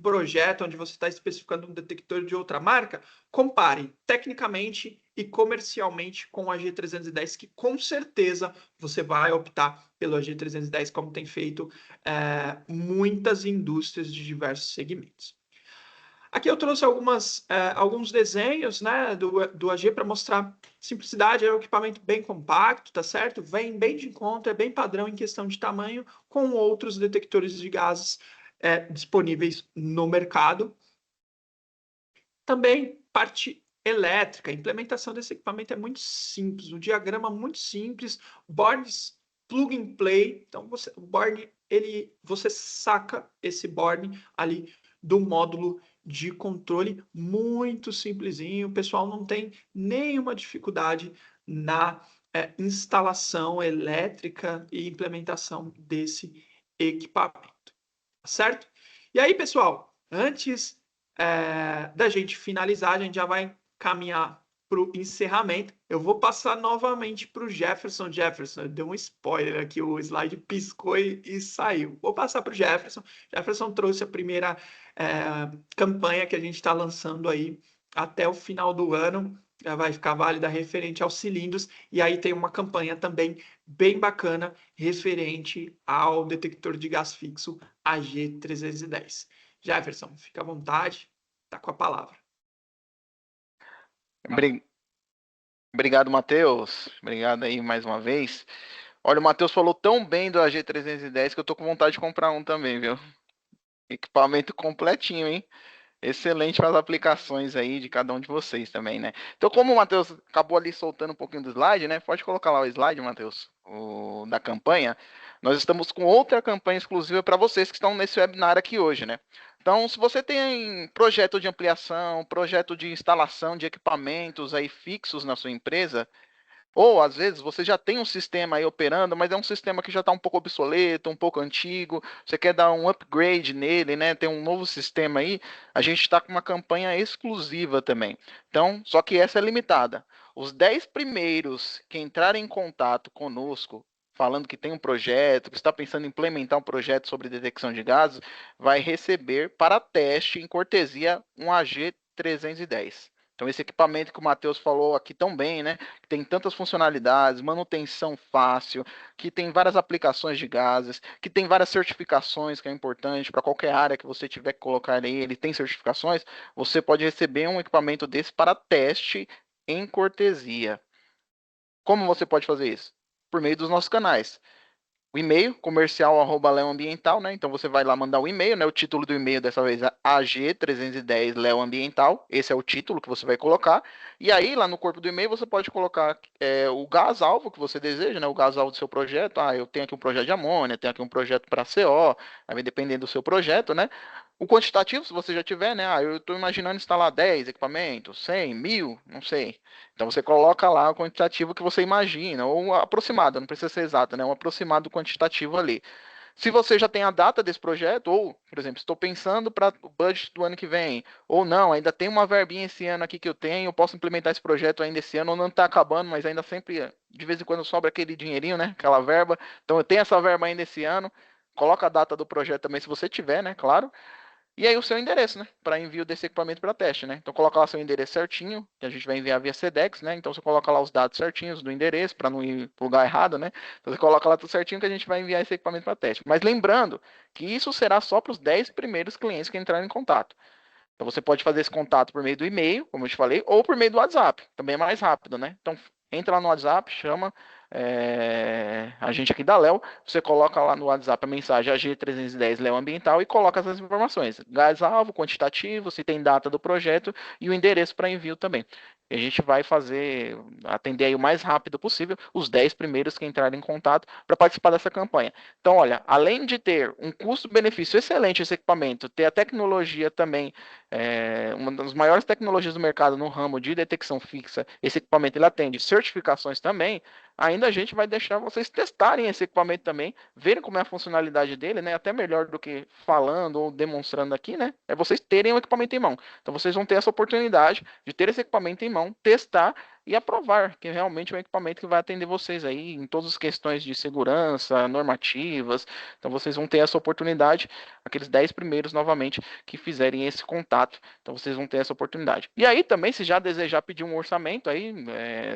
projeto onde você está especificando um detector de outra marca, compare tecnicamente e comercialmente com a G310, que com certeza você vai optar pelo G310, como tem feito muitas indústrias de diversos segmentos. Aqui eu trouxe alguns desenhos, né, do AG para mostrar simplicidade. É um equipamento bem compacto, tá certo? Vem bem de encontro, é bem padrão em questão de tamanho, com outros detectores de gases disponíveis no mercado. Também parte elétrica. A implementação desse equipamento é muito simples, um diagrama muito simples, boards plug and play. Então, você saca esse board ali do módulo de controle, muito simplesinho. O pessoal não tem nenhuma dificuldade na instalação elétrica e implementação desse equipamento, certo? E aí, pessoal, antes da gente finalizar, a gente já vai caminhar para o encerramento. Eu vou passar novamente para o Jefferson. Jefferson, deu um spoiler aqui, o slide piscou e saiu. Vou passar para o Jefferson. Jefferson trouxe a primeira campanha que a gente está lançando aí até o final do ano. Já vai ficar válida referente aos cilindros. E aí tem uma campanha também bem bacana referente ao detector de gás fixo AG310. Jefferson, fica à vontade, tá com a palavra.
Obrigado, Matheus. Obrigado aí mais uma vez. Olha, o Matheus falou tão bem do AG310 que eu tô com vontade de comprar um também, viu? Equipamento completinho, hein? Excelente para as aplicações aí de cada um de vocês também, né? Então, como o Matheus acabou ali soltando um pouquinho do slide, né? Pode colocar lá o slide, Matheus, da campanha. Nós estamos com outra campanha exclusiva para vocês que estão nesse webinar aqui hoje, né? Então, se você tem projeto de ampliação, projeto de instalação de equipamentos aí fixos na sua empresa, ou, às vezes, você já tem um sistema aí operando, mas é um sistema que já está um pouco obsoleto, um pouco antigo, você quer dar um upgrade nele, né? Tem um novo sistema aí, a gente está com uma campanha exclusiva também. Então, só que essa é limitada. Os 10 primeiros que entrarem em contato conosco, falando que tem um projeto, que está pensando em implementar um projeto sobre detecção de gases, vai receber para teste, em cortesia, um AG310. Então, esse equipamento que o Matheus falou aqui tão bem, né? Que tem tantas funcionalidades, manutenção fácil, que tem várias aplicações de gases, que tem várias certificações, que é importante para qualquer área que você tiver que colocar aí, ele tem certificações, você pode receber um equipamento desse para teste em cortesia. Como você pode fazer isso? Por meio dos nossos canais. O e-mail, comercial@leoambiental, né? Então você vai lá mandar o e-mail, né? O título do e-mail dessa vez é AG310 Leo Ambiental. Esse é o título que você vai colocar. E aí, lá no corpo do e-mail, você pode colocar o gás-alvo que você deseja, né? O gás-alvo do seu projeto. Ah, eu tenho aqui um projeto de amônia, tenho aqui um projeto para CO, aí vai dependendo do seu projeto, né? O quantitativo, se você já tiver, né? Ah, eu estou imaginando instalar 10 equipamentos, 100, 1000, não sei. Então você coloca lá o quantitativo que você imagina, ou aproximado, não precisa ser exato, né? Um aproximado quantitativo ali. Se você já tem a data desse projeto, ou, por exemplo, estou pensando para o budget do ano que vem, ou não, ainda tem uma verbinha esse ano aqui que eu tenho, eu posso implementar esse projeto ainda esse ano, ou não está acabando, mas ainda sempre, de vez em quando sobra aquele dinheirinho, né? Aquela verba. Então eu tenho essa verba ainda esse ano. Coloca a data do projeto também, se você tiver, né? Claro. E aí o seu endereço, né, para envio desse equipamento para teste, né? Então coloca lá seu endereço certinho, que a gente vai enviar via Sedex, né? Então você coloca lá os dados certinhos do endereço para não ir pro lugar errado, né? Então você coloca lá tudo certinho que a gente vai enviar esse equipamento para teste. Mas lembrando que isso será só para os 10 primeiros clientes que entrarem em contato. Então você pode fazer esse contato por meio do e-mail, como eu te falei, ou por meio do WhatsApp. Também é mais rápido, né? Então entra lá no WhatsApp, chama a gente aqui da Léo, você coloca lá no WhatsApp a mensagem AG310 Léo Ambiental e coloca essas informações. Gás-alvo, quantitativo, se tem data do projeto e o endereço para envio também. E a gente vai atender aí o mais rápido possível os 10 primeiros que entrarem em contato para participar dessa campanha. Então, olha, além de ter um custo-benefício excelente esse equipamento, ter a tecnologia também, uma das maiores tecnologias do mercado no ramo de detecção fixa, esse equipamento ele atende certificações também, ainda a gente vai deixar vocês testarem esse equipamento também, verem como é a funcionalidade dele, né? Até melhor do que falando ou demonstrando aqui, né? É vocês terem o equipamento em mão. Então vocês vão ter essa oportunidade de ter esse equipamento em mão, testar e aprovar que realmente é um equipamento que vai atender vocês aí em todas as questões de segurança, normativas. Então vocês vão ter essa oportunidade, aqueles 10 primeiros novamente que fizerem esse contato. Então vocês vão ter essa oportunidade. E aí também, se já desejar pedir um orçamento, aí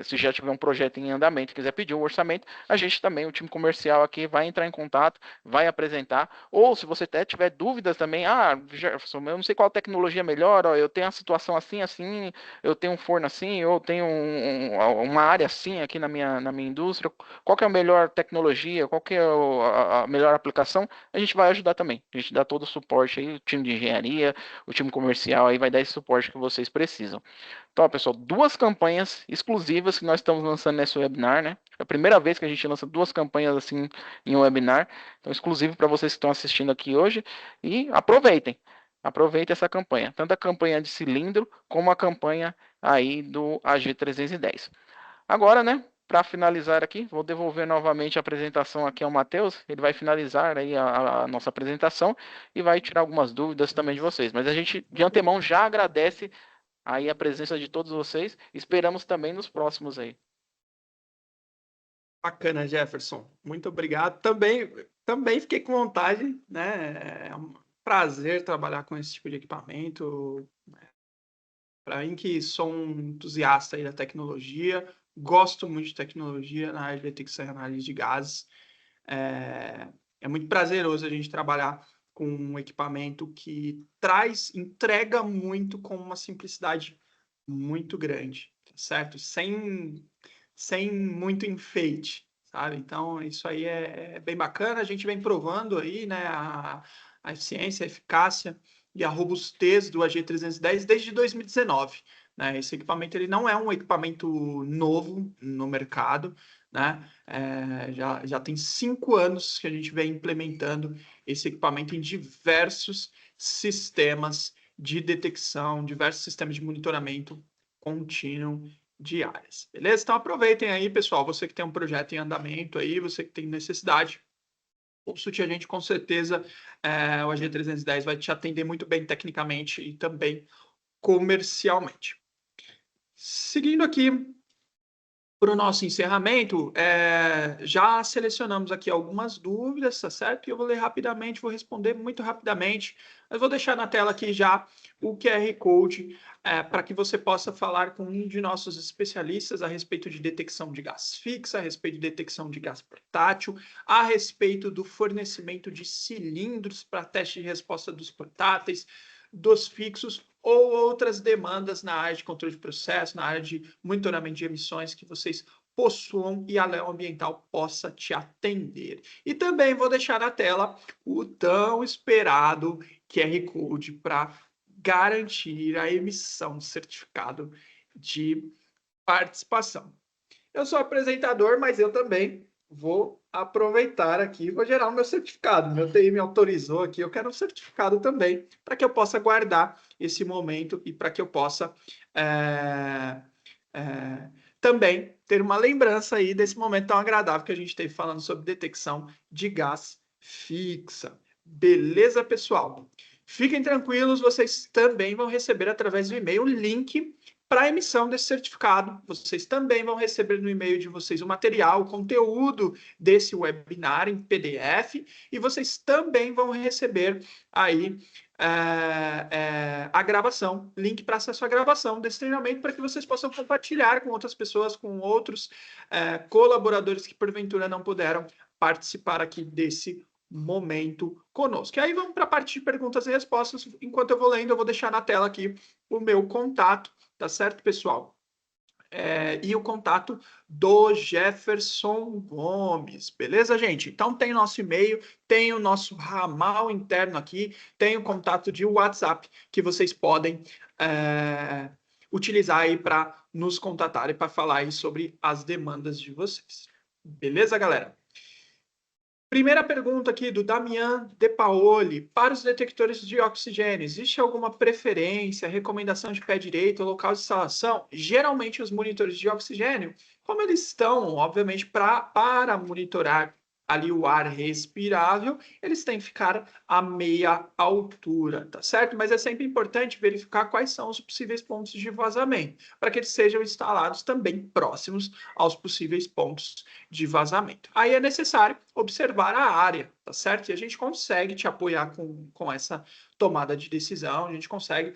se já tiver um projeto em andamento e quiser pedir um orçamento, a gente também, o time comercial aqui, vai entrar em contato, vai apresentar. Ou se você até tiver dúvidas também, Jefferson, eu não sei qual tecnologia é melhor, ó, eu tenho a situação assim, assim, eu tenho um forno assim, eu tenho uma área assim aqui na minha indústria, qual que é a melhor tecnologia, qual que é a melhor aplicação, a gente vai ajudar também. A gente dá todo o suporte aí, o time de engenharia, o time comercial aí vai dar esse suporte que vocês precisam. Então, ó, pessoal, 2 campanhas exclusivas que nós estamos lançando nesse webinar, né? É a primeira vez que a gente lança 2 campanhas assim em um webinar. Então, exclusivo para vocês que estão assistindo aqui hoje. E aproveitem. Aproveitem essa campanha. Tanto a campanha de cilindro, como a campanha aí do AG310. Agora, né? Para finalizar aqui, vou devolver novamente a apresentação aqui ao Matheus. Ele vai finalizar aí a nossa apresentação e vai tirar algumas dúvidas também de vocês. Mas a gente, de antemão, já agradece aí a presença de todos vocês. Esperamos também nos próximos aí.
Bacana, Jefferson. Muito obrigado. Também fiquei com vontade, né? É um prazer trabalhar com esse tipo de equipamento. Para mim, que sou um entusiasta aí da tecnologia, gosto muito de tecnologia na área de detecção e análise de gases. É muito prazeroso a gente trabalhar com um equipamento que entrega muito com uma simplicidade muito grande, tá certo? Sem muito enfeite, sabe? Então, isso aí é bem bacana. A gente vem provando aí, né, a eficiência, a eficácia e a robustez do AG310 desde 2019. Né? Esse equipamento ele não é um equipamento novo no mercado, né? Já tem 5 anos que a gente vem implementando esse equipamento em diversos sistemas de detecção, diversos sistemas de monitoramento contínuo de áreas. Beleza? Então aproveitem aí, pessoal. Você que tem um projeto em andamento aí, você que tem necessidade, consulte a gente com certeza. O AG310 vai te atender muito bem tecnicamente e também comercialmente. Seguindo aqui para o nosso encerramento, já selecionamos aqui algumas dúvidas, tá certo? E eu vou ler rapidamente, vou responder muito rapidamente. Mas vou deixar na tela aqui já o QR Code para que você possa falar com um de nossos especialistas a respeito de detecção de gás fixa, a respeito de detecção de gás portátil, a respeito do fornecimento de cilindros para teste de resposta dos portáteis, dos fixos ou outras demandas na área de controle de processo, na área de monitoramento de emissões que vocês possuam e a Léo Ambiental possa te atender. E também vou deixar na tela o tão esperado QR Code para garantir a emissão do certificado de participação. Eu sou apresentador, mas eu também vou aproveitar aqui, vou gerar o meu certificado. Meu TI me autorizou aqui, eu quero um certificado também, para que eu possa guardar esse momento e para que eu possa também ter uma lembrança aí desse momento tão agradável que a gente teve falando sobre detecção de gás fixa. Beleza, pessoal? Fiquem tranquilos, vocês também vão receber através do e-mail o link para a emissão desse certificado. Vocês também vão receber no e-mail de vocês o material, o conteúdo desse webinar em PDF, e vocês também vão receber aí a gravação, link para acesso à gravação desse treinamento, para que vocês possam compartilhar com outras pessoas, com outros colaboradores que porventura não puderam participar aqui desse momento conosco. E aí vamos para a parte de perguntas e respostas. Enquanto eu vou lendo, eu vou deixar na tela aqui o meu contato, tá certo, pessoal? E o contato do Jefferson Gomes, beleza, gente? Então tem nosso e-mail, tem o nosso ramal interno aqui, tem o contato de WhatsApp que vocês podem utilizar aí para nos contatar e para falar aí sobre as demandas de vocês. Beleza, galera? Primeira pergunta aqui do Damian De Paoli. Para os detectores de oxigênio, existe alguma preferência, recomendação de pé direito ou local de instalação? Geralmente, os monitores de oxigênio, como eles estão, obviamente, para monitorar ali o ar respirável, eles têm que ficar a meia altura, tá certo? Mas é sempre importante verificar quais são os possíveis pontos de vazamento, para que eles sejam instalados também próximos aos possíveis pontos de vazamento. Aí é necessário observar a área, tá certo? E a gente consegue te apoiar com essa tomada de decisão, a gente consegue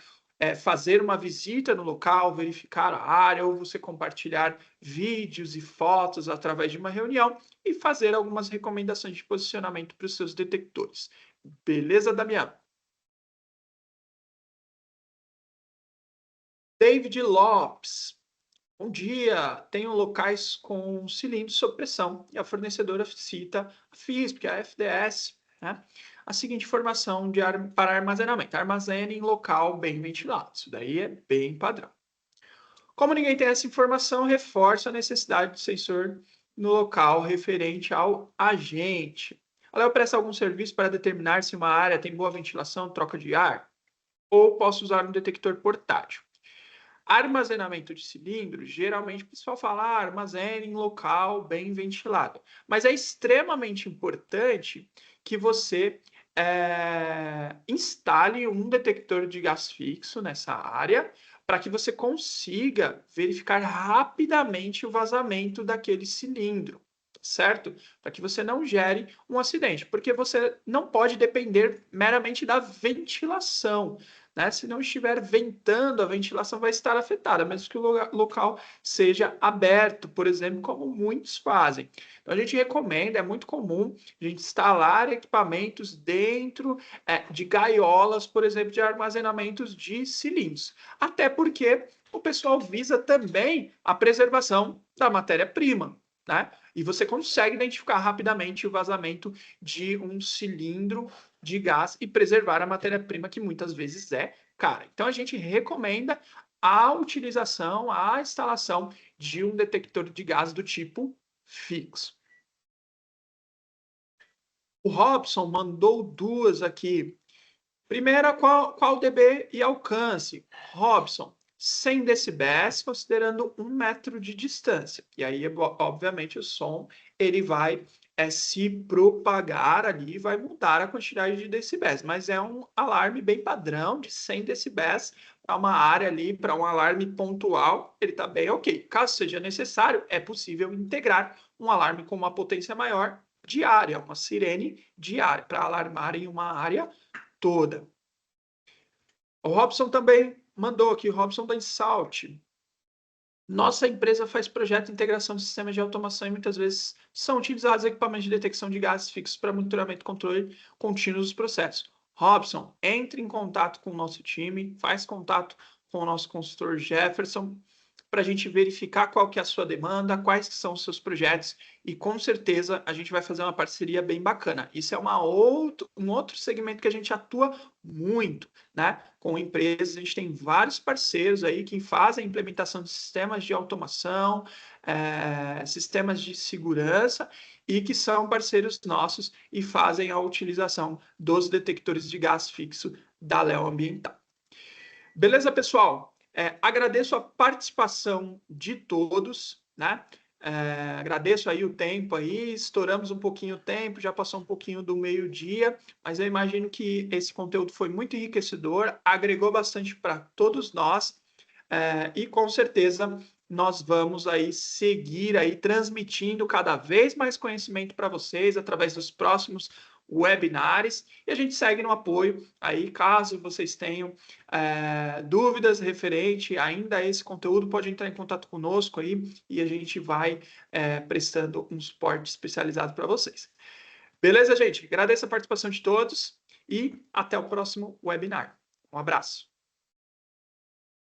fazer uma visita no local, verificar a área, ou você compartilhar vídeos e fotos através de uma reunião e fazer algumas recomendações de posicionamento para os seus detectores. Beleza, Damião? David Lopes. Bom dia, tenho locais com cilindros sob pressão e a fornecedora cita a FISP, a FDS, né? A seguinte informação para armazenamento: armazene em local bem ventilado. Isso daí é bem padrão. Como ninguém tem essa informação, reforça a necessidade de sensor no local referente ao agente. A Leo presta algum serviço para determinar se uma área tem boa ventilação, troca de ar? Ou posso usar um detector portátil? Armazenamento de cilindros, geralmente o pessoal fala armazene em local bem ventilado. Mas é extremamente importante que você instale um detector de gás fixo nessa área para que você consiga verificar rapidamente o vazamento daquele cilindro, certo? Para que você não gere um acidente, porque você não pode depender meramente da ventilação. Né? Se não estiver ventando, a ventilação vai estar afetada, mesmo que o local seja aberto, por exemplo, como muitos fazem. Então, a gente recomenda, é muito comum a gente instalar equipamentos dentro de gaiolas, por exemplo, de armazenamentos de cilindros. Até porque o pessoal visa também a preservação da matéria-prima, né? E você consegue identificar rapidamente o vazamento de um cilindro de gás e preservar a matéria-prima, que muitas vezes é cara. Então, a gente recomenda a utilização, a instalação de um detector de gás do tipo fixo. O Robson mandou duas aqui. Primeira, qual dB e alcance? Robson, 100 decibéis, considerando 1 metro de distância. E aí, obviamente, o som ele vai se propagar ali, vai mudar a quantidade de decibéis, mas é um alarme bem padrão de 100 decibéis para uma área ali, para um alarme pontual, ele está bem ok. Caso seja necessário, é possível integrar um alarme com uma potência maior diária, uma sirene diária, para alarmar em uma área toda. O Robson também mandou aqui, o Robson da Insalt. Nossa empresa faz projeto de integração de sistemas de automação e muitas vezes são utilizados equipamentos de detecção de gases fixos para monitoramento e controle contínuo dos processos. Robson, entre em contato com o nosso time, faz contato com o nosso consultor Jefferson, para a gente verificar qual que é a sua demanda, quais que são os seus projetos, e com certeza a gente vai fazer uma parceria bem bacana. Isso é um outro segmento que a gente atua muito, né? Com empresas, a gente tem vários parceiros aí que fazem a implementação de sistemas de automação, sistemas de segurança, e que são parceiros nossos e fazem a utilização dos detectores de gás fixo da Leo Ambiental. Beleza, pessoal? Agradeço a participação de todos, né? Agradeço aí o tempo aí, estouramos um pouquinho o tempo, já passou um pouquinho do meio-dia, mas eu imagino que esse conteúdo foi muito enriquecedor, agregou bastante para todos nós. E com certeza nós vamos aí seguir aí transmitindo cada vez mais conhecimento para vocês através dos próximos webinars, e a gente segue no apoio aí, caso vocês tenham dúvidas referente ainda a esse conteúdo, pode entrar em contato conosco aí e a gente vai prestando um suporte especializado para vocês. Beleza, gente? Agradeço a participação de todos e até o próximo webinar. Um abraço.